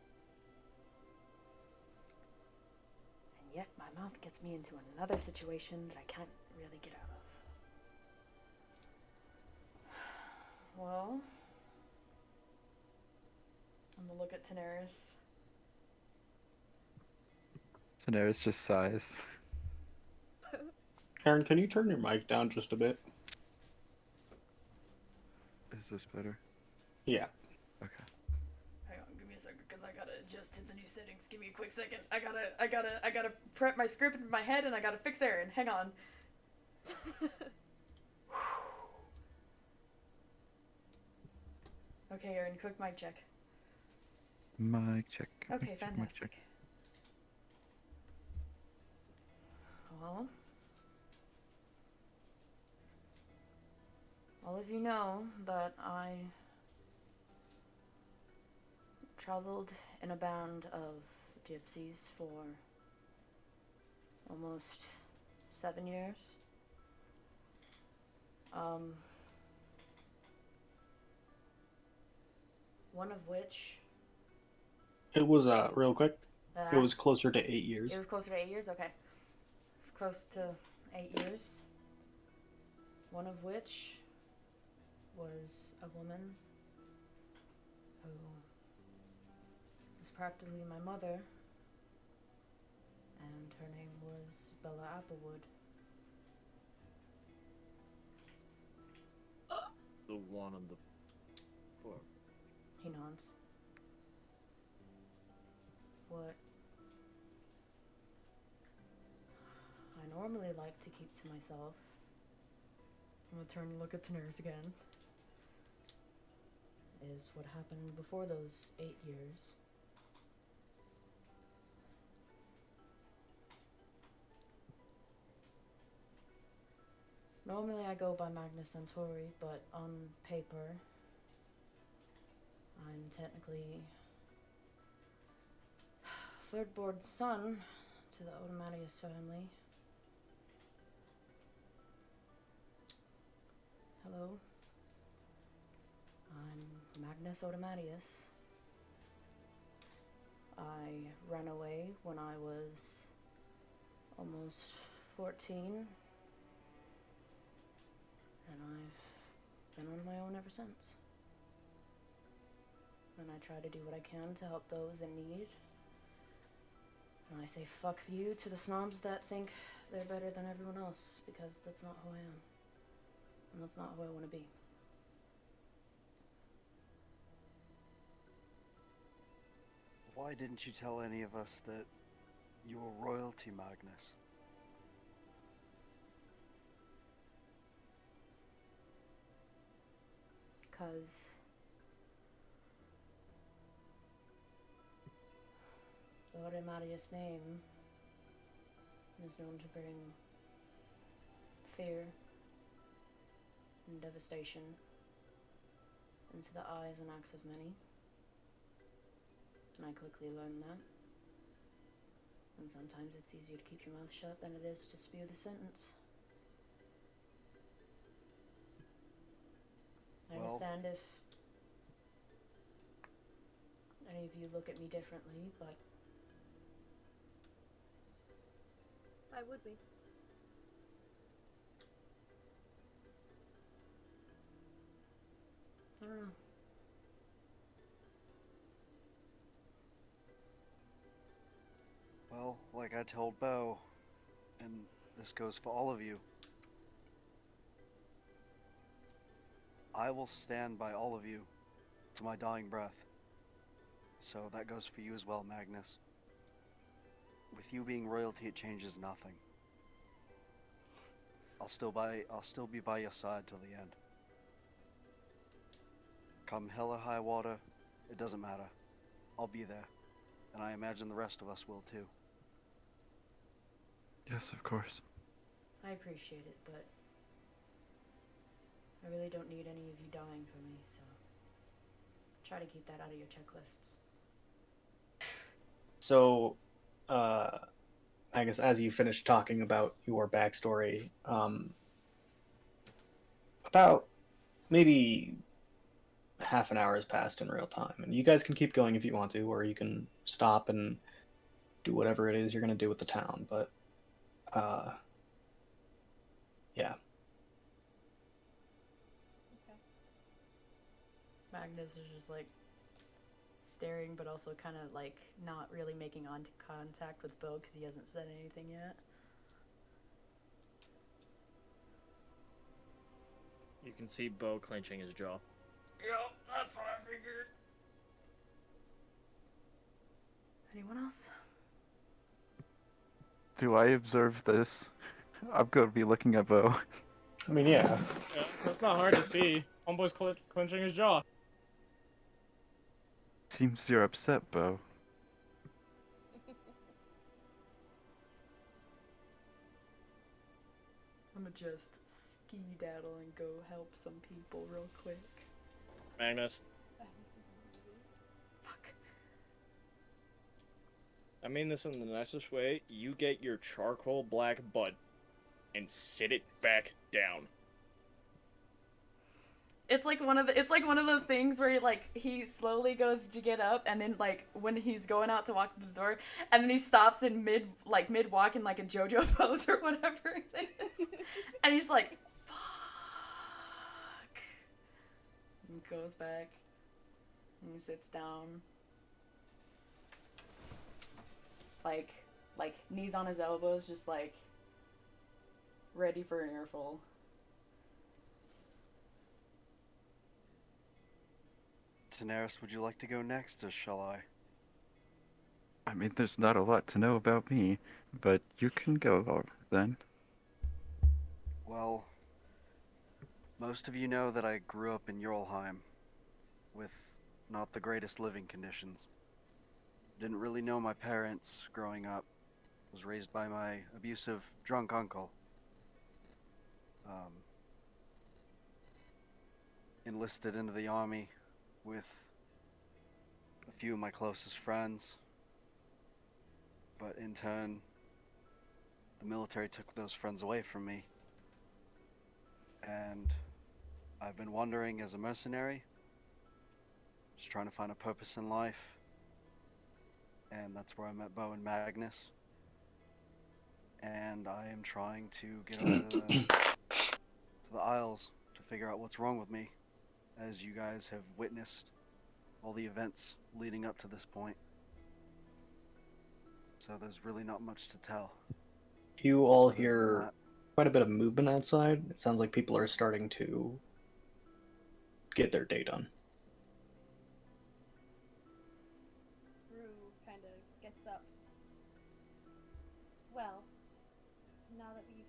And yet my mouth gets me into another situation that I can't really get out of. Well, I'm gonna look at Daenerys. Daenerys just sighs. Karen, can you turn your mic down just a bit? Is this better? Yeah. Okay. Hang on, give me a second, because I gotta adjust to the new settings. Give me a quick second. I gotta prep my script in my head, and I gotta fix Aaron. Hang on. Okay, Aaron, quick mic check. Mic check. Okay, mic check, mic fantastic. check. Well, all of you know that I traveled in a band of gypsies for almost 7 years. One of which... It was, real quick, it Uh, was closer to 8 years. It was closer to 8 years? Okay. Close to 8 years. One of which was a woman who was practically my mother, and her name was Bella Applewood. The one on the. He nods. What I normally like to keep to myself. I'm gonna turn and look at Daenerys again. Is what happened before those 8 years. Normally I go by Magnus Centauri, but on paper, I'm technically third-born son to the Otomatius family. Hello. I'm Magnus Otomatius. I ran away when I was almost 14. And I've been on my own ever since. And I try to do what I can to help those in need. And I say fuck you to the snobs that think they're better than everyone else, because that's not who I am. And that's not who I want to be. Why didn't you tell any of us that you were royalty, Magnus? Because the Otomatius name is known to bring fear and devastation into the eyes and acts of many. And I quickly learned that. And sometimes it's easier to keep your mouth shut than it is to spew the sentence. I understand if any of you look at me differently, but I would be. I don't know. Well, like I told Bo, and this goes for all of you, I will stand by all of you to my dying breath. So that goes for you as well, Magnus. With you being royalty, it changes nothing. I'll still be by your side till the end. Come hell or high water, it doesn't matter. I'll be there. And I imagine the rest of us will too. Yes, of course. I appreciate it, but I really don't need any of you dying for me, so try to keep that out of your checklists. So, I guess as you finish talking about your backstory, about maybe half an hour has passed in real time, and you guys can keep going if you want to, or you can stop and do whatever it is you're going to do with the town, but yeah. Okay. Magnus is just like staring, but also kind of like not really making contact with Bo because he hasn't said anything yet. You can see Bo clenching his jaw. Yep, that's what I figured. Anyone else? Do I observe this? I'm going to be looking at Bo. I mean, yeah. Yeah, that's not hard to see. Homeboy's clenching his jaw. Seems you're upset, Bo. I'm gonna just skedaddle and go help some people real quick. Magnus, Fuck. I mean this in the nicest way. You get your charcoal black butt and sit it back down. It's like one of those things where he slowly goes to get up, and then like when he's going out to walk to the door, and then he stops in mid walk in like a JoJo pose or whatever it is, and he's like, "Fuck," and he goes back, and he sits down, like knees on his elbows, just like ready for an earful. Daenerys, would you like to go next, or shall I? I mean, there's not a lot to know about me, but you can go then. Well, most of you know that I grew up in Yorlheim, with not the greatest living conditions. Didn't really know my parents growing up. Was raised by my abusive, drunk uncle. Enlisted into the army with a few of my closest friends. But in turn, the military took those friends away from me. And I've been wandering as a mercenary, just trying to find a purpose in life. And that's where I met Bo and Magnus. And I am trying to get over to the Isles to figure out what's wrong with me, as you guys have witnessed all the events leading up to this point. So there's really not much to tell. You all Other than hear that. quite a bit of movement outside. It sounds like people are starting to get their day done. Rue kind of gets up. Well, now that we've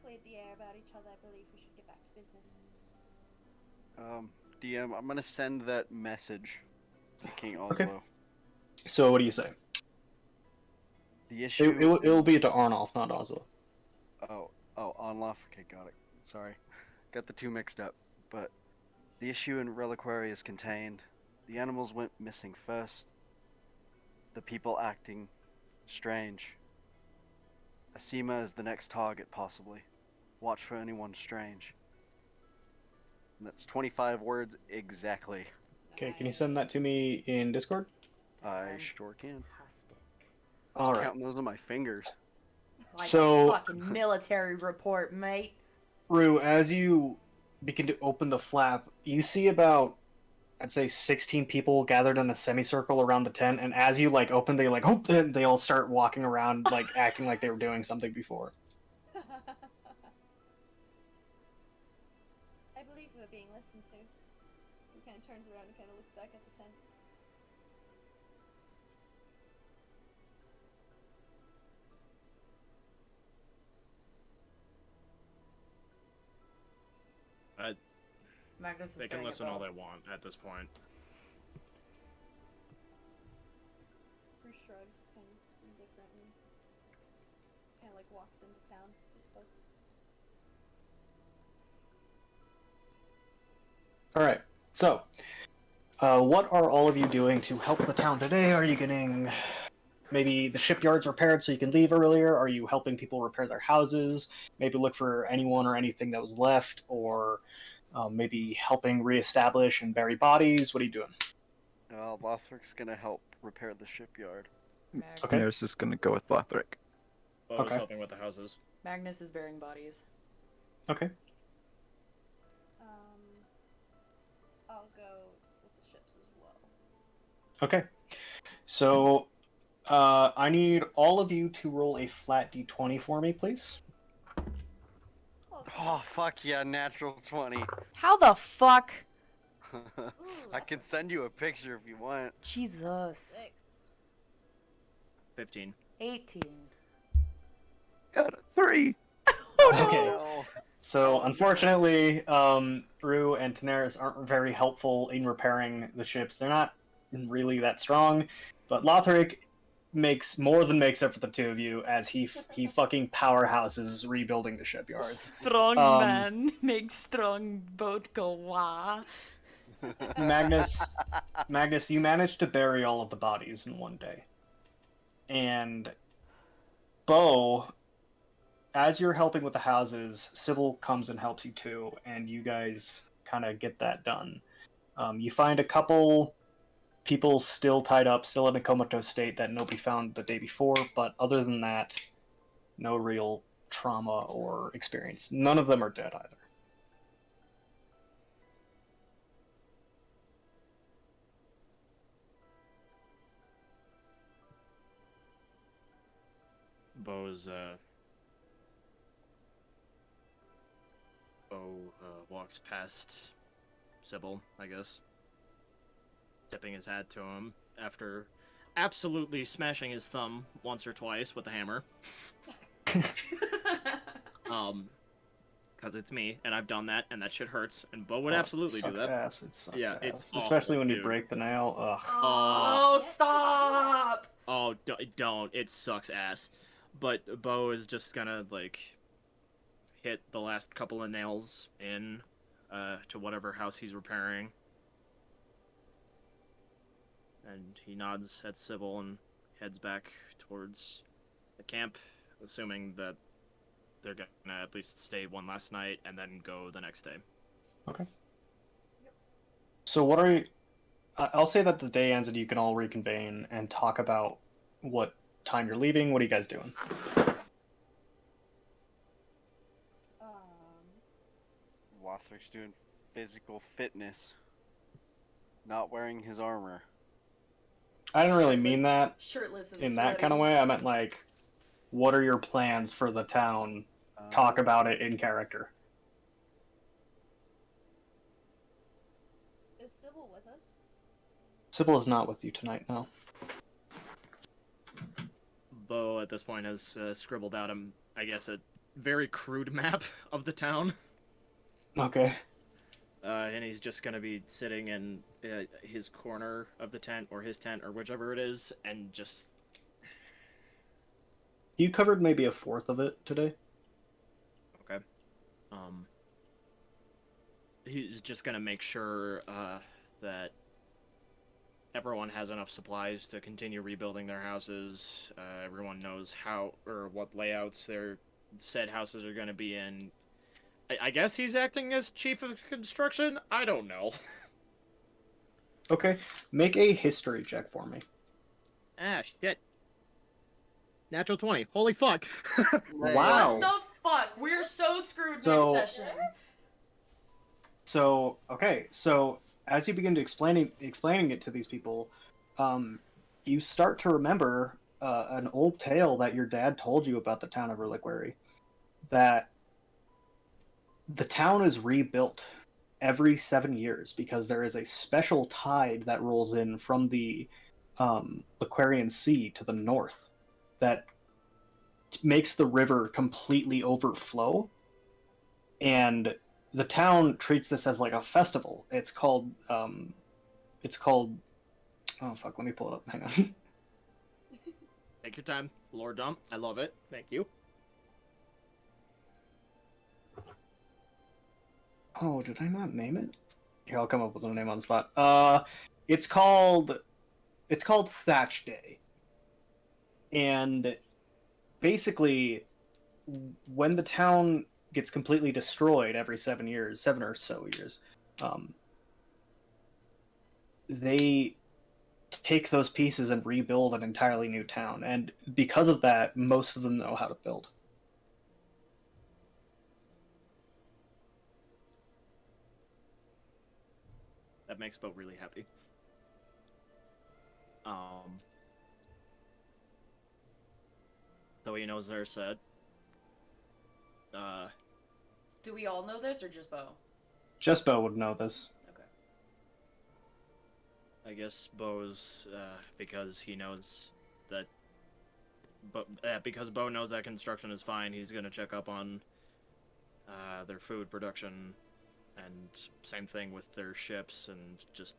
cleared the air about each other, I believe we should get back to business. DM, I'm gonna send that message to King Oslo. Okay. So what do you say? The issue. It will be to Arnolf, not Oslo. Oh, Onlof. Okay, got it. Sorry, got the two mixed up. But the issue in Reliquary is contained. The animals went missing first. The people acting strange. Asima is the next target, possibly. Watch for anyone strange. And that's 25 words exactly. Okay, can you send that to me in Discord? I sure can. Fantastic. I was All right. counting those on my fingers. Like So- a fucking military report, mate. Rue, as you begin to open the flap, you see about, I'd say, 16 people gathered in a semicircle around the tent, and as you open, they and they all start walking around acting like they were doing something before. I believe we're being listened to. He kind of turns around and kind of looks back at the tent. Magnus is They can staring at listen all Bo. they want at this point. Bruce shrugs kind of indifferently. Kind of walks into town, I suppose. All right. So, what are all of you doing to help the town today? Are you getting maybe the shipyards repaired so you can leave earlier? Are you helping people repair their houses? Maybe look for anyone or anything that was left, or maybe helping reestablish and bury bodies? What are you doing? Lothric's gonna help repair the shipyard. Okay. Daenerys is gonna go with Lothric. Bo's Okay. helping with the houses. Magnus is burying bodies. Okay. I'll go with the ships as well. Okay. So, I need all of you to roll a flat d20 for me, please. Oh, fuck yeah, natural 20. How the fuck? I can send you a picture if you want. Jesus. 6. 15. 18. Got a 3. Okay. No. So, unfortunately, Rue and Daenerys aren't very helpful in repairing the ships. They're not really that strong, but Lothric makes up for the two of you as he fucking powerhouses rebuilding the shipyards. Strong Um, man makes strong boat go wah. Magnus, you managed to bury all of the bodies in one day, and Bo, as you're helping with the houses, Sybil comes and helps you too, and you guys kind of get that done. You find a couple people still tied up, still in a comatose state that nobody found the day before, but other than that, no real trauma or experience. None of them are dead either. Bo's Bo walks past Sybil, I guess, tipping his hat to him after absolutely smashing his thumb once or twice with the hammer. Because it's me, and I've done that, and that shit hurts, and Bo would absolutely do that. Ass. It sucks Yeah, ass. it's Especially awful, when you dude. break the nail. Ugh. Oh, stop! Oh, don't. It sucks ass. But Bo is just gonna, like, hit the last couple of nails in to whatever house he's repairing. And he nods at Sybil and heads back towards the camp, assuming that they're gonna at least stay one last night and then go the next day. Okay. So what are you... I'll say that the day ends and you can all reconvene and talk about what time you're leaving. What are you guys doing? Lothric's doing physical fitness, not wearing his armor. I didn't really mean that Shirtless and in sweaty. that kind of way. I meant like, what are your plans for the town? Talk about it in character. Is Sybil with us? Sybil is not with you tonight, no. Bo, at this point, has scribbled out, I guess, a very crude map of the town. Okay. And he's just going to be sitting in his corner of the tent, or his tent, or whichever it is, and just... You covered maybe a fourth of it today. Okay. He's just going to make sure that everyone has enough supplies to continue rebuilding their houses. Everyone knows how, or what layouts their said houses are going to be in. I guess he's acting as chief of construction? I don't know. Okay. Make a history check for me. Ah, shit. Natural 20. Holy fuck. Wow. What the fuck? We're so screwed So- next session. So, okay. So, as you begin to explaining it to these people, you start to remember an old tale that your dad told you about the town of Reliquary. That the town is rebuilt every 7 years because there is a special tide that rolls in from the Aquarian Sea to the north that makes the river completely overflow, and the town treats this as like a festival. It's called oh fuck, let me pull it up. Hang on. Take your time. Lord Dump. I love it. Thank you. Oh, did I not name it? Here, I'll come up with a name on the spot. It's called Thatch Day. And basically, when the town gets completely destroyed every 7 years, 7 or so years, they take those pieces and rebuild an entirely new town. And because of that, most of them know how to build. That makes Bo really happy. So he knows they're said. Do we all know this or just Bo? Just Bo would know this. Okay. I guess Bo's, because he knows that... because Bo knows that construction is fine, he's gonna check up on their food production, and same thing with their ships, and just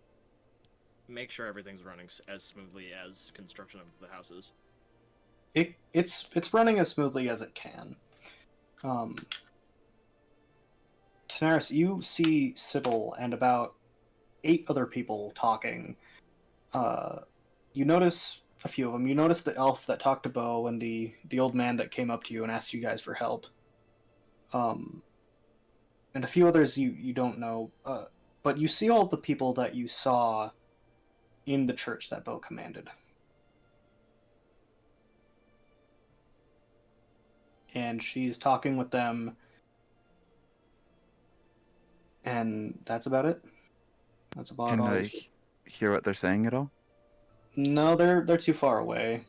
make sure everything's running as smoothly as construction of the houses. It's running as smoothly as it can. Tanaris, you see Sybil and about 8 other people talking. You notice a few of them. You notice the elf that talked to Bo and the old man that came up to you and asked you guys for help. And a few others you don't know. But you see all the people that you saw in the church that Bo commanded. And she's talking with them, and that's about it. That's about Can all. I hear what they're saying at all? No, they're too far away.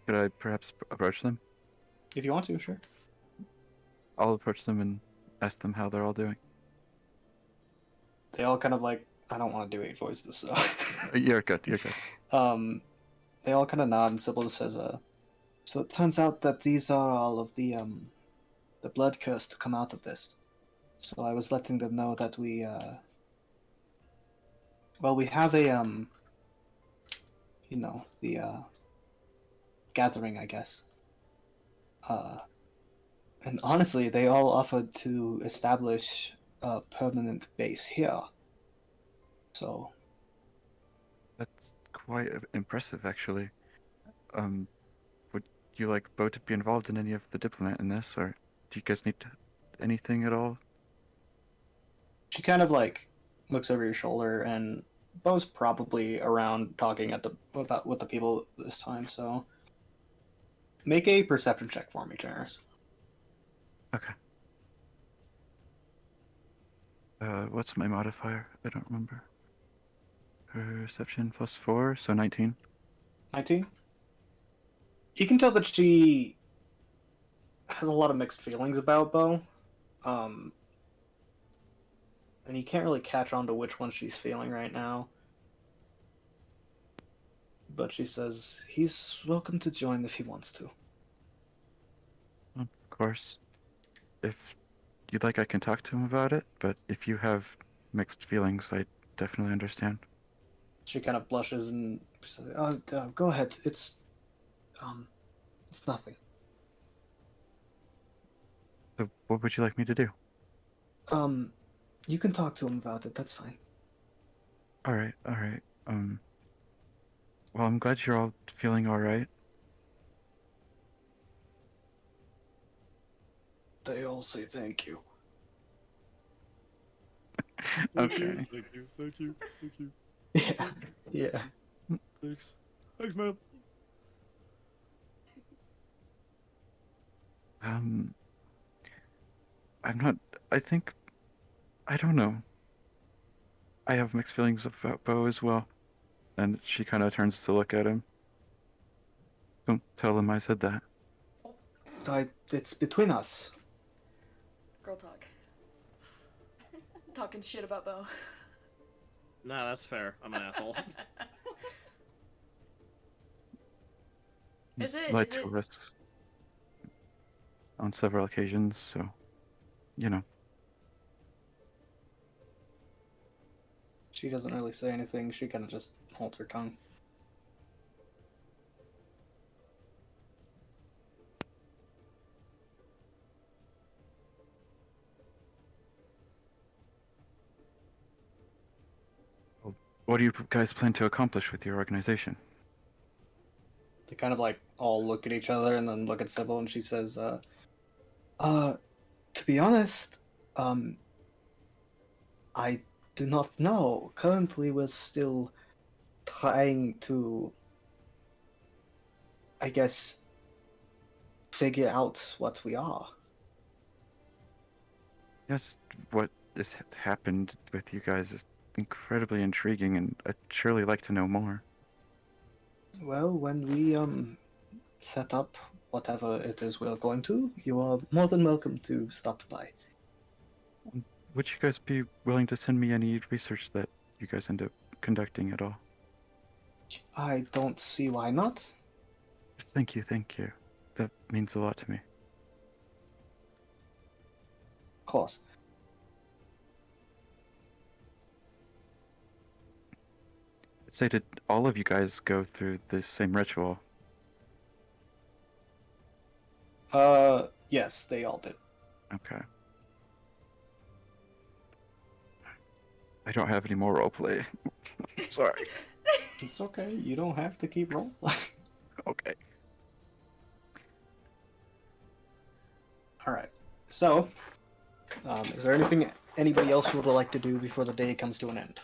Could I perhaps approach them? If you want to, sure. I'll approach them and ask them how they're all doing. They all kind of like, I don't want to do 8 voices, so. You're good. You're good. They all kind of nod, and Sybil says, so it turns out that these are all of the blood curse to come out of this. So I was letting them know that we have a, the, gathering, I guess. And honestly, they all offered to establish a permanent base here. So. That's quite impressive, actually. Would you like Bo to be involved in any of the diplomat in this, or do you guys need anything at all? She kind of like looks over your shoulder, and Bo's probably around talking with the people this time. So make a perception check for me, Terrace. Okay. What's my modifier? I don't remember. Perception +4, so 19. 19? You can tell that she has a lot of mixed feelings about Bo. And you can't really catch on to which one she's feeling right now. But she says he's welcome to join if he wants to. Of course. If you'd like, I can talk to him about it, but if you have mixed feelings, I definitely understand. She kind of blushes and says, go ahead. It's nothing. So what would you like me to do? You can talk to him about it. That's fine. All right. Well, I'm glad you're all feeling all right. They all say thank you. Okay. Thank you. Yeah. Thanks, man. I don't know. I have mixed feelings about Bo as well. And she kind of turns to look at him. Don't tell him I said that. It's between us. Girl talk. Talking shit about Bo. Nah, that's fair. I'm an asshole. Is He's it- lied is to it- risks on several occasions, so, you know. She doesn't really say anything. She kind of just holds her tongue. What do you guys plan to accomplish with your organization? They kind of like all look at each other and then look at Sybil, and she says, to be honest, I do not know. Currently, we're still trying to, I guess, figure out what we are. Yes, what has happened with you guys is incredibly intriguing, and I'd surely like to know more. Well, when we set up whatever it is we're going to, you are more than welcome to stop by. Would you guys be willing to send me any research that you guys end up conducting at all? I don't see why not. Thank you. That means a lot to me. Of course. Say, did all of you guys go through the same ritual? Yes, they all did. Okay. I don't have any more roleplay. Sorry. It's okay. You don't have to keep rolling. Okay. All right. So, is there anything anybody else would like to do before the day comes to an end?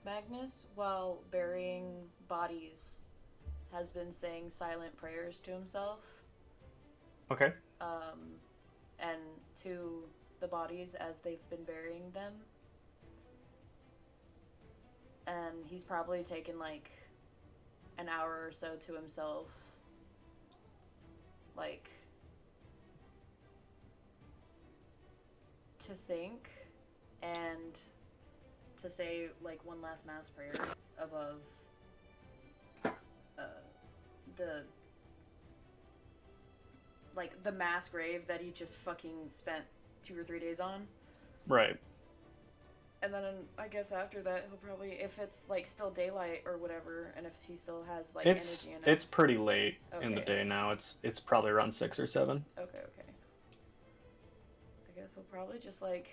Magnus, while burying bodies, has been saying silent prayers to himself. Okay. And to the bodies as they've been burying them. And he's probably taken like an hour or so to himself. Like, to think and to say like one last mass prayer above the mass grave that he just fucking spent 2 or 3 days on. Right. And then I guess after that he'll probably, if it's like still daylight or whatever, and if he still has like energy in it. It's pretty late in the Okay. day now. It's probably around 6 or 7. Okay. I guess he'll probably just like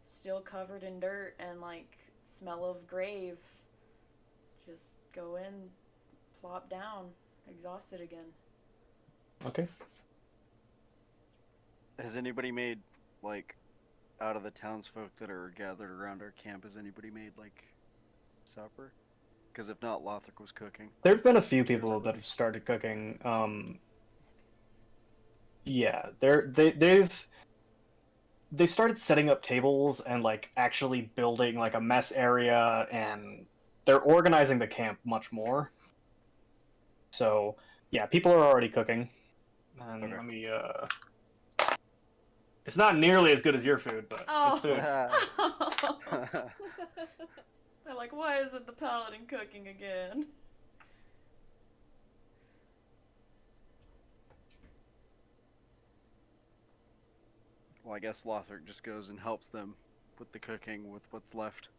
still covered in dirt and like smell of grave. Just go in, plop down, exhausted again. Okay. Has anybody made, like, out of the townsfolk that are gathered around our camp, has anybody made, like, supper? Because if not, Lothric was cooking. There've been a few people that have started cooking. Yeah, they've started setting up tables and like actually building like a mess area, and they're organizing the camp much more. So yeah, people are already cooking. And Okay. let me it's not nearly as good as your food, but it's food. They're like, why isn't the paladin cooking again? Well, I guess Lothric just goes and helps them with the cooking with what's left.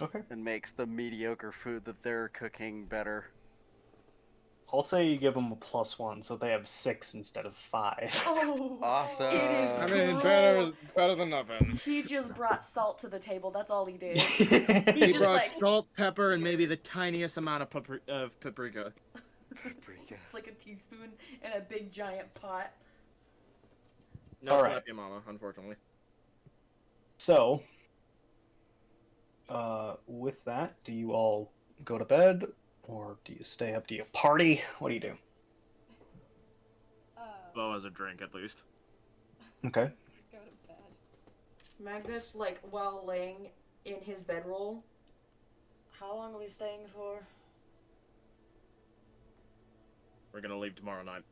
Okay. And makes the mediocre food that they're cooking better. I'll say you give them a +1, so they have 6 instead of 5. Oh, Awesome. It is I mean, gross. better than nothing. He just brought salt to the table. That's all he did. He just, brought like- salt, pepper, and maybe the tiniest amount of paprika. It's like a teaspoon in a big giant pot. No All slap right. your mama, unfortunately. So, with that, do you all go to bed, or do you stay up? Do you party? What do you do? Bo has a drink at least. Okay. Go to bed. Magnus, like, while laying in his bedroll, how long are we staying for? We're gonna leave tomorrow night.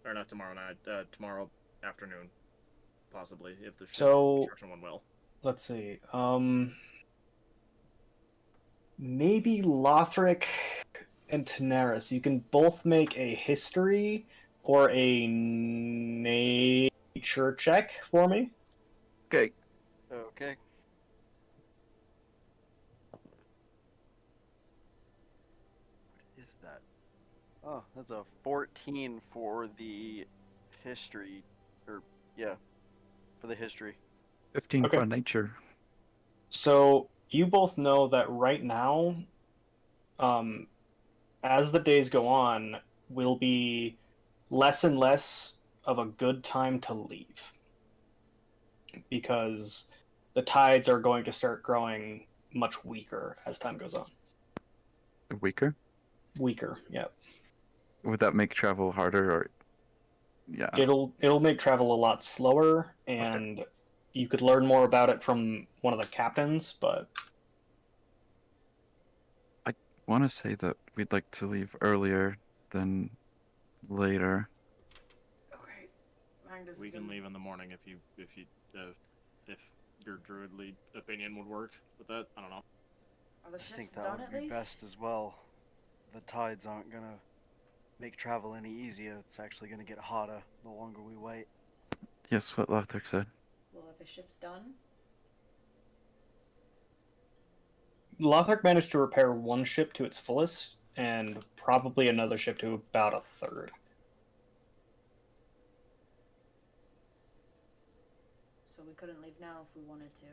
Or not tomorrow night, tomorrow afternoon. Possibly, if the construction went well. Let's see. Maybe Lothric and Tanaris, you can both make a history or a nature check for me. Okay. Okay. What is that? Oh, that's a 14 for the history. Or, yeah, for the history. 15 Okay. for nature. So you both know that right now, as the days go on, will be less and less of a good time to leave, because the tides are going to start growing much weaker as time goes on. Weaker? Weaker, yeah. Would that make travel harder, or... Yeah. It'll make travel a lot slower, and you could learn more about it from one of the captains, but I want to say that we'd like to leave earlier than later. Okay. Magnus We is can gonna- leave in the morning if your druidly opinion would work with that. I don't know. Are the I ships think that done would at be least? best as well. The tides aren't gonna make travel any easier. It's actually gonna get hotter the longer we wait. Yes, what Lothric said. Well, are the ships done? Lothric managed to repair one ship to its fullest, and probably another ship to about a third. So we couldn't leave now if we wanted to.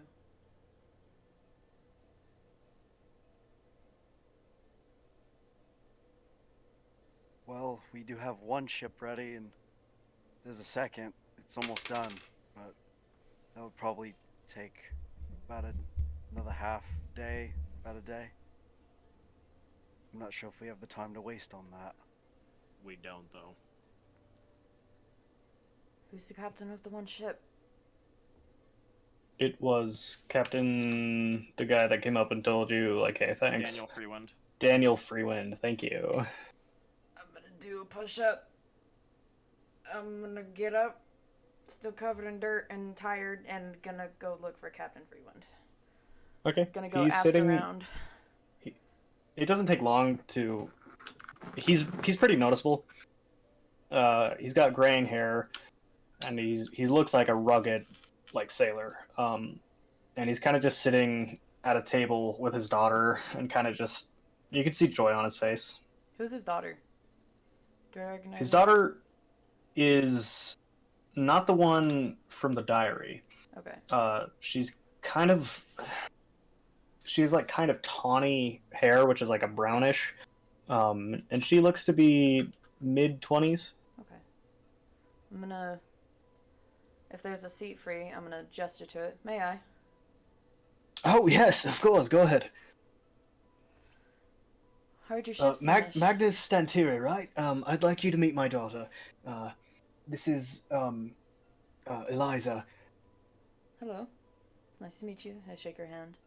Well, we do have one ship ready, and there's a second. It's almost done, but that would probably take about another half day, about a day. I'm not sure if we have the time to waste on that. We don't, though. Who's the captain of the one ship? It was Captain, the guy that came up and told you, like, hey, thanks. Daniel Freewind. Daniel Freewind, thank you. I'm gonna do a push-up. I'm gonna get up, still covered in dirt and tired, and gonna go look for Captain Freewind. Okay. Gonna go He's ask sitting... around. It doesn't take long to... He's pretty noticeable. He's got graying hair, and he looks like a rugged, like, sailor. And he's kind of just sitting at a table with his daughter, and kind of just... You can see joy on his face. Who's his daughter? Do I recognize His her? daughter is not the one from the diary. Okay. She's kind of... She has, like, kind of tawny hair, which is, like, a brownish. And she looks to be mid-20s. Okay. I'm gonna... If there's a seat free, I'm gonna gesture to it. May I? Oh, yes, of course, go ahead. How'd your ship finish? Magnus Stantiri, right? I'd like you to meet my daughter. This is, Eliza. Hello. It's nice to meet you. I shake her hand.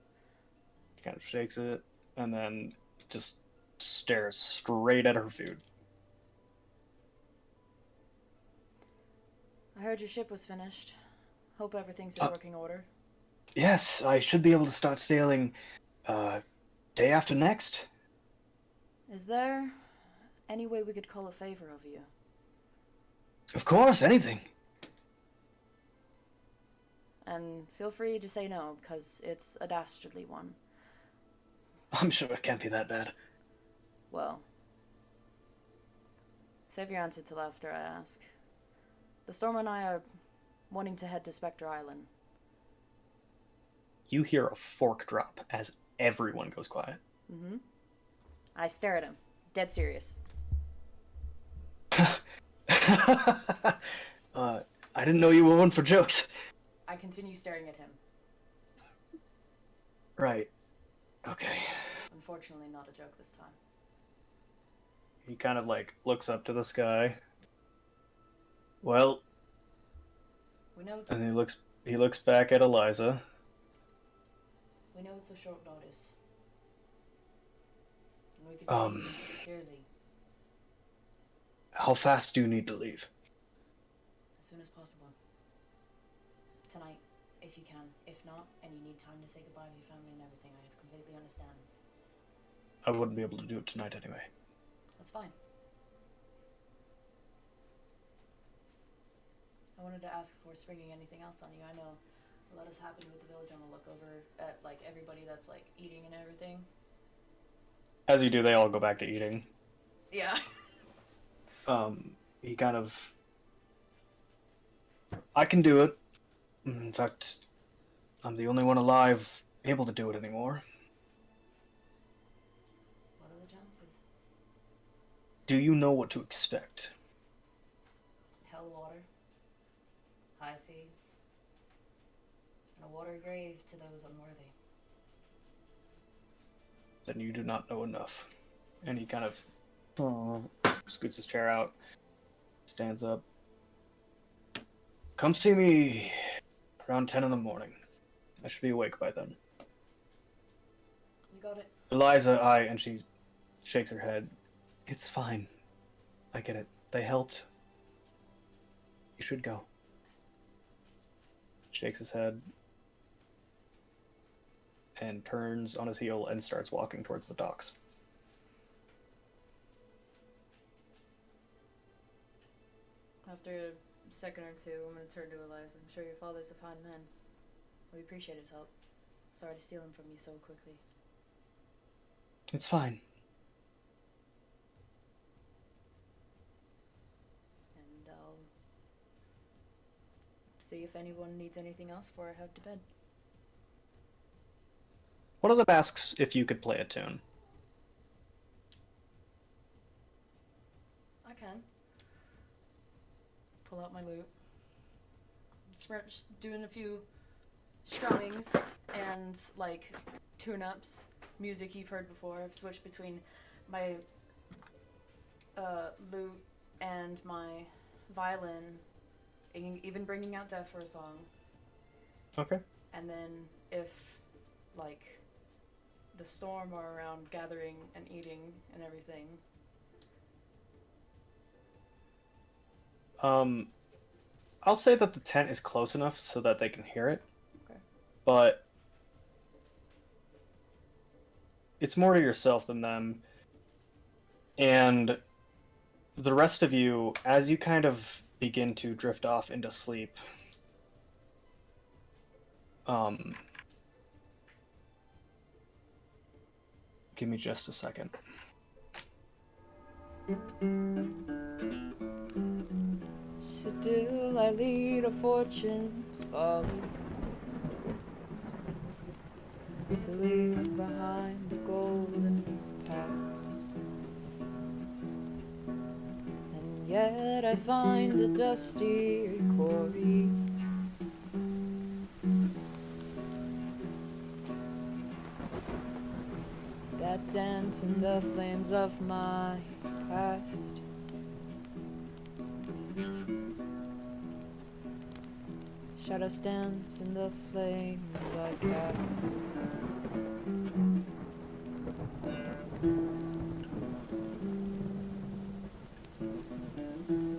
She kind of shakes it, and then just stares straight at her food. I heard your ship was finished. Hope everything's in working order. Yes, I should be able to start sailing, day after next. Is there any way we could call a favor of you? Of course, anything. And feel free to say no, because it's a dastardly one. I'm sure it can't be that bad. Well, save your answer till after I ask. The Storm and I are wanting to head to Spectre Island. You hear a fork drop as everyone goes quiet. Mm-hmm. I stare at him, dead serious. I didn't know you were one for jokes. I continue staring at him. Right. Okay. Unfortunately, not a joke this time. He kind of, like, looks up to the sky. Well, We know. and he looks back at Eliza. We know it's a short notice. And we could clearly How fast do you need to leave? as soon as possible. Tonight, if you can. If not, and you need time to say goodbye to your family and everything, I completely understand. I wouldn't be able to do it tonight anyway. That's fine. I wanted to ask if we're springing anything else on you. I know a lot has happened with the village. I'm gonna look over at, like, everybody that's, like, eating and everything. As you do, they all go back to eating. Yeah. He kind of... I can do it. In fact, I'm the only one alive able to do it anymore. What are the chances? Do you know what to expect? Hell water, high seas, and a water grave to those unworthy. Then you do not know enough. And he kind of scoots his chair out, stands up. Come see me around 10 in the morning. I should be awake by then. You got it. Eliza, and she shakes her head. It's fine. I get it. They helped. You should go. Shakes his head and turns on his heel and starts walking towards the docks. After a second or two, I'm gonna turn to Eliza. I'm sure your father's a fine man. We appreciate his help. Sorry to steal him from you so quickly. It's fine. And I'll see if anyone needs anything else before I head to bed. One of them asks if you could play a tune. can. Pull out my lute. Just doing a few strummings and like tune-ups, music you've heard before. I've switched between my lute and my violin, even bringing out Death for a song. Okay. And then if like the storm are around, gathering and eating and everything. I'll say that the tent is close enough so that they can hear it. Okay. But it's more to yourself than them. And the rest of you, as you kind of begin to drift off into sleep, give me just a second. Still I lead a fortune's folly, to leave behind the golden past. And yet I find a dusty quarry, that dance in the flames of my past. Shadows dance in the flames I cast.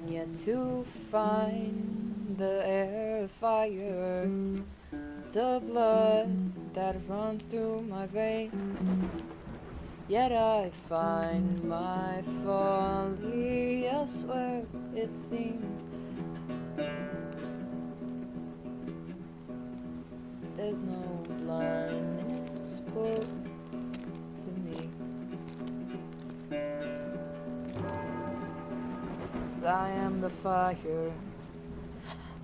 Yet to find the air fire, the blood that runs through my veins. Yet I find my folly elsewhere, it seems. There's no blindness put to me, 'cause I am the fire,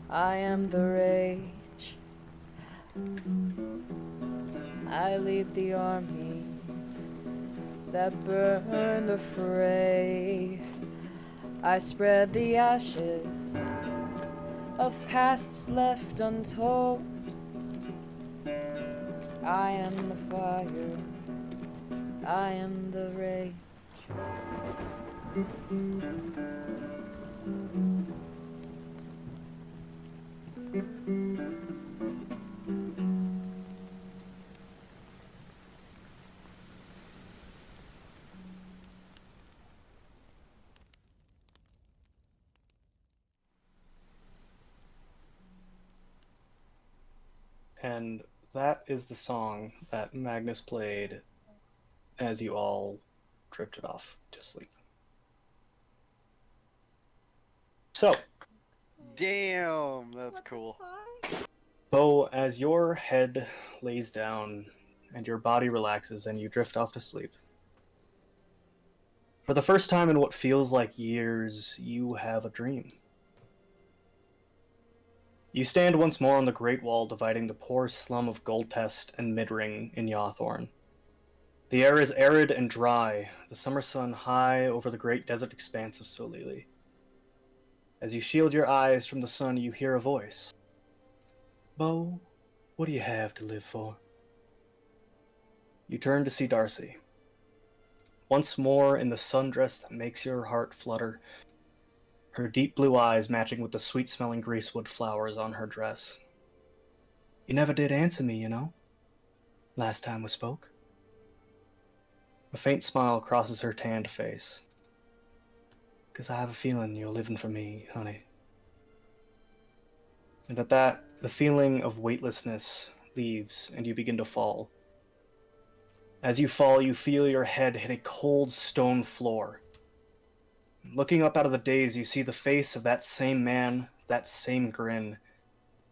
I am the rage, I lead the armies that burn the fray. I spread the ashes of pasts left untold. I am the fire, I am the rage. And that is the song that Magnus played as you all drifted off to sleep. So, Damn, that's cool. Bo, as your head lays down and your body relaxes and you drift off to sleep, for the first time in what feels like years, you have a dream. You stand once more on the Great Wall dividing the poor slum of Goldtest and Midring in Yawthorn. The air is arid and dry, the summer sun high over the great desert expanse of Solili. As you shield your eyes from the sun, you hear a voice. Bo, what do you have to live for? You turn to see Darcy. Once more in the sundress that makes your heart flutter, her deep blue eyes matching with the sweet-smelling greasewood flowers on her dress. You never did answer me, you know, last time we spoke. A faint smile crosses her tanned face. 'Cause I have a feeling you're living for me, honey. And at that, the feeling of weightlessness leaves, and you begin to fall. As you fall, you feel your head hit a cold stone floor. Looking up out of the daze, you see the face of that same man, that same grin,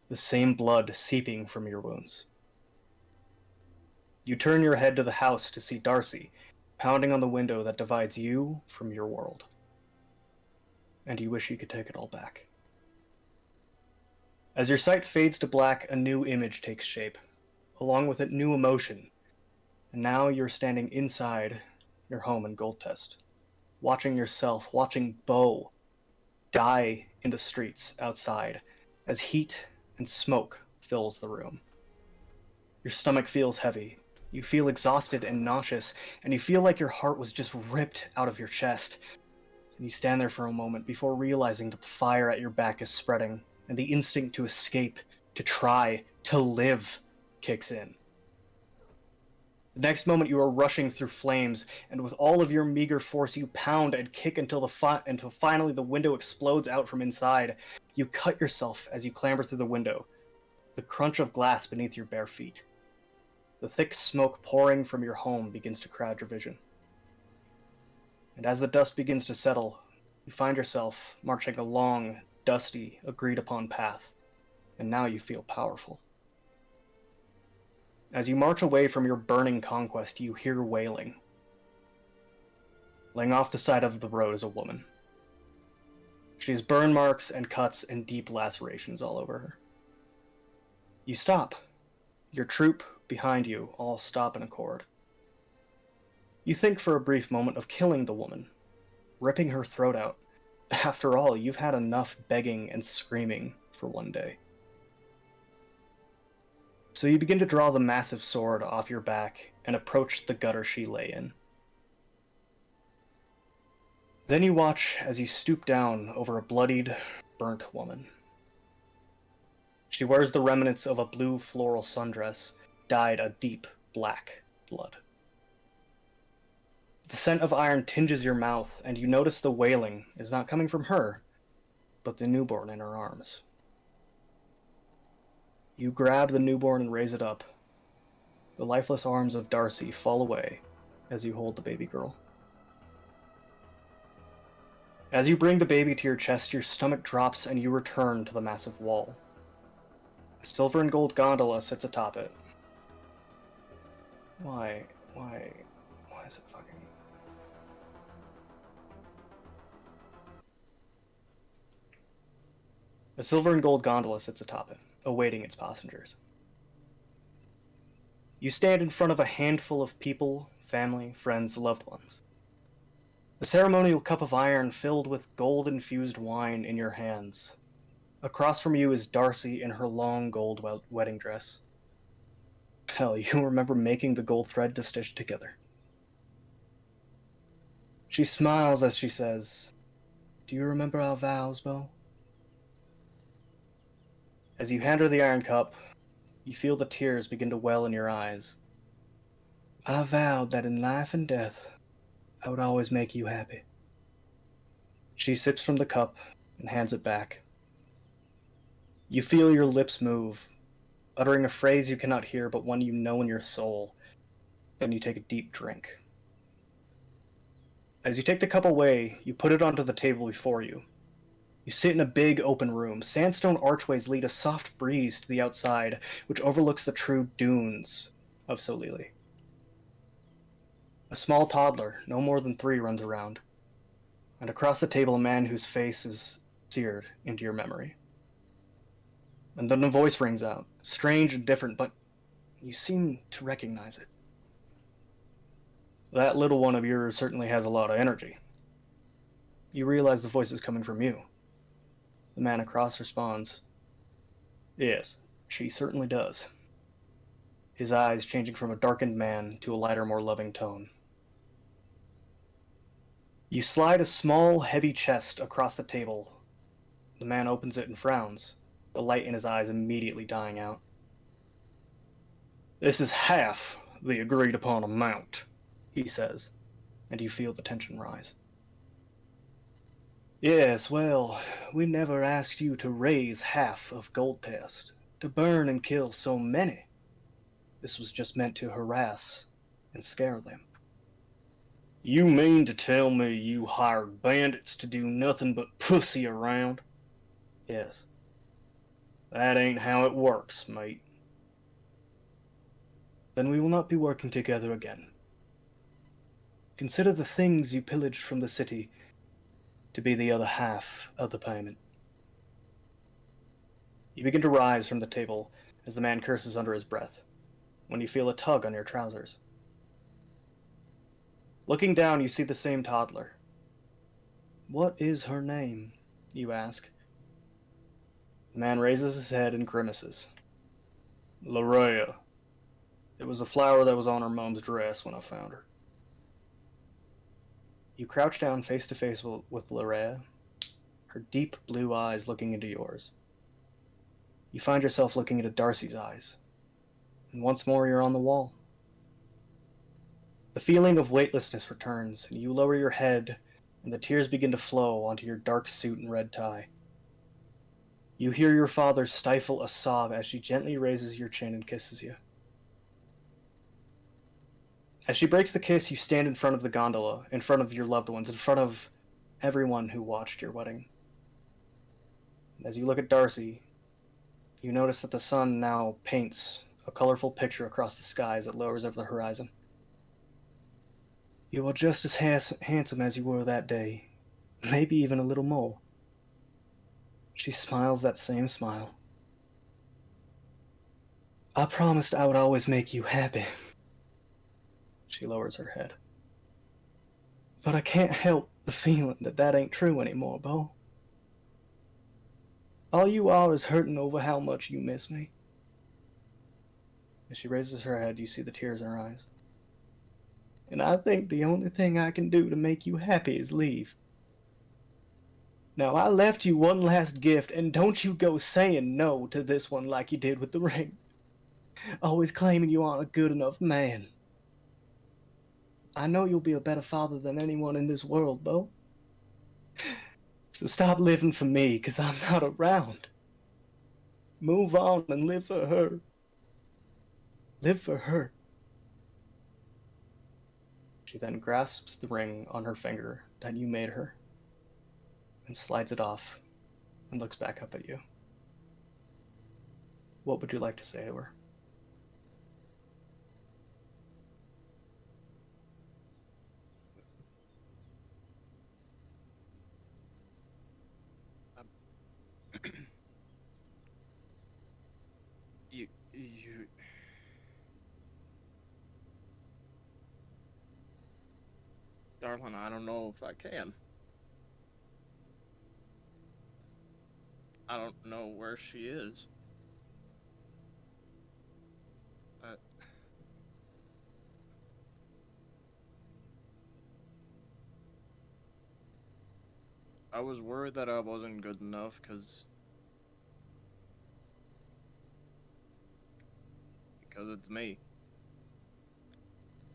the same blood seeping from your wounds. You turn your head to the house to see Darcy, pounding on the window that divides you from your world. And you wish you could take it all back. As your sight fades to black, a new image takes shape, along with it new emotion, and now you're standing inside your home in Goldtest. watching yourself, watching Bo die in the streets outside as heat and smoke fills the room. Your stomach feels heavy. You feel exhausted and nauseous, and you feel like your heart was just ripped out of your chest. And you stand there for a moment before realizing that the fire at your back is spreading, and the instinct to escape, to try, to live kicks in. The next moment you are rushing through flames, and with all of your meager force you pound and kick until finally the window explodes out from inside. You cut yourself as you clamber through the window, the crunch of glass beneath your bare feet. The thick smoke pouring from your home begins to crowd your vision. And as the dust begins to settle, you find yourself marching a long, dusty, agreed-upon path, and now you feel powerful. As you march away from your burning conquest, you hear wailing. Laying off the side of the road is a woman. She has burn marks and cuts and deep lacerations all over her. You stop. Your troop behind you all stop in accord. You think for a brief moment of killing the woman, ripping her throat out. After all, you've had enough begging and screaming for one day. So you begin to draw the massive sword off your back and approach the gutter she lay in. Then you watch as you stoop down over a bloodied, burnt woman. She wears the remnants of a blue floral sundress, dyed a deep black blood. The scent of iron tinges your mouth, and you notice the wailing is not coming from her, but the newborn in her arms. You grab the newborn and raise it up. The lifeless arms of Darcy fall away as you hold the baby girl. As you bring the baby to your chest, your stomach drops and you return to the massive wall. A silver and gold gondola sits atop it. Why is it fucking... A silver and gold gondola sits atop it, awaiting its passengers. You stand in front of a handful of people, family, friends, loved ones. A ceremonial cup of iron filled with gold-infused wine in your hands. Across from you is Darcy in her long gold wedding dress. Hell, you remember making the gold thread to stitch together. She smiles as she says, "Do you remember our vows, Bo?" As you hand her the iron cup, you feel the tears begin to well in your eyes. "I vowed that in life and death, I would always make you happy." She sips from the cup and hands it back. You feel your lips move, uttering a phrase you cannot hear but one you know in your soul. Then you take a deep drink. As you take the cup away, you put it onto the table before you. You sit in a big open room. Sandstone archways lead a soft breeze to the outside, which overlooks the true dunes of Solili. A small toddler, no more than 3, runs around. And across the table, a man whose face is seared into your memory. And then a voice rings out, strange and different, but you seem to recognize it. "That little one of yours certainly has a lot of energy." You realize the voice is coming from you. The man across responds, "Yes, she certainly does." His eyes changing from a darkened man to a lighter, more loving tone. You slide a small, heavy chest across the table. The man opens it and frowns, the light in his eyes immediately dying out. "This is half the agreed-upon amount," he says, and you feel the tension rise. "Yes, well, we never asked you to raise half of Gold Test, to burn and kill so many. This was just meant to harass and scare them." "You mean to tell me you hired bandits to do nothing but pussy around?" "Yes." "That ain't how it works, mate." "Then we will not be working together again. Consider the things you pillaged from the city to be the other half of the payment." You begin to rise from the table as the man curses under his breath, when you feel a tug on your trousers. Looking down, you see the same toddler, What is her name? You ask. The man raises his head and grimaces. Larea. It was the flower that was on her mom's dress when I found her. You crouch down face to face with Larea, her deep blue eyes looking into yours. You find yourself looking into Darcy's eyes, and once more you're on the wall. The feeling of weightlessness returns, and you lower your head, and the tears begin to flow onto your dark suit and red tie. You hear your father stifle a sob as she gently raises your chin and kisses you. As she breaks the kiss, you stand in front of the gondola, in front of your loved ones, in front of everyone who watched your wedding. As you look at Darcy, you notice that the sun now paints a colorful picture across the sky as it lowers over the horizon. You are just as handsome as you were that day, maybe even a little more. She smiles that same smile. I promised I would always make you happy. She lowers her head. But I can't help the feeling that ain't true anymore, Bo. All you are is hurting over how much you miss me. As she raises her head, you see the tears in her eyes. And I think the only thing I can do to make you happy is leave. Now, I left you one last gift, and don't you go saying no to this one like you did with the ring. Always claiming you aren't a good enough man. I know you'll be a better father than anyone in this world, Bo. So stop living for me, 'cause I'm not around. Move on and live for her. Live for her. She then grasps the ring on her finger that you made her and slides it off and looks back up at you. What would you like to say to her? You. Darling, I don't know if I can. I don't know where she is. I was worried that I wasn't good enough because it's me.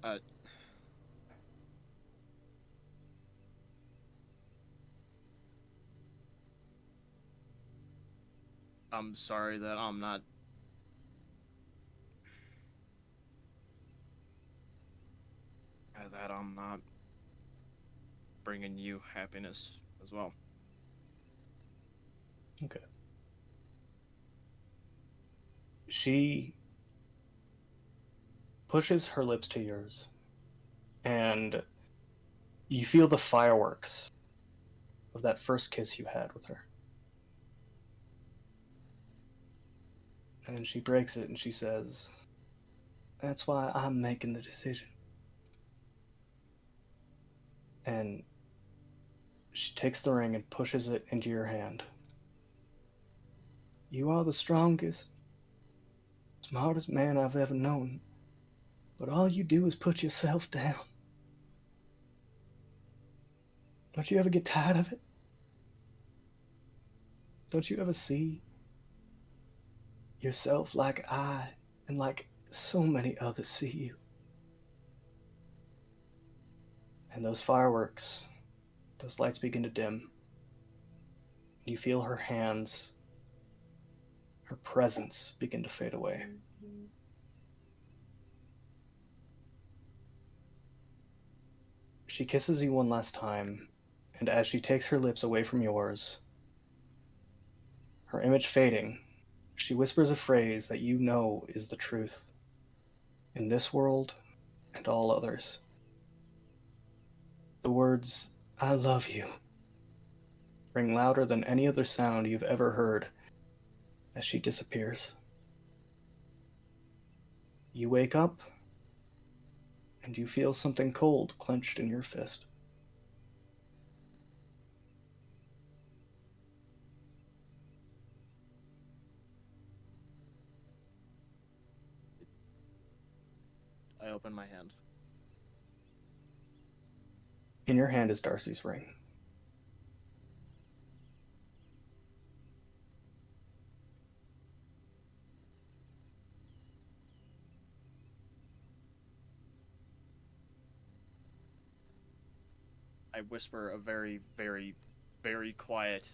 I I'm sorry that I'm not bringing you happiness as well. Okay. She pushes her lips to yours, and you feel the fireworks of that first kiss you had with her. And she breaks it and she says, "That's why I'm making the decision." And she takes the ring and pushes it into your hand. You are the strongest, smartest man I've ever known, but all you do is put yourself down. Don't you ever get tired of it? Don't you ever see yourself like I and like so many others see you? And those fireworks, those lights begin to dim. You feel her hands, her presence begin to fade away. She kisses you one last time, and as she takes her lips away from yours, her image fading, she whispers a phrase that you know is the truth in this world and all others. The words, "I love you," ring louder than any other sound you've ever heard as she disappears. You wake up, and you feel something cold clenched in your fist. open my hand. In your hand is Darcy's ring. I whisper a very, very, very quiet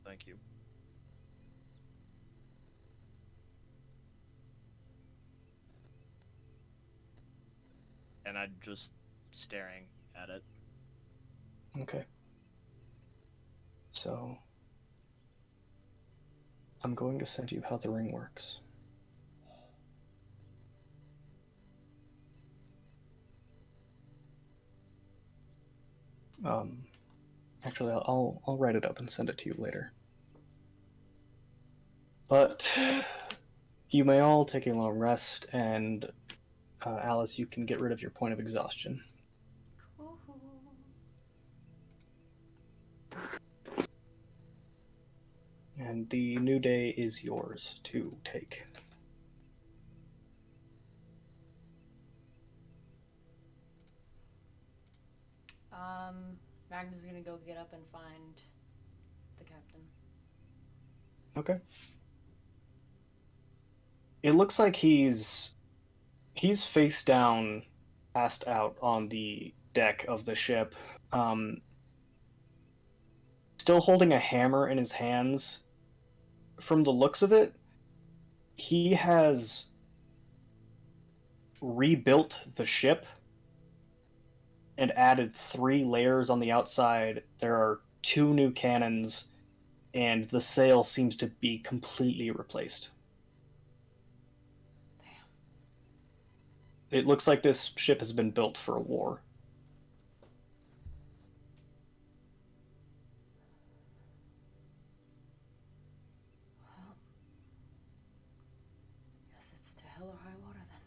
thank you. And I'm just staring at it. Okay. So, I'm going to send you how the ring works. Actually, I'll write it up and send it to you later. But you may all take a long rest, and Alice, you can get rid of your point of exhaustion. Cool. And the new day is yours to take. Magnus is gonna go get up and find the captain. Okay. It looks like he's face down, passed out on the deck of the ship, still holding a hammer in his hands. From the looks of it, he has rebuilt the ship and added 3 layers on the outside. There are 2 new cannons, and the sail seems to be completely replaced. It looks like this ship has been built for a war. Well, guess it's to hell or high water then.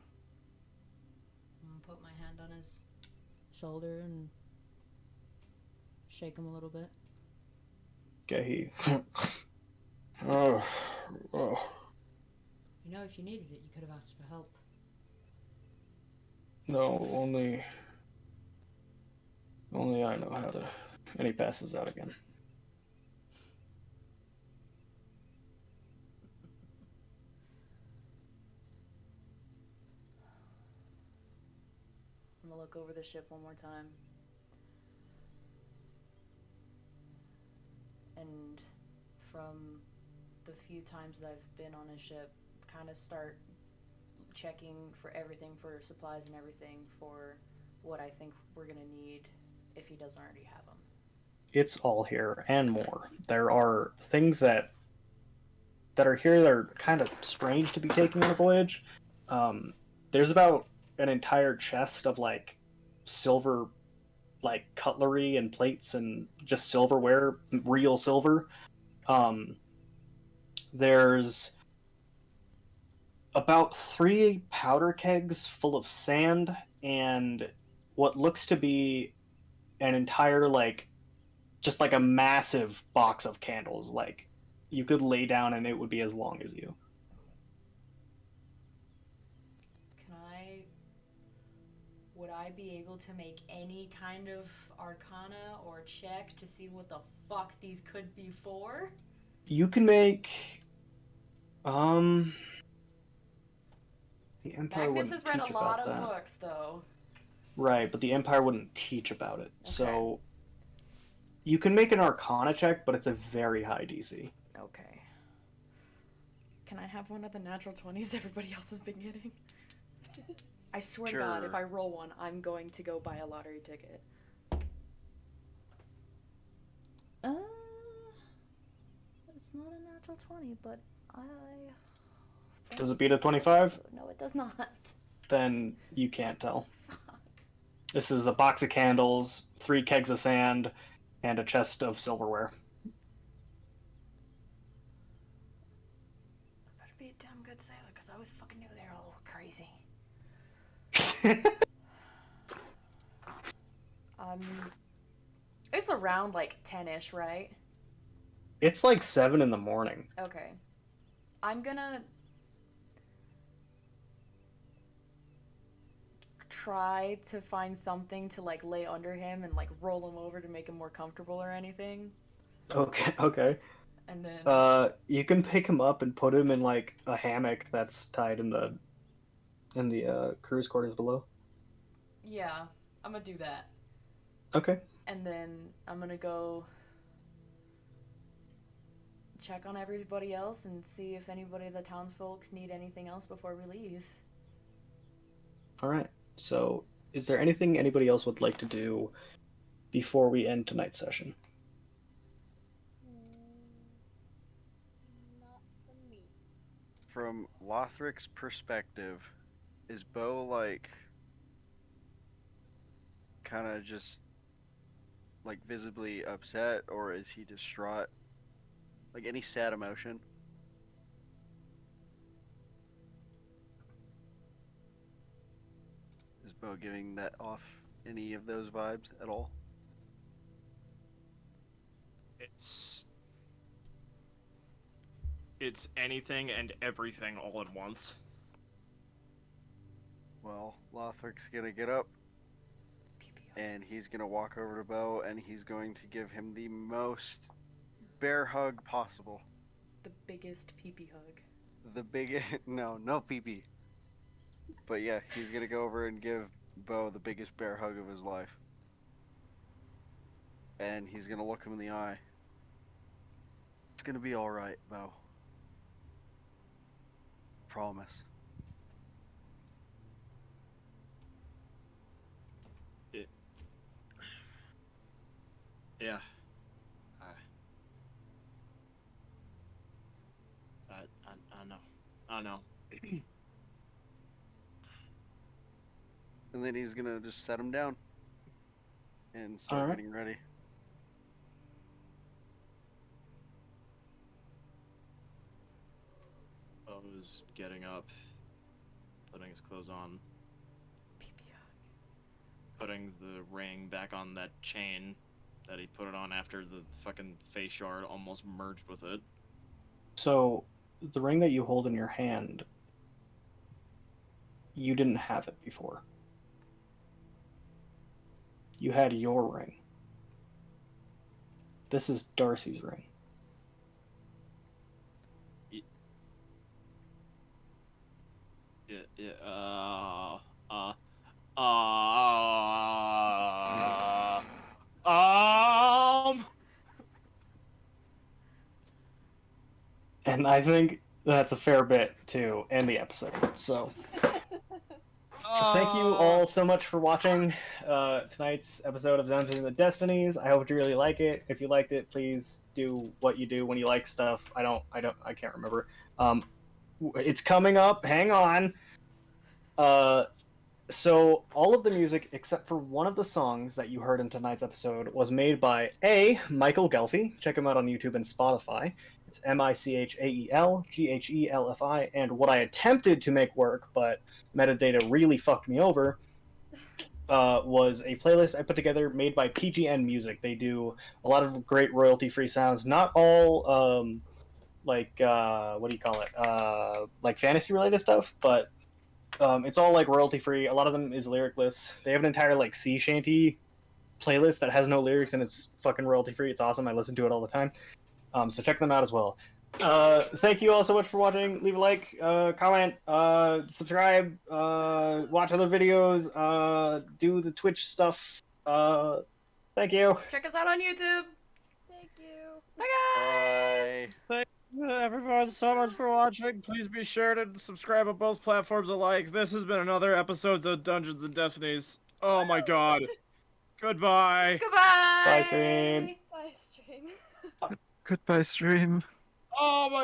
I'm gonna put my hand on his shoulder and shake him a little bit. Okay, oh. You know, if you needed it, you could have asked for help. No, only I know how to. And he passes out again. I'm gonna look over the ship one more time. And from the few times that I've been on a ship, kind of start checking for everything, for supplies and everything, for what I think we're gonna need if he doesn't already have them. It's all here and more. There are things that are here that are kind of strange to be taking on a voyage. There's about an entire chest of like silver, like cutlery and plates and just silverware, real silver. There's about 3 powder kegs full of sand and what looks to be an entire like just like a massive box of candles. Like you could lay down and it would be as long as you. Would I be able to make any kind of arcana or check to see what the fuck these could be for? You can make the Empire Magnus wouldn't has read teach a lot about of that. books, though. Right, but the Empire wouldn't teach about it. Okay. So you can make an Arcana check, but it's a very high DC. Okay. Can I have one of the natural 20s everybody else has been getting? I swear to God, if I roll one, I'm going to go buy a lottery ticket. It's not a natural 20, but Does it beat a 25? No, it does not. Then you can't tell. Fuck. This is a box of candles, 3 kegs of sand, and a chest of silverware. I better be a damn good sailor, because I always fucking knew they were all crazy. It's around like 10-ish, right? It's like 7 in the morning. Okay. I'm gonna try to find something to like lay under him and like roll him over to make him more comfortable or anything. Okay. And then You can pick him up and put him in like a hammock that's tied in the crew's quarters below. yeah, I'm gonna do that. Okay. And then I'm gonna go check on everybody else and see if anybody of the townsfolk need anything else before we leave. All right. So, is there anything anybody else would like to do before we end tonight's session? Not for me. From Lothric's perspective, is Bo like kind of just like visibly upset, or is he distraught? Like any sad emotion? Is Bo giving that off any of those vibes at all? It's anything and everything all at once. Well, Lothric's gonna get up and he's gonna walk over to Bo and he's going to give him the most bear hug possible. The biggest pee-pee hug. The biggest, no pee-pee. But yeah, he's gonna go over and give Bo the biggest bear hug of his life. And he's gonna look him in the eye. It's gonna be alright, Bo. Promise. Yeah. I know. And then he's gonna just set him down and start Alright. getting ready. Bo is getting up, putting his clothes on, Pee-pee hug. putting the ring back on that chain that he put it on after the fucking face shard almost merged with it. So, the ring that you hold in your hand, you didn't have it before. You had your ring. This is Darcy's ring. And I think that's a fair bit to end the episode. So, thank you all so much for watching tonight's episode of Dungeons and Destinies. I hope you really like it. If you liked it, please do what you do when you like stuff. I can't remember. It's coming up. Hang on. So all of the music except for one of the songs that you heard in tonight's episode was made by Michael Gelfi. Check him out on YouTube and Spotify. It's MichaelGhelfi. And what I attempted to make work, but metadata really fucked me over, was a playlist I put together made by PGN Music. They do a lot of great royalty-free sounds. Not all what do you call it? Like fantasy-related stuff, but it's all like royalty-free. A lot of them is lyricless. They have an entire like sea shanty playlist that has no lyrics and it's fucking royalty-free. It's awesome. I listen to it all the time. So check them out as well. Thank you all so much for watching. Leave a like, comment, subscribe, watch other videos, do the Twitch stuff. Thank you. Check us out on YouTube. Thank you. Bye guys. Bye. Thank you everyone so much for watching. Please be sure to subscribe on both platforms alike. This has been another episode of Dungeons and Destinies. Oh my god. Goodbye. Goodbye. Bye, stream. Bye, stream. Goodbye, stream. Oh my